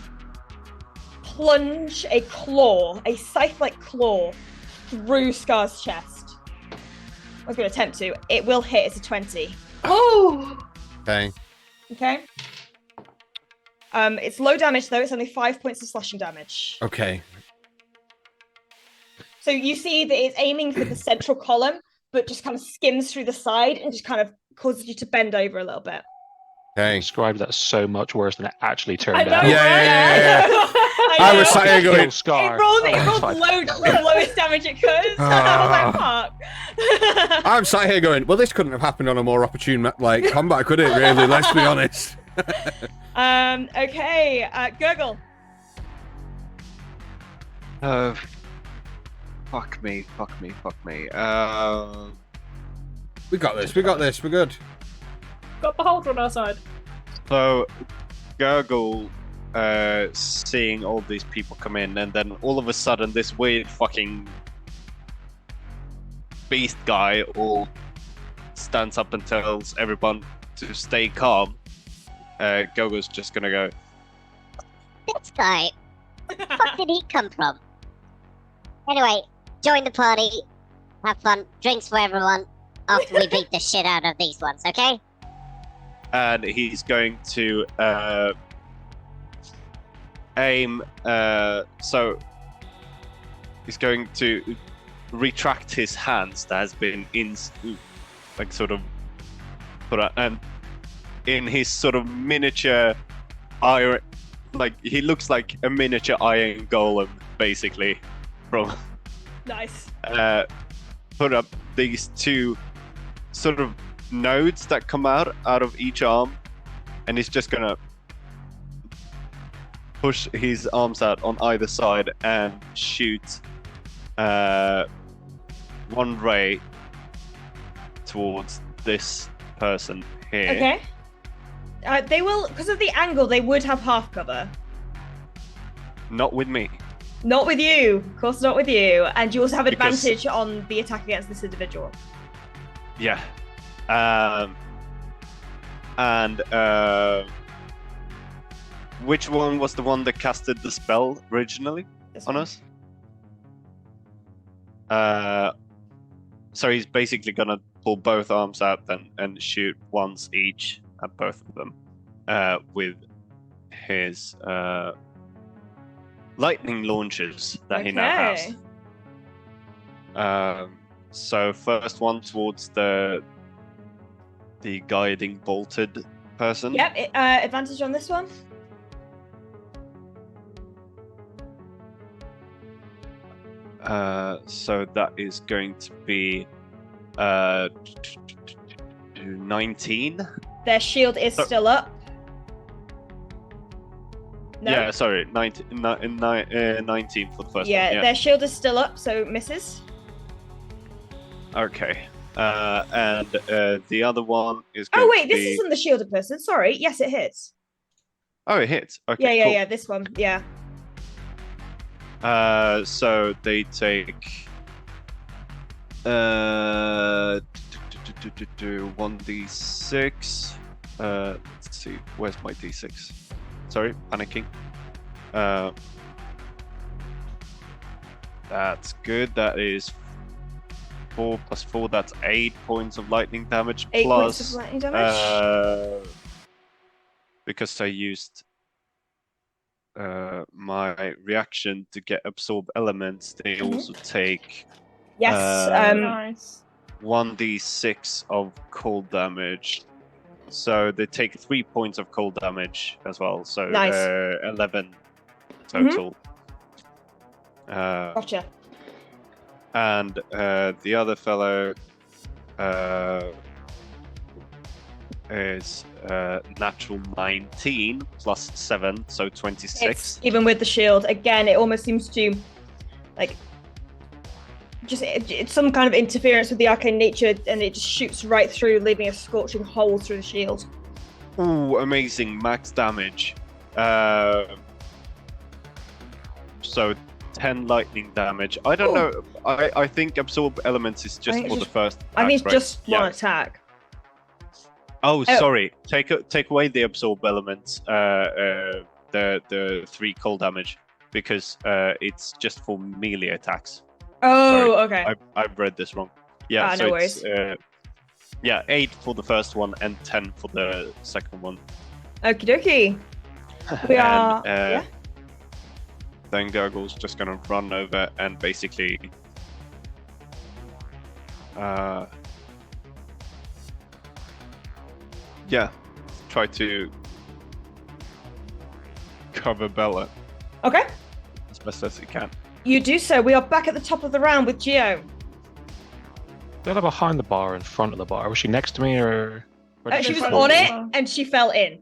plunge a claw, a scythe-like claw, through Scar's chest. I was gonna attempt to. It will hit. It's a 20. Oh, Okay. Okay. It's low damage though. It's only 5 points of slashing damage. Okay. So you see that it's aiming for the central column, but just kind of skims through the side and just kind of causes you to bend over a little bit. You Okay. described that so much worse than it actually turned I know, out. Yeah, right? yeah. I I know. was sat here going, It Scar. rolled, Oh, it it's rolled fine. the lowest damage it could. So I was like, fuck. I'm sat here going, well, this couldn't have happened on a more opportune combat, could it? Really? Let's be honest. Okay, Gurgle. Fuck me. We got this. We got this. We're good. got Beholder on our side. So, Gurgle, seeing all these people come in, and then all of a sudden, this weird fucking beast guy all stands up and tells everyone to stay calm. Gurgle's just gonna go, This guy, where the fuck did he come from? Anyway, join the party, have fun, drinks for everyone, after we beat the shit out of these ones, okay? and he's going to aim. So he's going to retract his hands that has been sort of put out, and in his sort of miniature iron, like he looks like a miniature iron golem, basically, from Nice. put up these two sort of nodes that come out of each arm, and he's just gonna push his arms out on either side and shoot one ray towards this person here. Okay. They will, because of the angle, they would have half cover. Not with me. Not with you. Of course, not with you. And you also have Because- advantage on the attack against this individual. Yeah. Which one was the one that casted the spell originally This on one. us? So he's basically gonna pull both arms out then and shoot once each at both of them with his lightning launchers that he now has. So first one towards the guiding bolted person. Yep, advantage on this one. So that is going to be 19. Their shield is So- still up. No? Yeah, sorry, 19 for the first Yeah, one. Yeah. their shield is still up, so misses. Okay. And the other one is going Oh wait, to this be... isn't the shielded person. Sorry. Yes, it hits. Oh, it hits. Okay, Yeah, cool. yeah. This one. Yeah. So they take 1d6. Let's see, where's my d6? Sorry, panicking. That's good. That is 4 plus 4. That's 8 points of lightning damage. 8 plus, points of lightning damage. Because I used my reaction to get absorb elements, they Mhm. also take Yes. Nice. 1d6 of cold damage. So they take 3 points of cold damage as well. So Nice. 11 total. Gotcha. And the other fellow is natural 19 plus 7, so 26. It's even with the shield. Again, it almost seems to like just it's some kind of interference with the arcane nature, and it just shoots right through, leaving a scorching hole through the shield. Ooh, amazing max damage. So 10 lightning damage. I don't Ooh. know. I think absorb elements is just think for it's the just- first. I think it's attack, just right? Yeah. one attack. Oh, sorry. Take away the absorb elements. The 3 cold damage, because it's just for melee attacks. Oh, Sorry. okay. I've read this wrong. Yeah. Ah, so no it's Yeah, 8 for the first one and 10 for the second one. Okie dokie. We are. And, then Gurgle's just gonna run over and basically try to cover Bella Okay. as best as he can. You do so. We are back at the top of the round with Geo. Bella behind the bar, in front of the bar. Was she next to me or? She was front on of the it bar. and she fell in.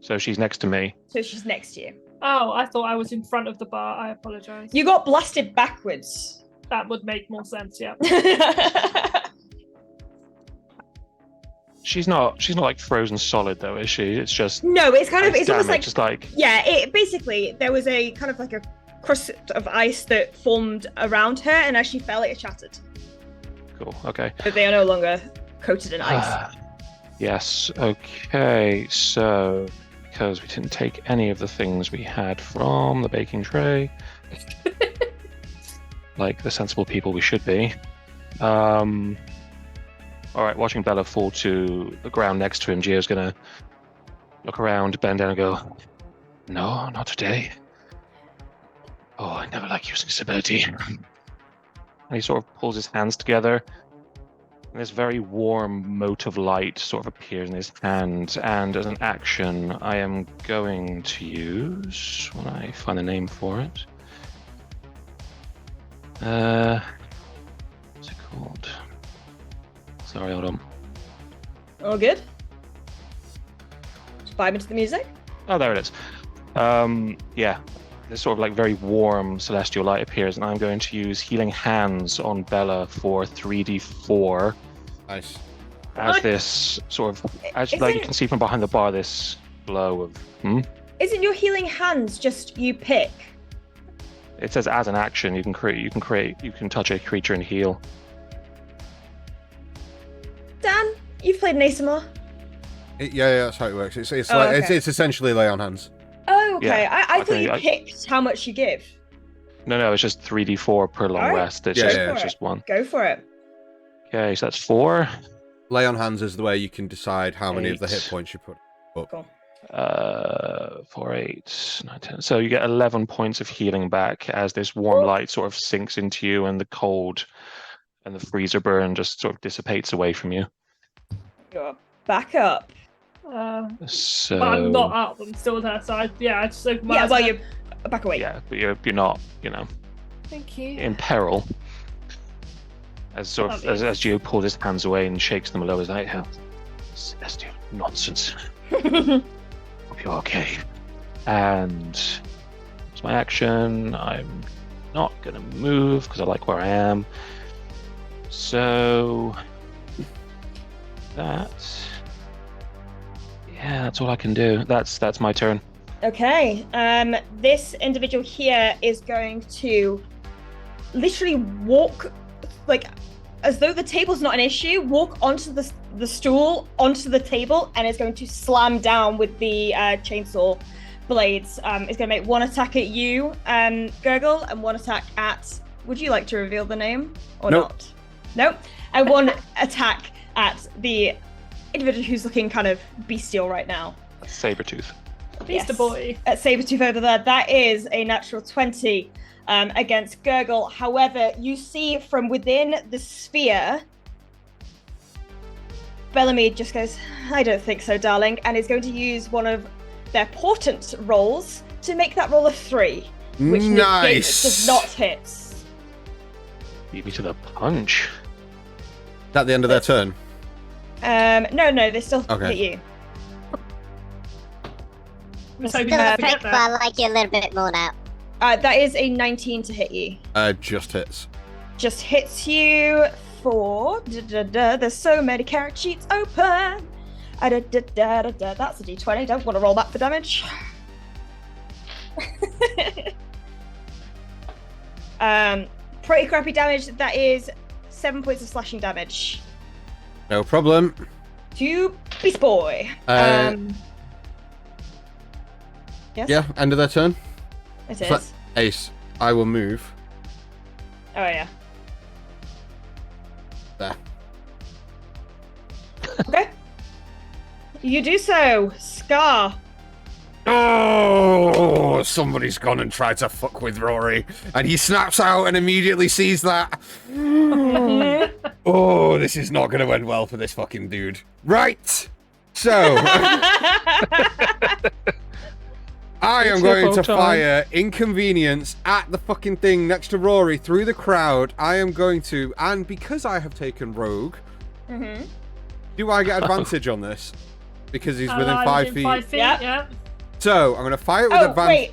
So she's next to me. So she's next to you. Oh, I thought I was in front of the bar. I apologize. You got blasted backwards. That would make more sense, yeah. She's not like frozen solid though, is she? It's just No, it's kind of, ice it's almost damage, like, just like yeah, it basically, there was a kind of like a crust of ice that formed around her, and as she fell, it shattered. cool. Okay. But they are no longer coated in ice. Yes. Okay. So because we didn't take any of the things we had from the baking tray, like the sensible people we should be. All right, watching Bella fall to the ground next to him, Gio's gonna look around, bend down, and go, "No, not today. Oh, I never like using this ability." And he sort of pulls his hands together, and this very warm mote of light sort of appears in his hand. And as an action, I am going to use, when I find a name for it, what's it called? Sorry, hold on. All good? Just vibe into the music. Oh, there it is. Yeah, this sort of like very warm celestial light appears, and I'm going to use Healing Hands on Bella for 3d4. Nice. As What? this sort of, as like you can see from behind the bar, this glow of. Isn't your healing hands just you pick? It says as an action, you can touch a creature and heal. Dan, you've played an ASMR. Yeah, that's how it works. It's Oh, like okay. it's essentially lay on hands. Oh, okay. Yeah, I thought you I- picked how much you give. No, it's just 3d4 per long Alright. rest. It's Yeah, just, yeah. it's just one. Go for it. Okay, so that's 4. Lay on hands is the way you can decide how many of the hit 8. points you put. Cool. 4, 8, 9, 10. So you get 11 points of healing back as this warm light sort of sinks into you, and the cold and the freezer burn just sort of dissipates away from you. You're back up. So But I'm not up. I'm still there. So I just open my Yeah, eyes well, and- you're back away. yeah, but you're not, Thank you. in peril. As sort of as Gio pulls his hands away and shakes them a little, he's like, "Oh, celestial nonsense. Hope you're okay." And it's my action. I'm not gonna move because I like where I am. So that's all I can do. That's my turn. Okay. This individual here is going to literally walk, like, as though the table's not an issue, walk onto the stool, onto the table, and is going to slam down with the chainsaw blades. It's going to make one attack at you, Gurgle, and one attack at... Would you like to reveal the name or Nope. not? Nope. And one attack at the individual who's looking kind of bestial right now. Sabretooth. Beaster boy. At Sabretooth over there, that is a natural 20 against Gurgle. However, you see from within the sphere, Bellamy just goes, "I don't think so, darling," and is going to use one of their portent rolls to make that roll a 3, which Nice. does not hit. Beat me to the punch. At the end of their turn. No, they still Okay. hit you. I'm just hoping Still you a forget prick, but I like you a little bit more now. That is a 19 to hit you. Just hits. Just hits you for... There's so many character sheets open. That's a d20. Don't want to roll that for damage. Pretty crappy damage. That is 7 points of slashing damage No problem. to Beast Boy. Yes, Yeah, end of their turn. it So- is. Ace, I will move Oh yeah. there. Okay. You do so, Scar. Oh, somebody's gone and tried to fuck with Rory, and he snaps out and immediately sees that. Oh, this is not going to end well for this fucking dude. Right. So, I am going to fire Inconvenience at the fucking thing next to Rory through the crowd. I am going to, and because I have taken Rogue, do I get advantage on this? Because he's within 5 feet. 5 feet, yeah. So, I'm going to fire it with advantage. Wait.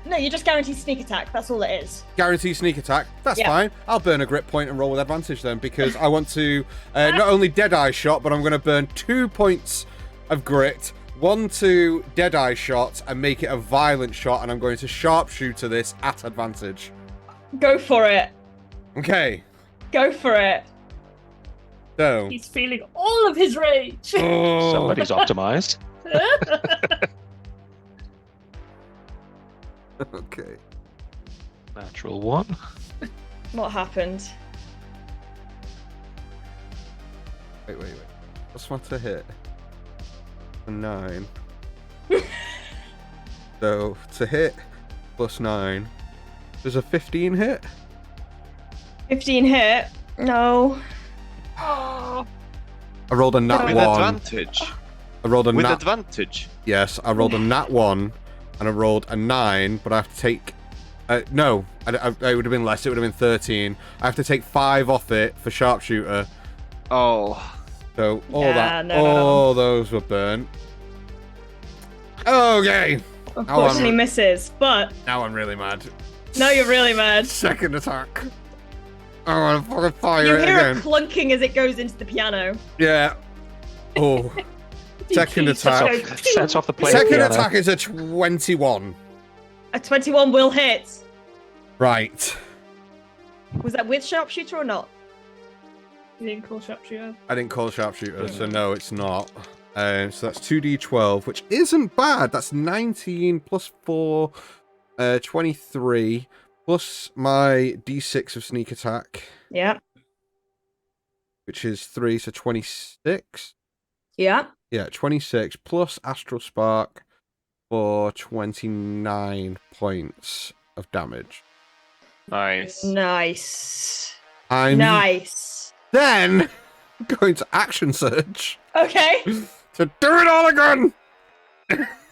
No, you just guarantee sneak attack. That's all it is. Guarantee sneak attack. That's fine. I'll burn a grip point and roll with advantage then, because I want to not only Deadeye shot, but I'm going to burn 2 points of grit, 1 to Deadeye shot, and make it a violent shot, and I'm going to sharpshooter this at advantage. Go for it. Okay. Go for it. So. He's feeling all of his rage. Oh. Somebody's optimized. Okay. Natural 1. What happened? Wait. What's one to hit? A 9. So, to hit, plus 9. Does a 15 hit? 15 hit? No. Oh. I rolled a nat 1. With advantage. I rolled a With nat... advantage. Yes, I rolled a nat 1, and I rolled a 9, but I have to take... no, it would have been less. It would have been 13. I have to take 5 off it for sharpshooter. Oh. So all Yeah, that, no. all those were burnt. Okay. Unfortunately misses, but Now I'm really mad. no, you're really mad. Second attack. I want to fucking fire You it hear again. a clunking as it goes into the piano. Yeah. Oh. Second attack. Sets off the plate. Second attack is a 21. A 21 will hit. Right. Was that with sharpshooter or not? You didn't call sharpshooter. I didn't call sharpshooter, so no, it's not. So that's 2d12, which isn't bad. That's 19 plus 4, 23, plus my d6 of sneak attack, Yeah. which is 3, so 26. Yeah. Yeah, 26 plus Astral Spark for 29 points of damage. Nice. Nice. I'm Nice. then going to action surge Okay. to do it all again.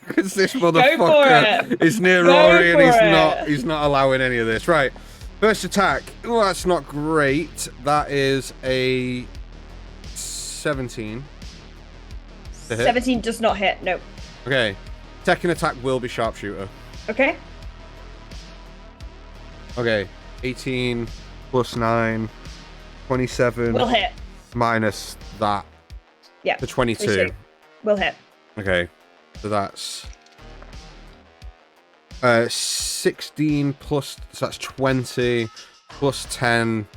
Because this for motherfucker it. is near Go Rory and for he's not allowing any of this. Right. First attack. Oh, that's not great. That is a 17. To hit. 17 does not hit. No. Okay. Second attack will be sharpshooter. Okay. Okay. 18 plus 9. 27 Will hit. minus that. Yeah. To 22. 22. Will hit. Okay. So that's 16 plus, so that's 20 plus 10,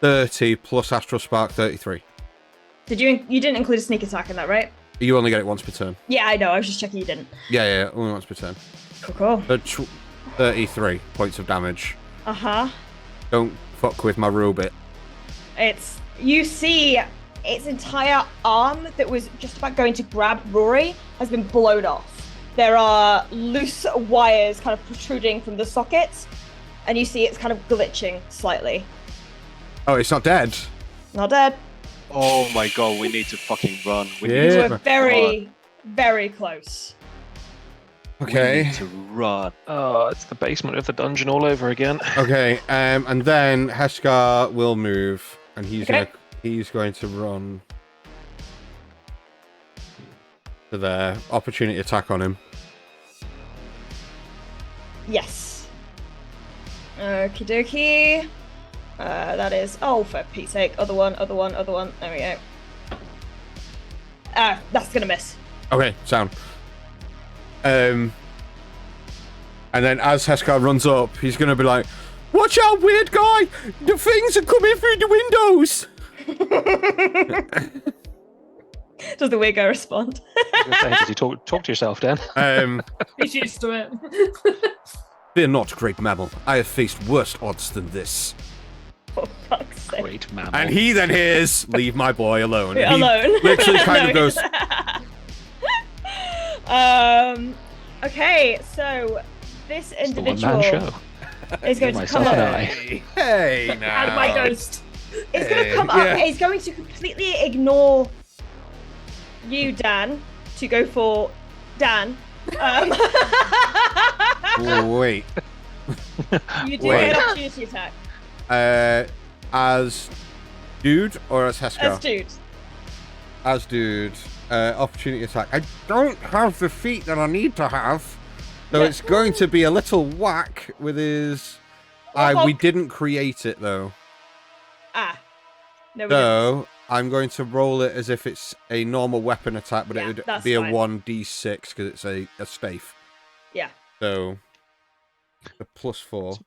30 plus Astral Spark, 33. Did you didn't include a sneak attack in that, right? You only get it once per turn. Yeah, I know. I was just checking you didn't. Yeah, only once per turn. Cool. So 33 points of damage. Uh-huh. Don't fuck with my rule bit. You see its entire arm that was just about going to grab Rory has been blown off. There are loose wires kind of protruding from the sockets, and you see it's kind of glitching slightly. Oh, it's not dead. Not dead. Oh my god, we need to fucking run. We Yeah. need You to were very, very close. Okay. We need to run. Oh, it's the basement of the dungeon all over again. Okay, and then Heskar will move, and he's Okay. going to run to there. Opportunity attack on him. Yes. Okie dokie. That is... Oh, for Pete's sake. Other one. There we go. That's gonna miss. Okay, sound. And then as Heskar runs up, he's gonna be like, "Watch out, weird guy! The things are coming through the windows!" Does the weird guy respond? Does you talk to yourself, Dan? He's used to it. Fear not, great mammal. I have faced worse odds than this. For fuck's safe. Great mammal. And he then hears, "Leave my boy alone." We're And he alone. literally kind of goes, Okay, so this It's the one-man individual show. is going to Myself come and up. I. "Hey now." And my ghost. It's going to Hey, come up. yeah. It's going to completely ignore you, Dan, to go for Dan. Wait. You do Wait. get an opportunity attack As dude or as Heskar? as dude. As dude. Opportunity attack. I don't have the feat that I need to have. So Yeah. it's going to be a little whack with his... we Honk. didn't create it though. Ah. No, we didn't. So I'm going to roll it as if it's a normal weapon attack, but Yeah, it would that's be a fine. 1d6 because it's a staff. Yeah. So a +4.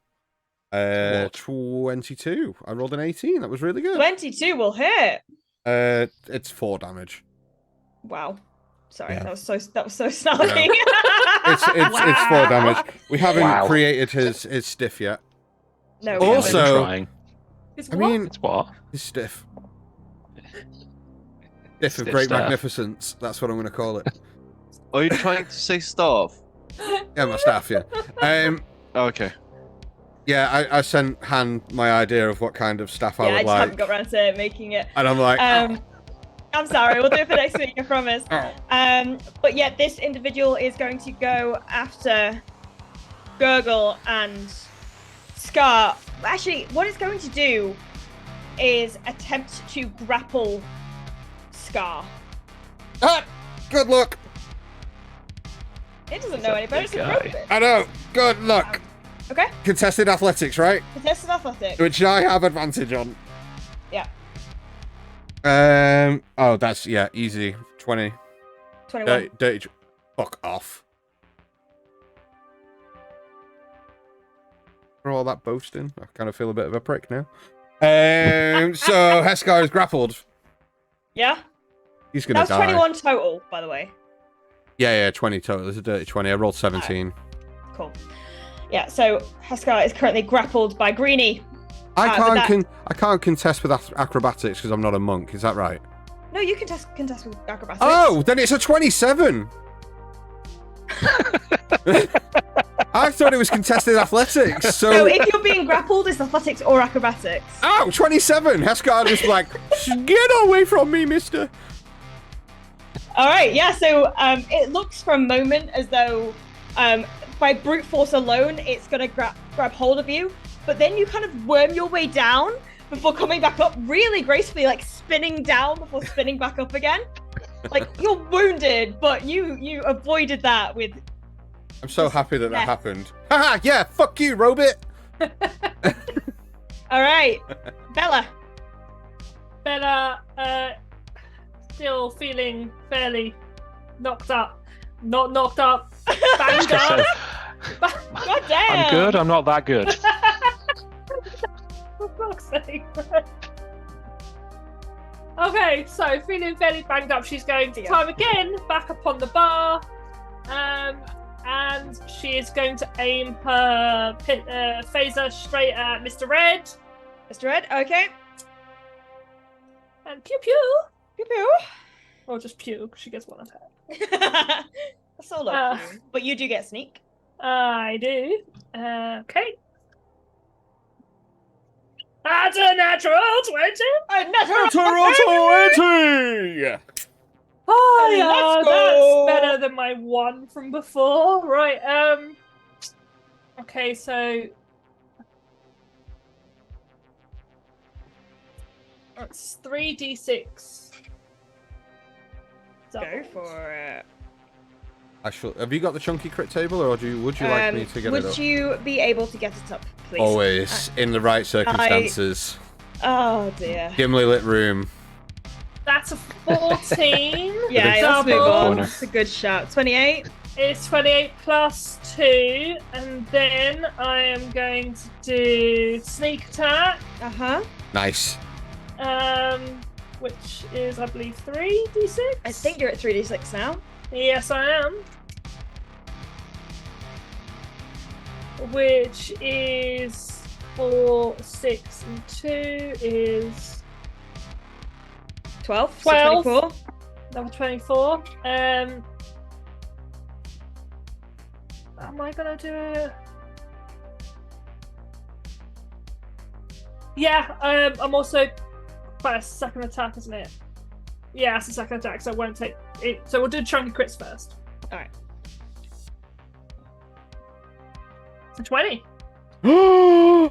What? 22. I rolled an 18. That was really good. 22 will hit. It's 4 damage. Wow. Sorry, Yeah. that was so snarky. It's 4 damage. We haven't Wow. created his stiff yet. No, we Also- haven't. I'm trying. It's I what? mean, It's what? his stiff. Stiff of Stiff great stuff. magnificence. That's what I'm going to call it. Are you trying to say staff? Yeah, my staff. Yeah. Okay. Yeah, I sent Han my idea of what kind of staff I Yeah, I would just haven't like, got around to making it. and I'm like, I'm sorry, we'll do it for next week, I promise. oh. But yeah, this individual is going to go after Gurgle and Scar. Actually, what it's going to do is attempt to grapple Scar. Good luck. It doesn't know any better. It's a guy. robot. I know. Good luck. Okay, Contested athletics, right? contested athletics. Which I have advantage on. Yeah, Oh, that's easy. 20. 21. Dirty. Fuck off. For all that boasting, I kind of feel a bit of a prick now. So Heskar is grappled. Yeah, He's gonna that's die. 21 total, by the way. Yeah, 20 total. There's a dirty 20. I rolled 17. Cool. Yeah, so Heskar is currently grappled by Greenie. I with can't contest with acrobatics because I'm not a monk. Is that right? No, you can contest with acrobatics. Oh, then it's a 27. I thought it was contested athletics. So So, if you're being grappled, it's athletics or acrobatics. 27. Heskar just like, get away from me, mister. All right, yeah. So it looks for a moment as though by brute force alone, it's gonna grab hold of you, but then you kind of worm your way down before coming back up really gracefully, like spinning down before spinning back up again. Like you're wounded, but you avoided that with. I'm so happy that Yeah. happened. Haha, yeah, fuck you, Robit. All right, Bella. Bella, still feeling fairly knocked up. Not knocked up, banged up. God damn. I'm good. I'm not that good. For fuck's sake. Okay, so feeling fairly banged up, she's going to climb again back up on the bar. And she is going to aim her phaser straight at Mr. Red. Mr. Red. Okay. And pew pew. Pew pew. Or just pew, 'cause she gets one attack. A solo pew. But you do get sneak. I do. Okay. That's a natural 20. A natural 20! Oh, And yeah, let's go. that's better than my one from before. Right, okay, so it's 3d6. Go for it. Have you got the chunky crit table, or would you like me to get it up? Would you be able to get it up, please? Always, in the right circumstances. Oh dear. Dimly lit room. That's a 14. Yeah, let's move Double. on. It's a good shout. 28. It's 28 plus 2, and then I am going to do sneak attack, Uh-huh. Nice. which is, I believe, 3d6. I think you're at 3d6 now. Yes, I am. Which is 4, 6, and 2 is 12. 12. So 24. Number 24. Am I gonna do it? Yeah, I'm also quite a second attack, isn't it? Yeah, it's a second attack, so I won't take it. So we'll do chunky crits first. Alright. So 20.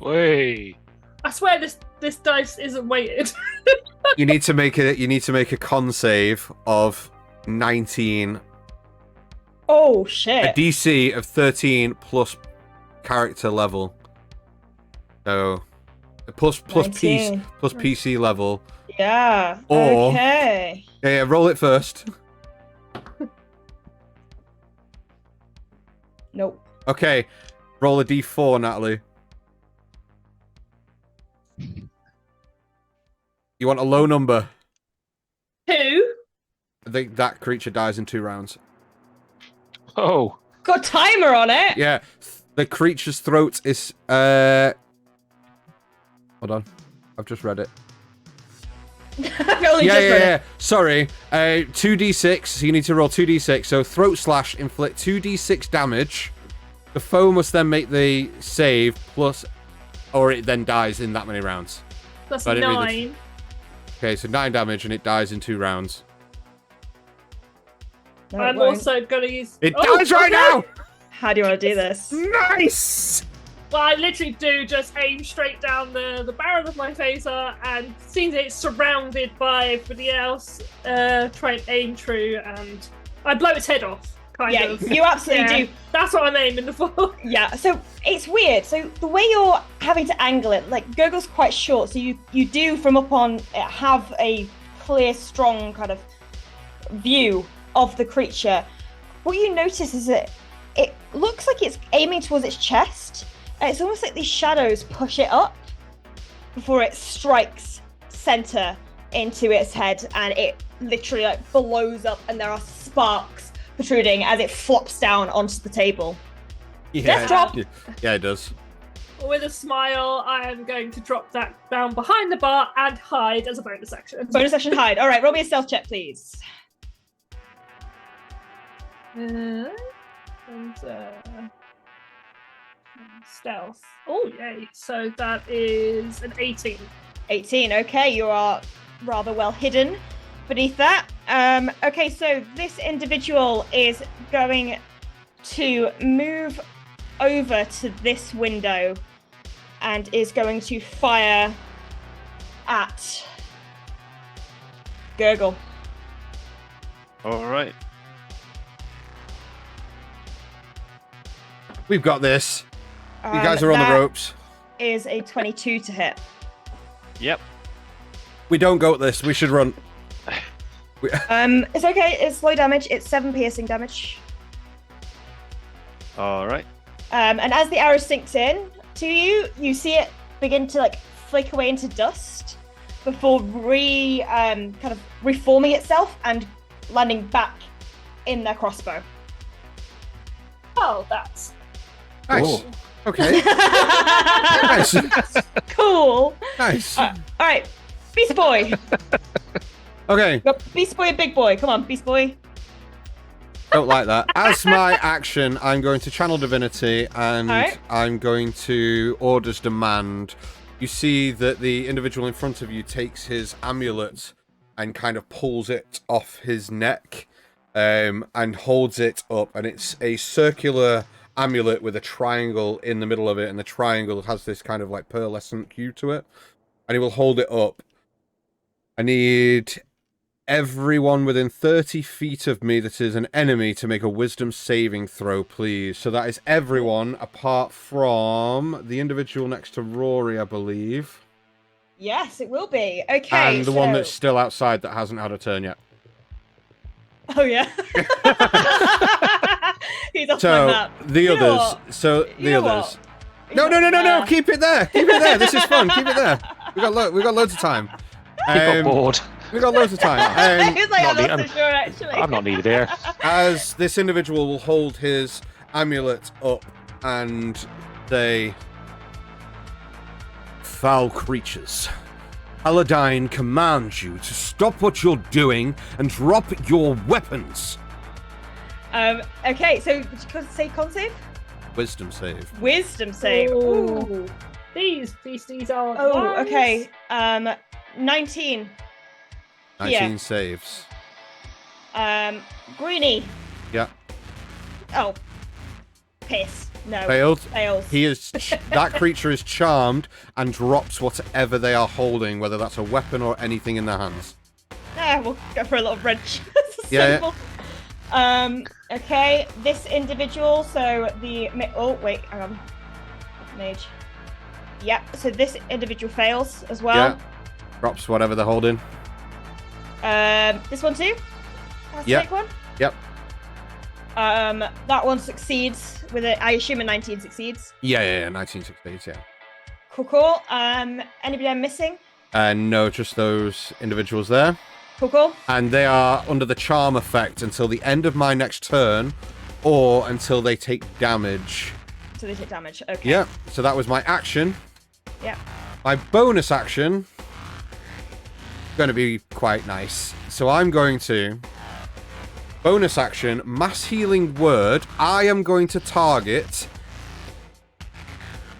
Way. I swear this dice isn't weighted. You need to make a con save of 19. Oh, A shit. DC of 13 plus character level. So plus 19. PC level. Yeah. Or- Okay. Yeah, roll it first. Nope. Okay, roll a D4, Natalie. You want a low number? 2. I think that creature dies in 2 rounds. Oh. Got a timer on it. Yeah, the creature's throat is hold on, I've just read it. I've only just read it. Sorry, 2d6. So you need to roll 2d6. So throat slash inflict 2d6 damage. The foe must then make the save plus, or it then dies in that many rounds. That's So I didn't read this. 9. Okay, so 9 damage and it dies in 2 rounds. No, it I'm won't. also gonna use. It Oh, dies right okay. now. How do you want to do this? Nice. Well, I literally do just aim straight down the barrel of my phaser, and since it's surrounded by everybody else, try and aim true, and I blow its head off, kind Yeah, of. you absolutely Yeah. do. That's what I'm aiming for. Yeah, so it's weird. So the way you're having to angle it, like Gurgle's quite short, so you do from up on have a clear, strong kind of view of the creature. What you notice is that it looks like it's aiming towards its chest. And it's almost like these shadows push it up before it strikes center into its head, and it literally like blows up, and there are sparks protruding as it flops down onto the table. Death drop. Yeah, it does. With a smile, I am going to drop that down behind the bar and hide as a bonus action. Bonus action hide. All right, roll me a stealth check, please. Stealth. Oh, yay. So that is an 18. 18. Okay, you are rather well hidden beneath that. Okay, so this individual is going to move over to this window and is going to fire at Gurgle. All right. We've got this. You guys are on the That ropes. Is a 22 to hit. Yep. We don't go at this. We should run. It's okay. It's low damage. It's 7 piercing damage. All right. And as the arrow sinks in to you, you see it begin to like flake away into dust before kind of reforming itself and landing back in their crossbow. Oh, that's Nice. Cool. Okay. Nice. Cool. Nice. All right, Beast Boy. Okay. Beast Boy, big boy. Come on, Beast Boy. Don't like that. As my action, I'm going to channel divinity, and Alright. I'm going to orders demand. You see that the individual in front of you takes his amulet and kind of pulls it off his neck, and holds it up, and it's a circular amulet with a triangle in the middle of it, and the triangle has this kind of like pearlescent hue to it, and he will hold it up. I need everyone within 30 feet of me that is an enemy to make a wisdom saving throw, please. So that is everyone apart from the individual next to Rory, I believe. Yes, it will be. Okay. And the one that's still outside that hasn't had a turn yet. Oh yeah. He's off my So map. the You know others. what? So You the know others. what? No! Keep it there. Keep it there. This is fun. Keep it there. We got loads of time. He got bored. We got loads of time. He's like, not I'm the- not so sure actually. I'm not needed here. As this individual will hold his amulet up, and they foul creatures. Paladine commands you to stop what you're doing and drop your weapons. Okay, so would you say con save? Wisdom save. Wisdom save. Ooh. These beasties are. Oh, nice. okay. 19. 19 saves. Greenie. Yeah. Oh. Piss. No. Failed. Fails. He is that creature is charmed and drops whatever they are holding, whether that's a weapon or anything in their hands. We'll go for a little wrench. Yeah. Simple. Okay, this individual, so the oh wait, hang on. Mage. Yeah, so this individual fails as well. Yeah. Drops whatever they're holding. This one too? Has to Yep. take one? Yep. That one succeeds with it. I assume a 19 succeeds. Yeah, 19 succeeds, yeah. Cool. Anybody I'm missing? No, just those individuals there. Cool. And they are under the charm effect until the end of my next turn, or until they take damage. So they take damage. Okay. Yeah, so that was my action. Yeah. My bonus action going to be quite nice. So I'm going to bonus action, mass healing word. I am going to target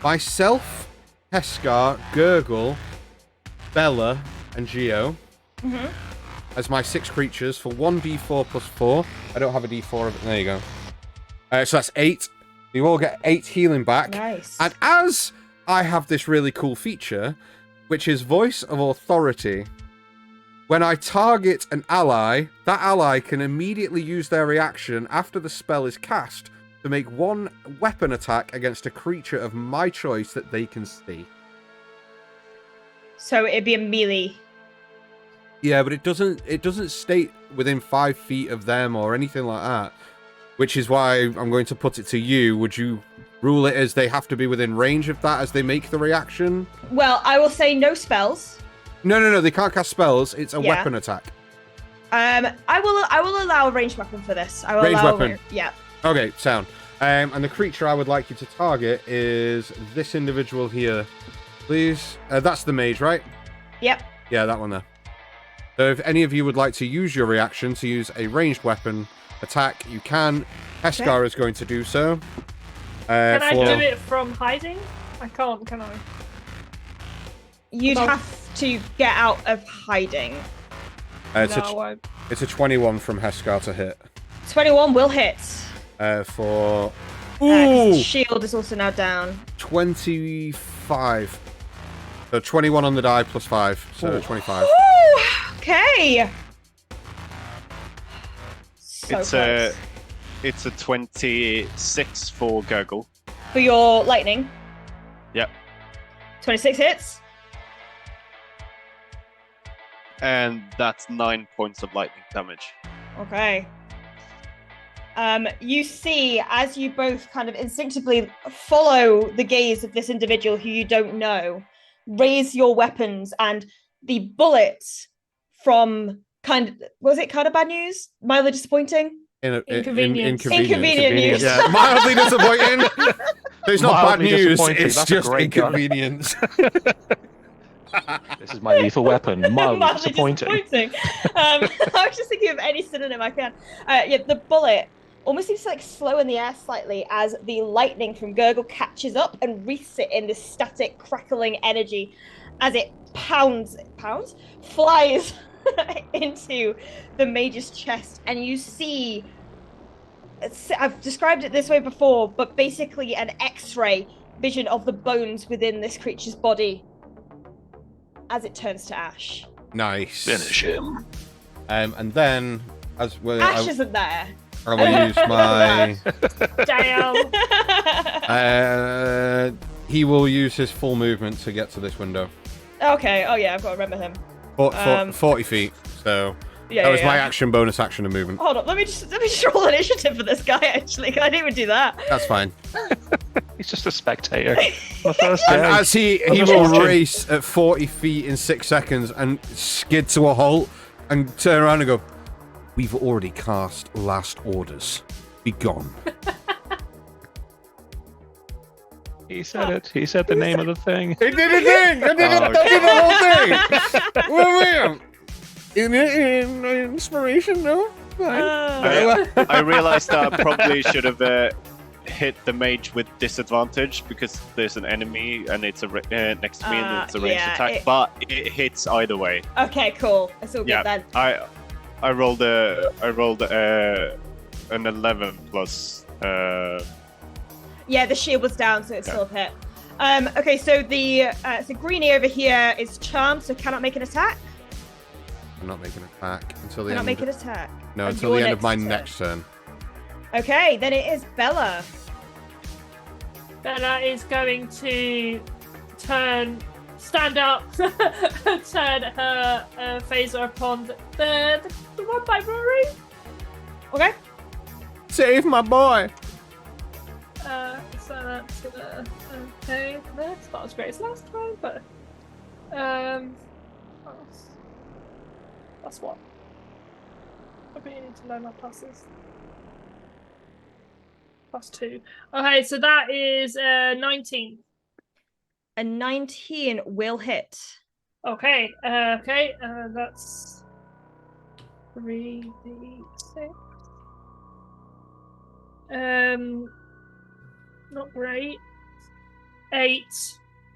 myself, Heskar, Gurgle, Bella, and Geo as my 6 creatures for 1d4 plus 4. I don't have a d4 of it. There you go. So that's 8. You all get 8 healing back. Nice. And as I have this really cool feature, which is Voice of Authority, when I target an ally, that ally can immediately use their reaction after the spell is cast to make 1 weapon attack against a creature of my choice that they can see. So it'd be a melee. Yeah, but it doesn't state within 5 feet of them or anything like that, which is why I'm going to put it to you. Would you rule it as they have to be within range of that as they make the reaction? Well, I will say no spells. No, they can't cast spells. It's a Yeah. weapon attack. I will allow a ranged weapon for this. I will Ranged allow weapon. Yeah. Okay, sound. And the creature I would like you to target is this individual here. Please. That's the mage, right? Yep. Yeah, that one there. So if any of you would like to use your reaction to use a ranged weapon attack, you can. Heskar is going to do so. Can I do it from hiding? I can't, can I? You'd Well- have to get out of hiding. It's, No, I won't. it's a 21 from Heskar to hit. 21 will hit. For 'Cause shield is also now down. 25. So 21 on the die plus 5. So 25. Ooh, okay. So close. It's a 26 for Gurgle. For your lightning. Yep. 26 hits. And that's 9 points of lightning damage. Okay. You see, as you both kind of instinctively follow the gaze of this individual who you don't know, raise your weapons, and the bullets from was it kind of bad news? Mildly disappointing? Inconvenience. Inconvenient news. Yeah, mildly disappointing. It's not bad Mildly news, disappointing. it's That's a just great gun. inconvenience. This is my lethal weapon. Mildly Mildly disappointing. I was just thinking of any synonym I can. Yeah, the bullet almost seems to like slow in the air slightly as the lightning from Gurgle catches up and wreaths it in this static crackling energy as it flies into the mage's chest, and you see, I've described it this way before, but basically an X-ray vision of the bones within this creature's body as it turns to ash. Nice. Finish him. And then, as well, Ash isn't there. I will use my. Damn. He will use his full movement to get to this window. Okay. Oh yeah, I've got to remember him. 40 feet. So Yeah. that was my yeah. action, bonus action, and movement. Hold on. Let me just roll initiative for this guy. Actually, I didn't even do that. That's fine. He's just a spectator. The first And day. as he just will watching. race at 40 feet in 6 seconds and skid to a halt and turn around and go, "We've already cast last orders. Be gone." He said it. He said the name of the thing. He did a thing! I did the whole thing! Inspiration, no? I realized that I probably should have hit the mage with disadvantage because there's an enemy and it's next to me and it's a ranged attack, but it hits either way. Okay, cool. It's all good then. I rolled an 11 plus. Yeah, the shield was down, so it still hit. Okay, so the Greenie over here is charmed, so cannot make an attack. I'm not making an attack until the Cannot end. make an attack. No, until the end of my next turn. Okay, then it is Bella. Bella is going to stand up, turn her phaser upon the one by Rory. Okay. Save my boy! So that's gonna... Okay, that's not as great as last time, but... That's what? I really need to learn my pluses. +2. Okay, so that is 19. A 19 will hit. Okay, that's 3d6. Not great. 8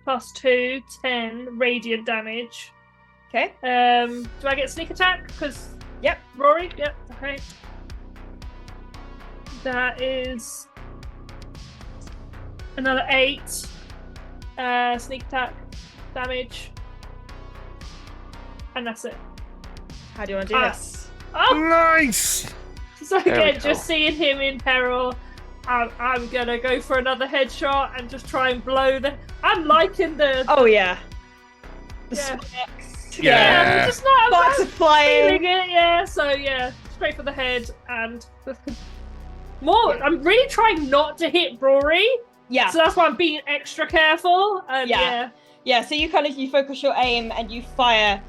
plus 2, 10 radiant damage. Okay. Do I get sneak attack? Because Yep. Rory? Yep, okay. That is another 8 sneak attack damage. And that's it. How do you want to do this? Oh! Nice! So There we again, go. just seeing him in peril, I'm gonna go for another headshot and just try and blow the... I'm liking the... Oh, yeah. The Yeah. sparks. Yeah. I'm just not... Sparks are I'm flying. feeling it, yeah. So yeah, straight for the head and... More, I'm really trying not to hit Rory, Yeah. so that's why I'm being extra careful. And Yeah. Yeah, so you focus your aim and you fire,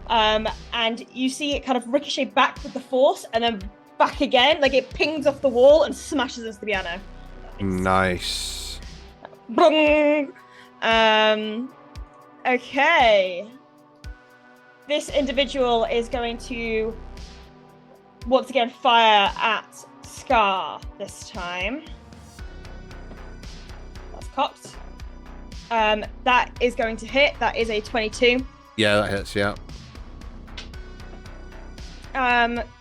and you see it kind of ricochet back with the force and then back again, like it pings off the wall and smashes into the piano. Nice. Bong! Okay. This individual is going to once again fire at Scar this time. That's cocked. That is going to hit. That is a 22. Yeah, that hits, yeah.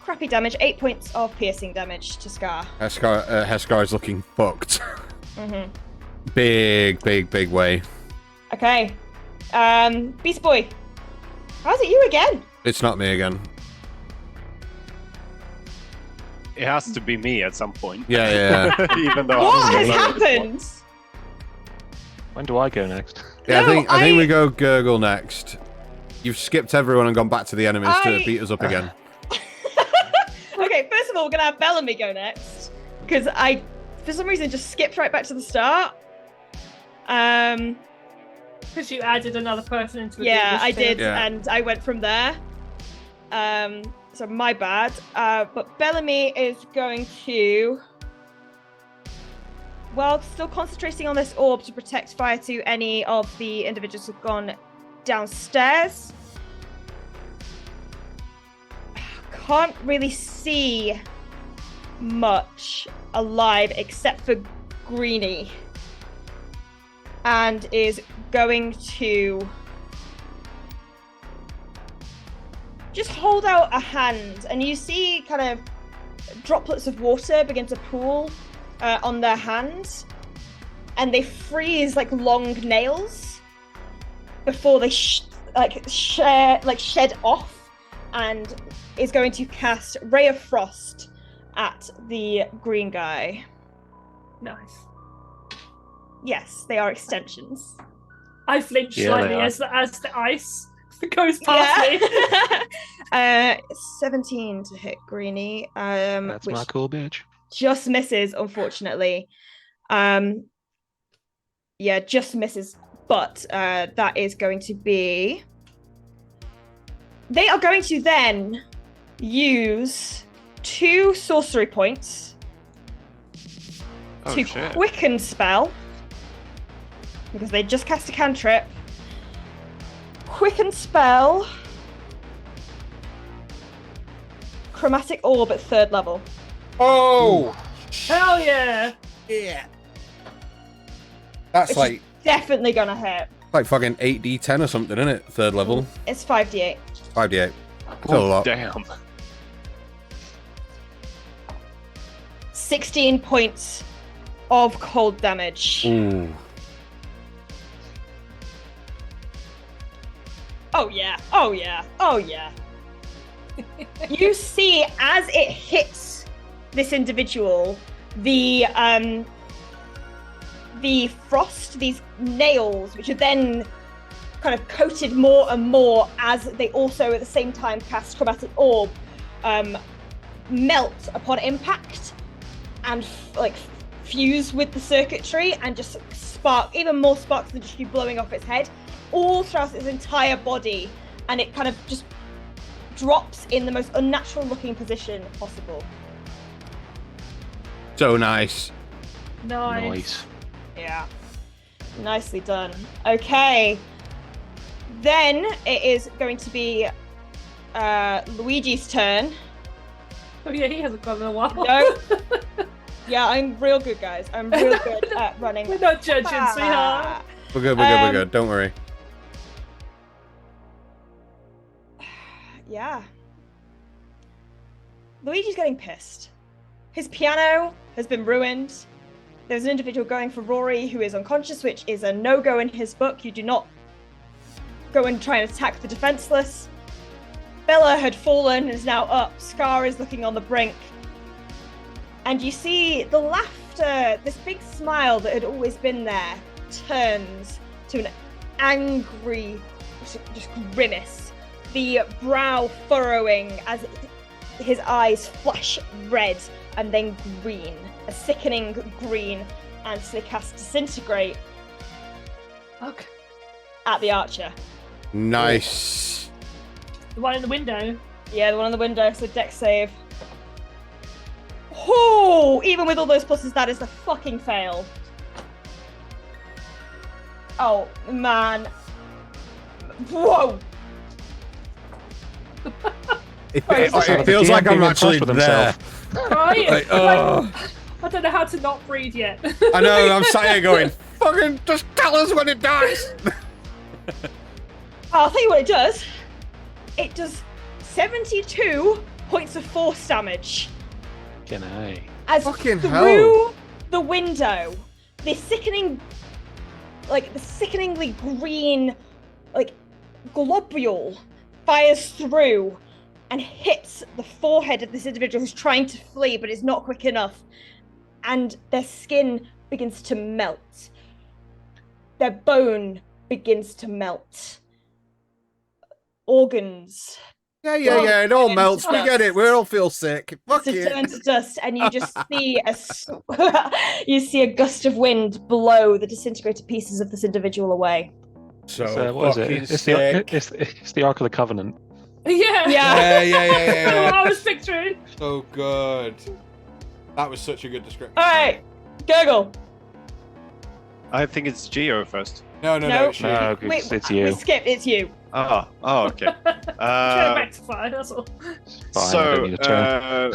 Crappy damage. 8 points of piercing damage to Scar. Heskar is looking fucked. Mm-hmm. Big way. Okay. Beast Boy. How's it you again? It's not me again. It has to be me at some point. Yeah. Even though What I'm has still low at this point. happened? When do I go next? Yeah, No, I think we go Gurgle next. You've skipped everyone and gone back to the enemies to beat us up again. Okay, first of all, we're gonna have Bellamy go next because I, for some reason, just skipped right back to the start. Because you added another person into the Yeah, previous I thing. did, Yeah. and I went from there. So my bad. But Bellamy is going to, well, still concentrating on this orb to protect fire to any of the individuals who've gone downstairs. Can't really see much alive except for Greenie, and is going to just hold out a hand, and you see kind of droplets of water begin to pool on their hands, and they freeze like long nails before they shed off, and is going to cast Ray of Frost at the green guy. Nice. Yes, they are extensions. I flinch Yeah, slightly they are. as the ice goes past me. 17 to hit Greenie. That's which my cool bitch. just misses, unfortunately. Yeah, just misses. But that is going to be... They are going to then use 2 sorcery points Oh, to shit. quicken spell because they just cast a cantrip. Quicken spell. Chromatic orb at 3rd level. Oh! Hell yeah! Yeah. That's Which like is definitely gonna hit. fucking 8d10 or something, isn't it? 3rd level. It's 5d8. 5d8. Still a lot. Damn. 16 points of cold damage. Ooh. Oh yeah, oh yeah, oh yeah. You see, as it hits this individual, the frost, these nails, which are then kind of coated more and more as they also at the same time cast Chromatic Orb, melt upon impact and fuse with the circuitry and just spark, even more sparks than just you blowing off its head, all throughout its entire body, and it kind of just drops in the most unnatural looking position possible. So nice. Nice. Yeah. Nicely done. Okay. Then it is going to be Luigi's turn. Oh yeah, he hasn't gone in a while. No. Yeah, I'm real good, guys. I'm real good at running. We're not judging, sweetheart. We're good, we're good. Don't worry. Yeah. Luigi's getting pissed. His piano has been ruined. There's an individual going for Rory who is unconscious, which is a no-go in his book. You do not go and try and attack the defenseless. Bella had fallen and is now up. Scar is looking on the brink. And you see the laughter, this big smile that had always been there, turns to an angry, just grimace. The brow furrowing as his eyes flash red and then green, a sickening green, and so they cast Disintegrate Okay. at the archer. Nice. The one in the window. Yeah, the one on the window, so dex save. Oh, even with all those pluses, that is a fucking fail. Oh, man. Whoa. It Sorry. feels like I'm being in actually touch with there. Right? Like, oh. I don't know how to not breathe yet. I know, I'm sat here going, fucking just tell us when it dies. I'll tell you what it does. It does 72 points of force damage. Can I? As Fucking through hell. the window, the sickeningly green, globule fires through and hits the forehead of this individual who's trying to flee but is not quick enough, and their skin begins to melt. Their bone begins to melt. Organs Yeah, it all melts. We get it. We all feel sick. Fuck to it. turn to dust, and you just see a gust of wind blow the disintegrated pieces of this individual away. So What is fucking it? It's sick. the Ark of the Covenant. Yeah. Yeah. That's what I was picturing. So good. That was such a good description. All right, Gurgle. I think it's Geo first. No. No. Shit. No, Wait, it's we you. skipped. It's you. Oh, okay. Trying to rectify, that's all. Fine, I don't need a turn.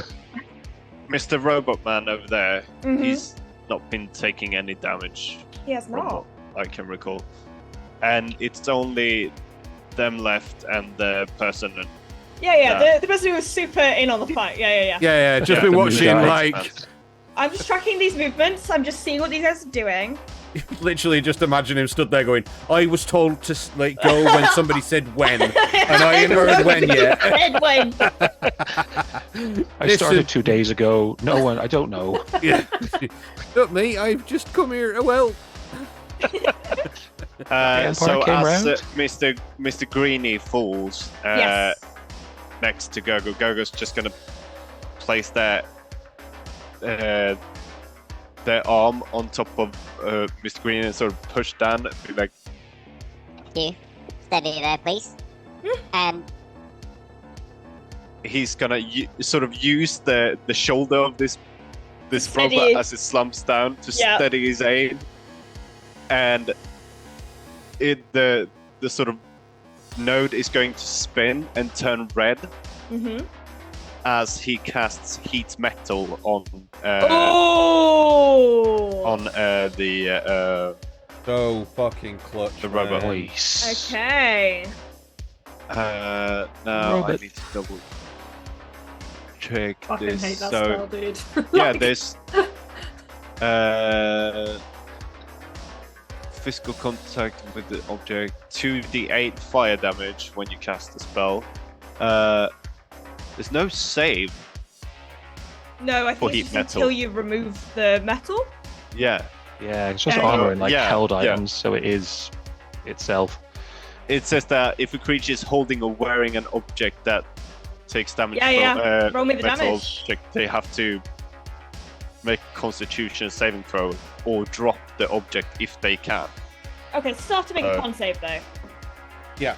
Mr. Robot Man over there, Mhm. he's not been taking any damage He has from not. what I can recall. And it's only them left and the person. Yeah. The person who was super in on the fight. Yeah. Yeah, just Yeah, been the watching, guy. like, I'm just tracking these movements. I'm just seeing what these guys are doing. literally just imagine him stood there going, I was told to, go when somebody said when, and I ain't heard when yet. Said when. I This started is- 2 days ago. No one, I don't know. Yeah. Not me, I've just come here, well. Empire So came as round? Mr. Greeny falls Yes. next to Gogo, Gogo's just gonna place their arm on top of Mr. Greeny and sort of push down and be like, You steady there, please. And he's gonna sort of use the shoulder of this Steady. robot as it slumps down to Yeah. steady his aim, and the sort of node is going to spin and turn red as he casts heat metal on the So fucking clutch. the robot. Nice. Okay. Now Robot. I need to double check Fucking this. hate that So spell, dude. yeah, Like, there's physical contact with the object, 2d8 fire damage when you cast the spell. There's no save. No, I For think heat it's just metal. until you remove the metal. Yeah, Yeah, it's just Yeah. armor and like Yeah, held yeah. items, so it is itself. it says that if a creature is holding or wearing an object that takes damage Yeah, from yeah. Roll me the metal damage. object, they have to make a Constitution saving throw or drop the object if they can. Okay, so still have to make a Uh, con save though. Yeah.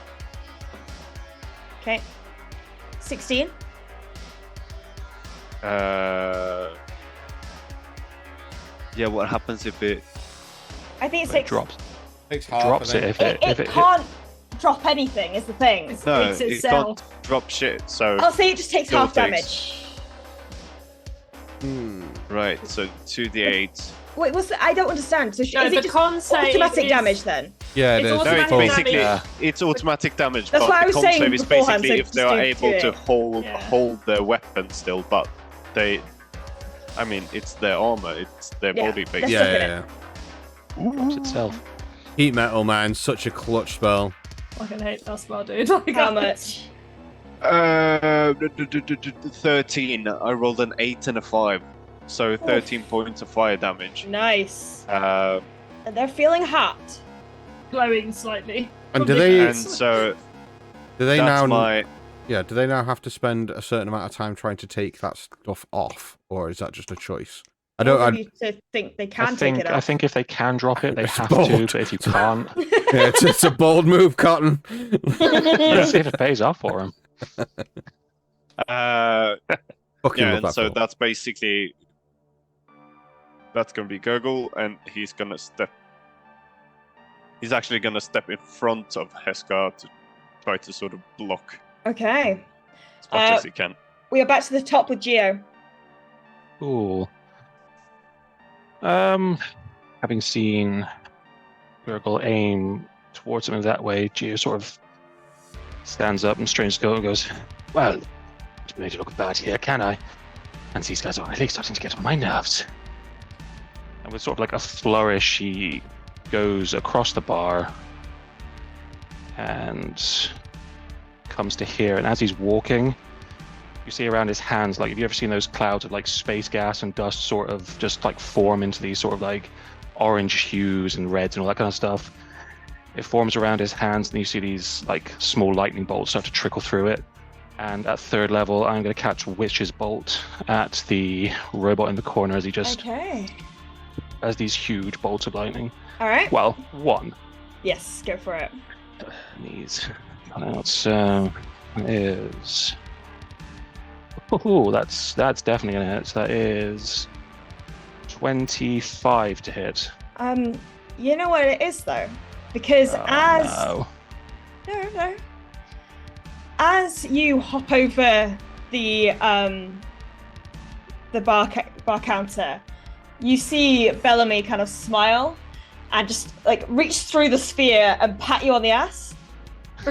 Okay. 16. Yeah, what happens if it? I think it's It 6. drops Takes half. drops I it think. if It can't drop anything, is the thing. No, It's it itself. can't drop shit. So I'll say it just takes Still half takes- damage. right, so 2d8. Wait, I don't understand. So No, is the it just con save automatic is- damage then? Yeah, it It's is. No, automatic it's Full. basically Yeah. it's automatic damage. That's but what I the was con saying save is beforehand, basically so if they are just able do to it. Yeah. hold their weapon still, but they, I mean, it's their armor, it's their Yeah, body let's basically. look Yeah, at yeah, it. yeah. drops itself. Heat metal, man, such a clutch spell. Fucking hate that spell, dude. Like, How much? 13. I rolled an 8 and a 5, so 13 points of fire damage. Nice. Uh, And they're feeling hot. glowing slightly. And From do the they- and so Do they that's now? my. Yeah. Do they now have to spend a certain amount of time trying to take that stuff off, or is that just a choice? I don't. want you to think they can take it off. I think if they can drop it, they It's have to. bold. But if you can't, Yeah, it's a bold move, Cotton. let's see if it pays off for him. Fucking Yeah, love and that so spell. that's basically. That's gonna be Gurgle, and he's gonna step. He's actually gonna step in front of Heskar to try to sort of block Okay. as much as he can. We are back to the top with Geo. Cool. Having seen Gurgle aim towards him in that way, Gio sort of stands up and strains to go and goes, "Well, not made it look bad here, can I?" And these guys are really starting to get on my nerves. And with sort of like a flourish, he goes across the bar and comes to here. And as he's walking, you see around his hands, like, have you ever seen those clouds of like space gas and dust sort of just like form into these sort of like orange hues and reds and all that kind of stuff? It forms around his hands, and you see these like small lightning bolts start to trickle through it. And at 3rd level, I'm going to catch Witch's Bolt at the robot in the corner as he just Okay. as these huge bolts of lightning. All right. Well, one. Yes, go for it. Needs. That's is. Oh, that's definitely gonna hit. So that is 25 to hit. You know what it is though, because Oh, as no. as you hop over the bar counter, you see Bellamy kind of smile and just like reach through the sphere and pat you on the ass,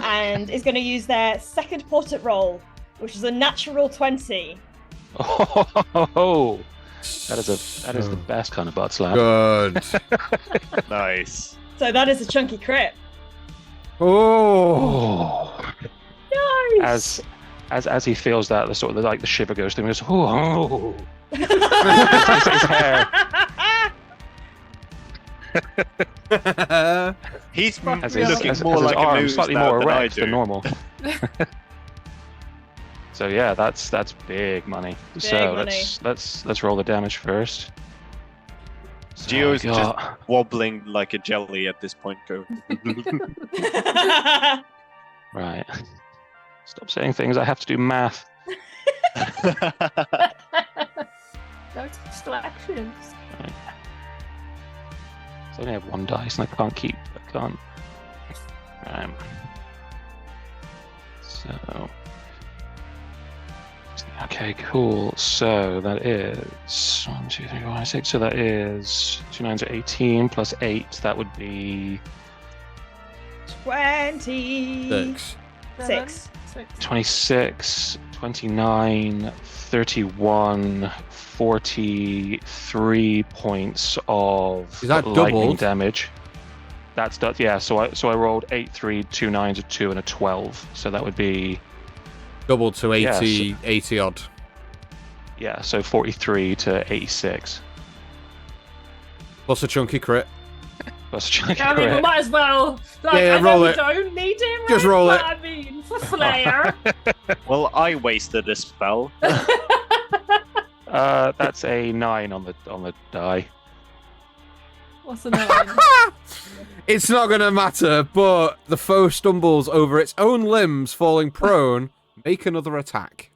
and is going to use their second portrait roll, which is a natural 20. Oh, that is the best kind of butt slap. Good. Nice. So that is a chunky crit. Oh. Oh. Nice. As he feels that, the sort of like the shiver goes through him. He goes, oh. His hair. He's As looking his, more as his like a arms news slightly now more than I erect do. than normal. So yeah, that's big money. So money. let's roll the damage first. So Geo I is just got- wobbling like a jelly at this point. Go. right. Stop saying things. I have to do math. No distractions. So I only have one dice, and I can't Right. So. Okay, cool. So that is 1, 2, 3, 4, 5, 6. So that is 2 9s are 18 plus 8. That would be 26. 26, 29, 31, 43 points of Is that lightning doubled? damage. That's yeah. So I rolled 8, 3, 2 9s, a 2, and a 12. So that would be Doubled to 80, Yes. 80 odd. yeah. So 43 to 86. Plus a chunky crit. Plus chunky I mean, we crit. might as well. Like, Yeah, I know roll we it. don't need it, right? Just roll but it. I mean, for flair. Well, I wasted a spell. That's a 9 on the die. What's the name? It's not going to matter, but the foe stumbles over its own limbs, falling prone. Make another attack.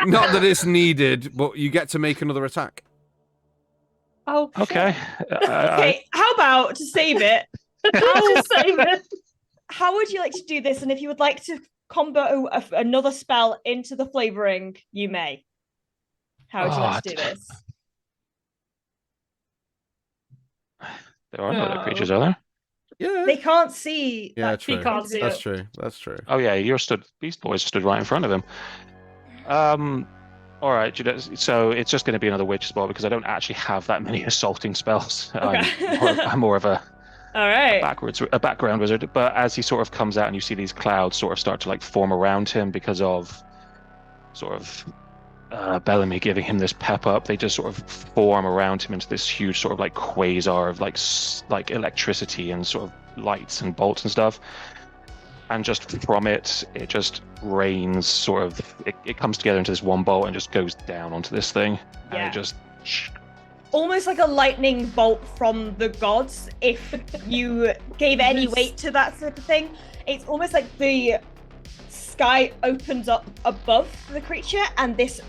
Not that it's needed, but you get to make another attack. Oh, Okay. Okay, how about to save it? Just save it. How would you like to do this? And if you would like to combo another spell into the flavoring, you may. How would you like to do this? There are no other No. creatures, are there? Yeah. They can't see. Yeah, that true. can't see That's it. true. That's true. Oh yeah, Beast Boys stood right in front of him. All right, so it's just going to be another witch spell because I don't actually have that many assaulting spells. Okay. I'm more of a All right. background wizard. But as he sort of comes out and you see these clouds sort of start to like form around him because of sort of Bellamy giving him this pep up, they just sort of form around him into this huge sort of like quasar of like electricity and sort of lights and bolts and stuff. And just from it just rains sort of, it comes together into this one bolt and just goes down onto this thing. And Yeah. it just Almost like a lightning bolt from the gods. If you gave any Yes. weight to that sort of thing, it's almost like the sky opens up above the creature, and this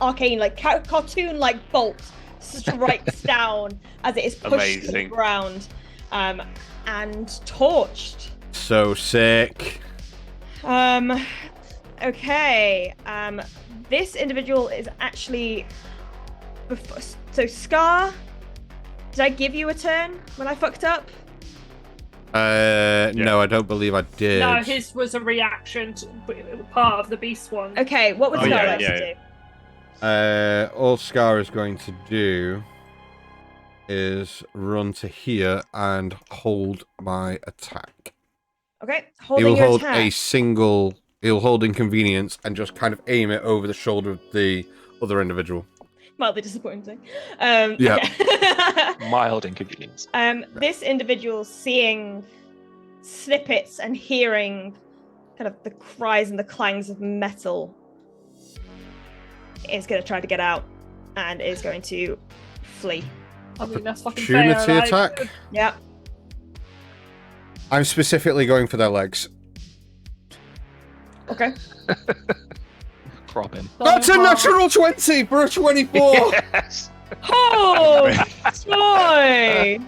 arcane, like cartoon-like bolt strikes down as it is pushed to the Amazing. ground, and torched. So sick. Okay. This individual is actually. So Scar, did I give you a turn when I fucked up? No, I don't believe I did. No, his was a reaction to part of the beast one. Okay, what would Oh, Scar yeah, like yeah, to do? All Scar is going to do is run to here and hold my attack. Okay, He holding will your hold attack. a single. He'll hold inconvenience and just kind of aim it over the shoulder of the other individual. Mildly disappointing. Yeah. Okay. mild inconvenience. This individual seeing snippets and hearing kind of the cries and the clangs of metal is going to try to get out and is going to flee. I mean, that's fucking fair. Opportunity Like, attack. Yeah. I'm specifically going for their legs. Okay. Crop him. That's a natural 20 for a 24. Yes. Oh, boy.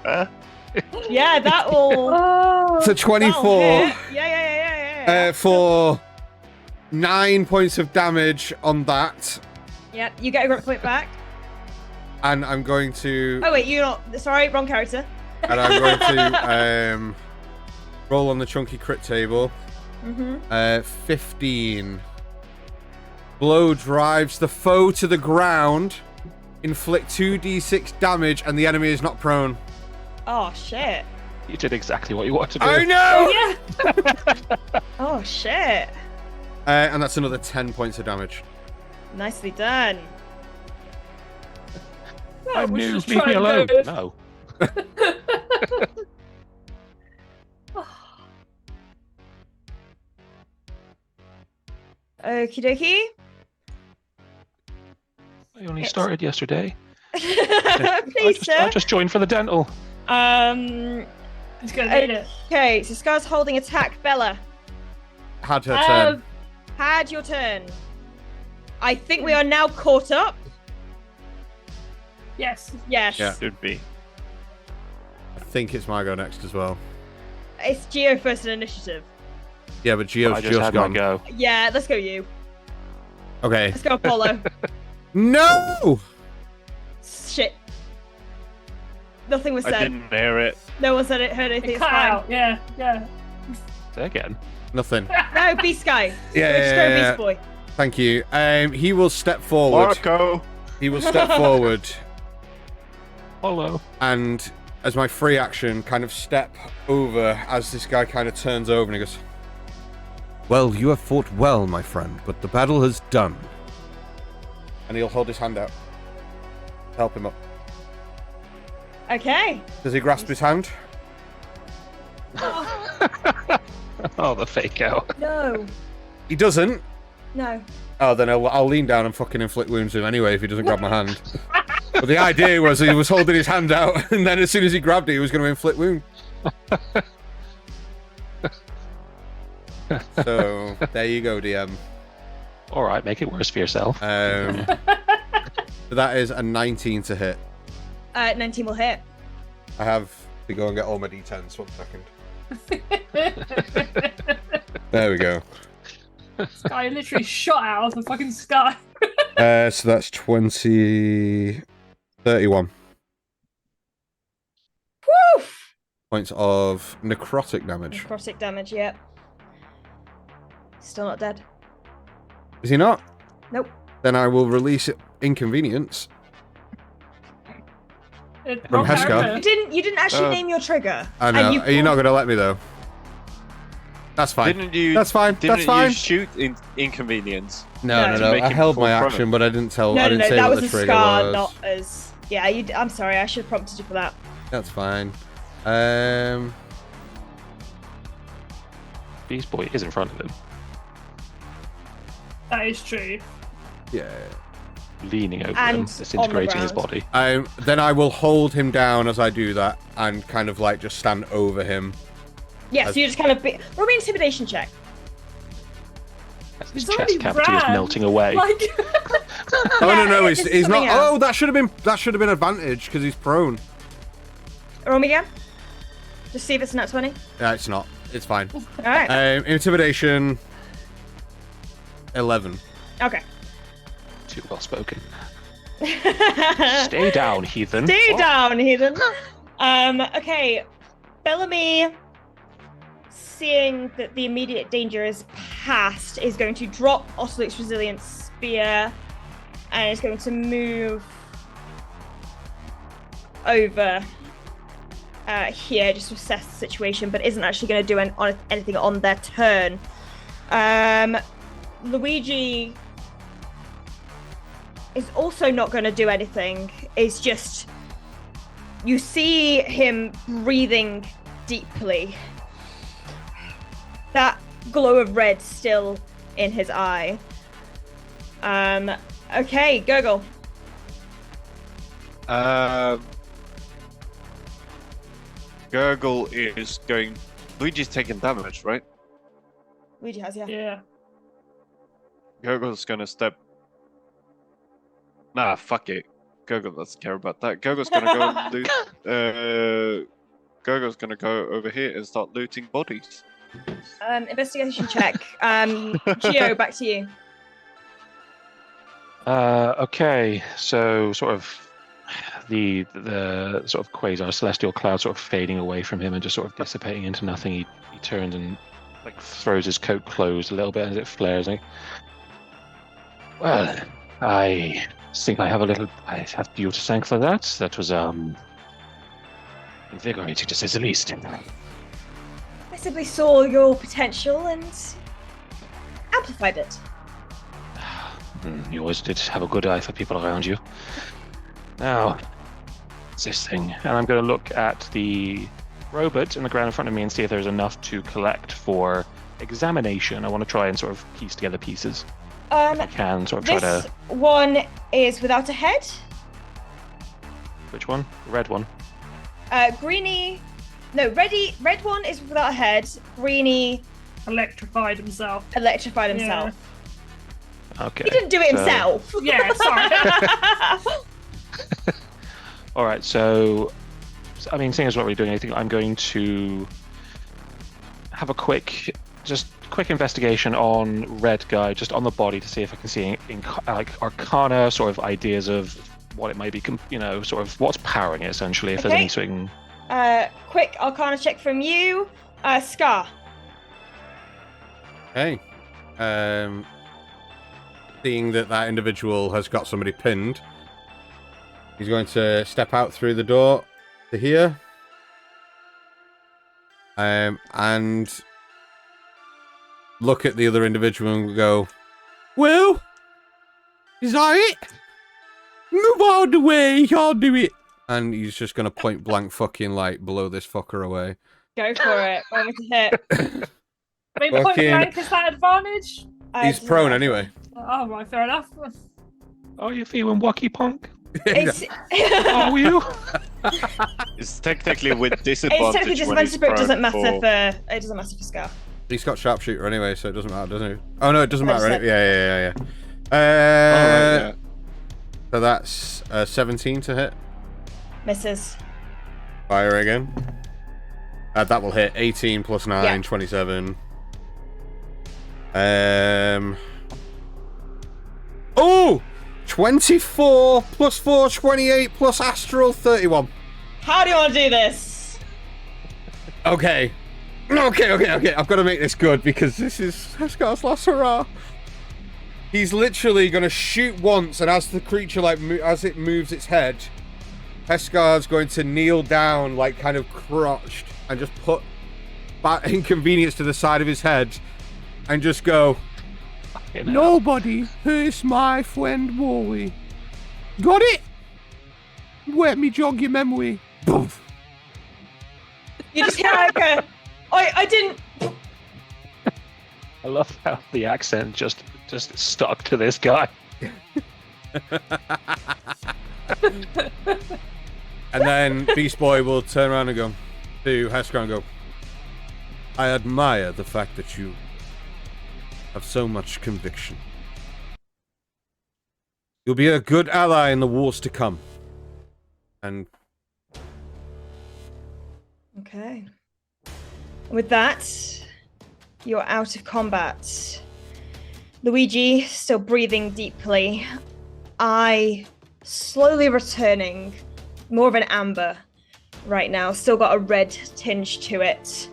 Yeah, that will. Oh, It's a 24 Yeah. for 9 points of damage on that. Yeah, you get a grip point back. And I'm going to. Oh, wait, you're not. Sorry, wrong character. And I'm going to roll on the chunky crit table. Mm-hmm. 15. Blow drives the foe to the ground. Inflict 2d6 damage, and the enemy is not prone. Oh, shit. You did exactly what you wanted to do. I know! yeah. Oh, shit. And that's another 10 points of damage. Nicely done. I we knew. should Leave try me and alone. go. No. Okie dokie. I only started yesterday. Please, I sir. just joined for the dental. He's gonna need it. Okay, so Scar's holding attack. Bella, Had her turn. had your turn. I think we are now caught up. Yes. Yes. Yeah. Should be. I think it's my go next as well. It's Geo first in initiative. Yeah, but Geo's I just just had my gone. go. Yeah, let's go you. Okay. Let's go Apollo. No! Shit. Nothing was I said. didn't hear it. No one said it. Heard anything. It It's cut fine. out. Yeah, yeah. Say again. Nothing. No, Beast Guy. Yeah, Just go Beast Boy. Thank you. He will step forward. Marco. He will step forward Hello. and, as my free action, kind of step over as this guy kind of turns over and he goes, "Well, you have fought well, my friend, but the battle is done." And he'll hold his hand out. Help him up. Okay. Does he grasp his hand? Oh, the fake out. No. He doesn't. No. Oh, then I'll lean down and fucking inflict wounds to him anyway if he doesn't grab my hand. But the idea was he was holding his hand out, and then as soon as he grabbed it, he was going to inflict wound. So, there you go, DM. All right, make it worse for yourself. So that is a 19 to hit. 19 will hit. I have to go and get all my d10s. 1 second. There we go. This guy literally shot out of the fucking sky. So that's 31 Woo! points of necrotic damage. Necrotic damage, yep. Still not dead. Is he not? Nope. Then I will release Inconvenience. Wrong Heska. character. You didn't actually Uh, name your trigger. I know. And Are you not going to let me, though? That's fine. Didn't you? That's fine. Didn't That's fine. you shoot Inconvenience? No, No. no, To no. make I him held my perform action, but I didn't tell. No, I no, didn't no, say that what was the a trigger scar, was. not as... Yeah, I'm sorry, I should have prompted you for that. That's fine. Beast Boy is in front of him, That is true. Yeah. leaning over And him, on the disintegrating his ground. body. Then I will hold him down as I do that, and kind of like just stand over him. Yeah, so you just kind of... Roll me an intimidation check. As his He's chest already cavity is ran. melting away. Like, Oh no, no, this he's is not. something else. Oh, that should have been advantage because he's prone. Roll me again. Just see if it's a nat 20. Yeah, it's not. It's fine. Alright. Intimidation. 11. Okay. Too well spoken. Stay down, heathen. Stay down, heathen. Okay. Bellamy, seeing that the immediate danger is past, is going to drop Ocelot's Resilience Spear and is going to move over here just to assess the situation, but isn't actually going to do anything on their turn. Luigi is also not going to do anything. It's just you see him breathing deeply. That glow of red still in his eye. Okay, Gurgle. Gurgle is going. Luigi's taking damage, right? Luigi has, yeah. yeah. Gurgle's gonna step. Nah, fuck it. Gurgle doesn't care about that. Gurgle's gonna go and loot. Gurgle's gonna go over here and start looting bodies. Investigation check. Gio, back to you. Okay, so sort of the sort of quasar celestial cloud sort of fading away from him and just sort of dissipating into nothing. He turns and like throws his coat closed a little bit as it flares. Well, I think I have you to thank for that. That was invigorating to say the least. I simply saw your potential and amplified it. You always did have a good eye for people around you. Now, this thing, and I'm going to look at the robot in the ground in front of me and see if there's enough to collect for examination. I want to try and sort of piece together pieces. If I can sort of try This to. one is without a head. Which one? The red one. Red one is without a head. Greeny Electrified himself. electrified himself. Okay. He didn't do it so- himself. Yeah, sorry. All right. So, I mean, seeing as what we're doing, I think I'm going to have a quick investigation on Red Guy, just on the body, to see if I can see like arcana sort of ideas of what it may be, sort of what's powering it essentially. If there's anything. Quick arcana check from you, Scar. Hey, seeing that individual has got somebody pinned, he's going to step out through the door to here, and look at the other individual and go, "Well, is that it? Move out of the way, I'll do it." And he's just going to point blank fucking blow this fucker away. Go for it. Roll me to hit. Wait, point blank, is that advantage? He's prone anyway. Oh, right, fair enough. Are you feeling wacky punk? It's... Are you? It's technically with disadvantage. It's technically disadvantage, but it doesn't matter for Scar. He's got sharpshooter anyway, so it doesn't matter, doesn't it? Oh no, it doesn't matter. Right? Yeah. Yeah. So that's 17 to hit. Misses. Fire again. That will hit. 18 plus 9, yeah. 27. Oh! 24 plus 4, 28 plus astral, 31. How do you want to do this? Okay. I've got to make this good because this is Heskar's last hurrah. He's literally going to shoot once, and as the creature, as it moves its head, Heskar's going to kneel down, kind of crouched, and just put that inconvenience to the side of his head, and just go, "Nobody hurts my friend Wally. Got it? Let me jog your memory." Boof. You just hear I didn't. I love how the accent just stuck to this guy. And then Beast Boy will turn around and go to Heskar and go, "I admire the fact that you have so much conviction. You'll be a good ally in the wars to come." And okay. With that, you're out of combat. Luigi, still breathing deeply. Eye slowly returning, more of an amber right now. Still got a red tinge to it.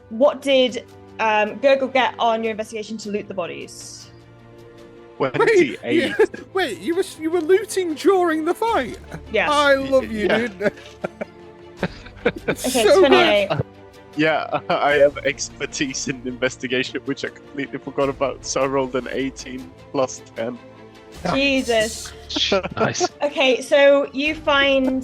What did Gurgle get on your investigation to loot the bodies? 28. Wait, you were looting during the fight? Yes. I love you, dude. Okay, So 28. Yeah, I have expertise in investigation, which I completely forgot about. So I rolled an 18 plus 10. Jesus. Nice. Okay, so you find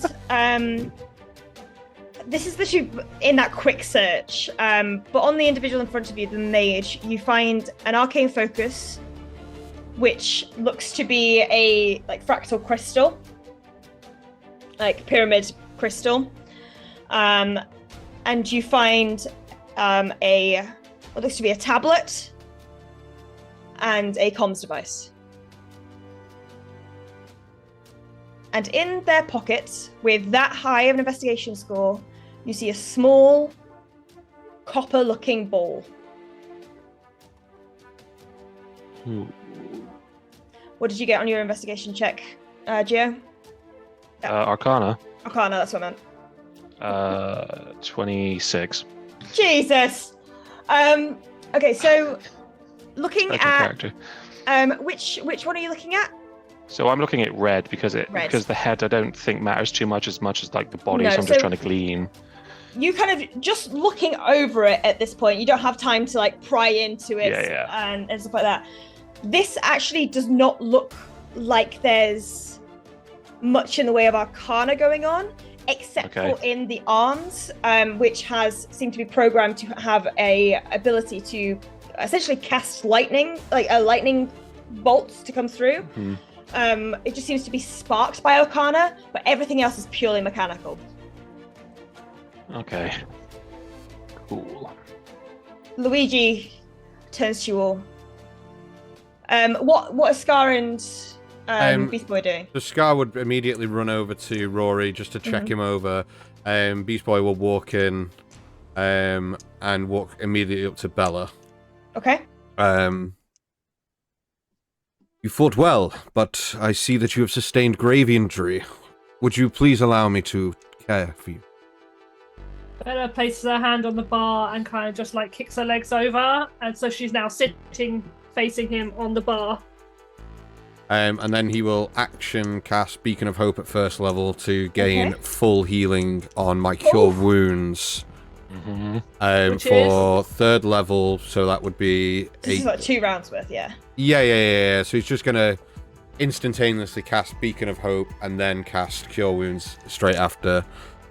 this is literally in that quick search, but on the individual in front of you, the mage, you find an arcane focus, which looks to be a fractal crystal, pyramid crystal, and you find what looks to be a tablet and a comms device. And in their pockets, with that high of an investigation score, you see a small copper-looking ball. What did you get on your investigation check, Gio? Arcana. Arcana, that's what I meant. 26. Jesus. Okay, so looking at character. Which one are you looking at? So I'm looking at red because the head I don't think matters too much as the body. No, so I'm just trying to glean. You kind of just looking over it at this point. You don't have time to pry into it and stuff like that. This actually does not look like there's much in the way of arcana going on, except for in the arms, which seemed to be programmed to have a ability to essentially cast lightning, lightning bolts to come through. Mm-hmm. It just seems to be sparked by arcana, but everything else is purely mechanical. Okay. Cool. Luigi turns to you all. What are Scar and Beast Boy doing? The Scar would immediately run over to Rory just to check him over. Beast Boy will walk in and walk immediately up to Bella. Okay. You fought well, but I see that you have sustained grave injury. Would you please allow me to care for you? Bella places her hand on the bar and kind of just like kicks her legs over, and so she's now sitting facing him on the bar. And then he will action cast Beacon of Hope at first level to gain full healing on my Cure Wounds. For third level, so that would be... This is like 2 rounds worth, yeah. Yeah. So he's just going to instantaneously cast Beacon of Hope and then cast Cure Wounds straight after.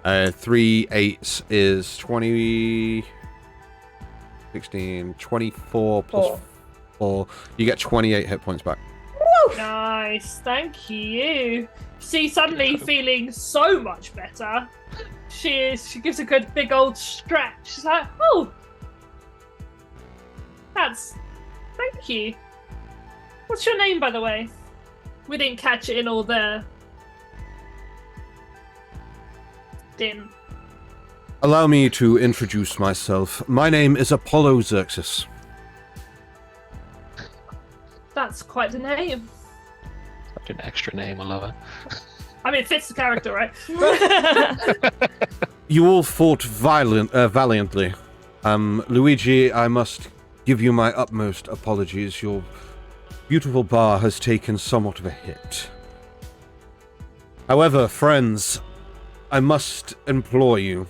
3 8s is 20... 16, 24 plus 4. You get 28 hit points back. Nice, thank you. See, suddenly feeling so much better. She gives a good big old stretch. She's like, oh, thank you. What's your name, by the way? We didn't catch it in all the din. Allow me to introduce myself. My name is Apollo Xerxes. That's quite a name. Such an extra name, I love it. I mean, it fits the character, right? You all fought valiantly. Luigi, I must give you my utmost apologies. Your beautiful bar has taken somewhat of a hit. However, friends, I must implore you.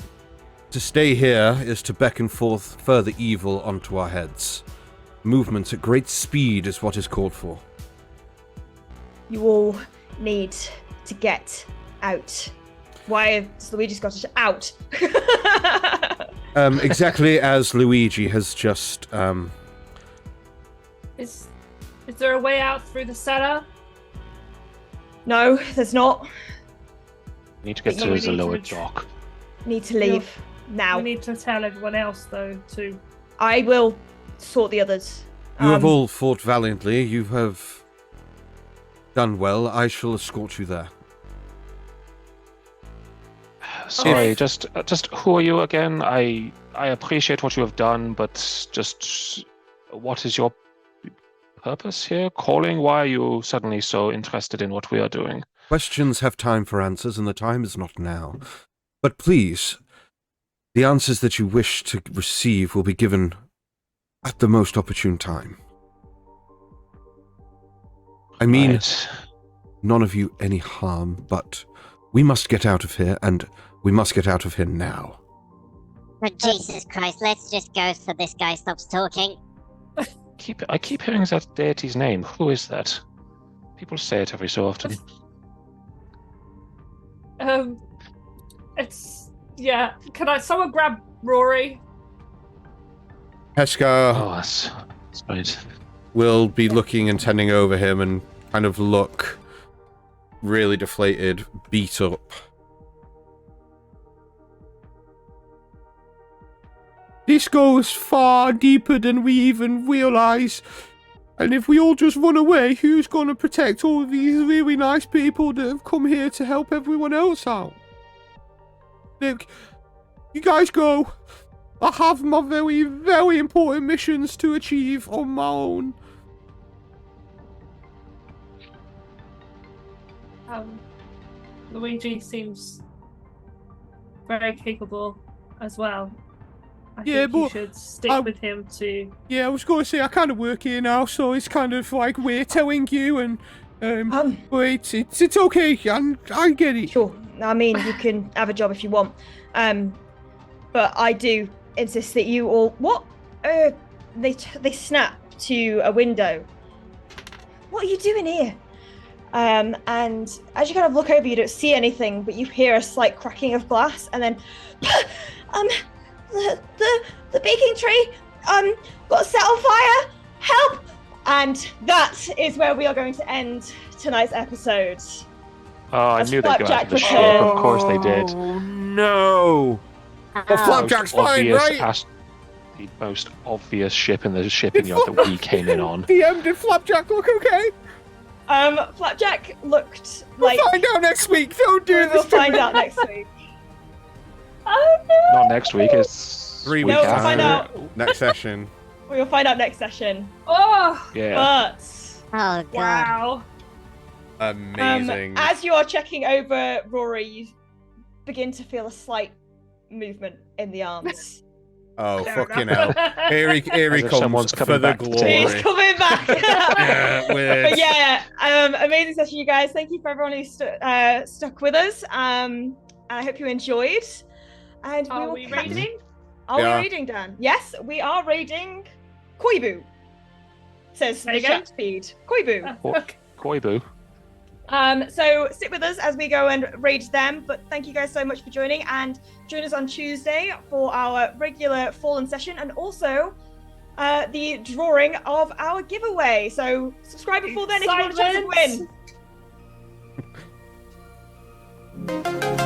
To stay here is to beckon forth further evil onto our heads. Movement at great speed is what is called for. You all need to get out. Why is Luigi Scottish out? Exactly as Luigi has just... Is there a way out through the cellar? No, there's not. Need to get to the lower dock. Need to leave now. We need to tell everyone else, though, too. I will sort the others. You have all fought valiantly. You have done well. I shall escort you there. Sorry, just who are you again? I appreciate what you have done, but just what is your purpose here? Calling? Why are you suddenly so interested in what we are doing? Questions have time for answers, and the time is not now. But please, the answers that you wish to receive will be given at the most opportune time. I mean, none of you any harm, but we must get out of here, and we must get out of here now. Oh, Jesus Christ, let's just go so this guy stops talking. I keep hearing that deity's name. Who is that? People say it every so often. Can someone grab Rory? Heska That's right. will be looking and tending over him and kind of look really deflated, beat up. This goes far deeper than we even realise. And if we all just run away, who's going to protect all of these really nice people that have come here to help everyone else out? Look, you guys go. I have my very, very important missions to achieve on my own. Luigi seems very capable as well. I Yeah, think you but should stick with him too. Yeah, I was going to say I kind of work here now, so it's kind of like we're telling you, and but it's okay. I get it. Sure. I mean, you can have a job if you want, but I do insist that you all. What? They snap to a window. What are you doing here? And as you kind of look over, you don't see anything, but you hear a slight cracking of glass, and then, the baking tray, got set on fire. Help! And that is where we are going to end tonight's episode. Oh, I knew they'd go Flapjack out of the ship. returns. Of course they did. Oh no! Well, Flapjack's fine, right? The most obvious ship in the shipping yard that we came in on. DM, did Flapjack look okay? Flapjack looked like... We'll find out next week. Don't do this. We'll find out next week. Oh no! Not next week. It's 3 No, weeks we'll find after out. next session. We will find out next session. Oh, Yeah. But Oh god. wow. Amazing. as you are checking over Rory, you begin to feel a slight movement in the arms. Oh, Fair fucking hell. enough. Here he As if comes someone's for coming the back to take He's glory. coming back. Yeah, weird. But yeah, amazing session, you guys. Thank you for everyone who stuck with us. And I hope you enjoyed. And we Are will we catch- raiding? Are we Yeah. raiding, Dan? Yes, we are raiding Koibu. Says There the you go. chat feed. Koibu. Okay. Koibu. So stick with us as we go and raid them. But thank you guys so much for joining, and join us on Tuesday for our regular Fallen session, and also the drawing of our giveaway. So subscribe before then if you want to chance to win. Excitement.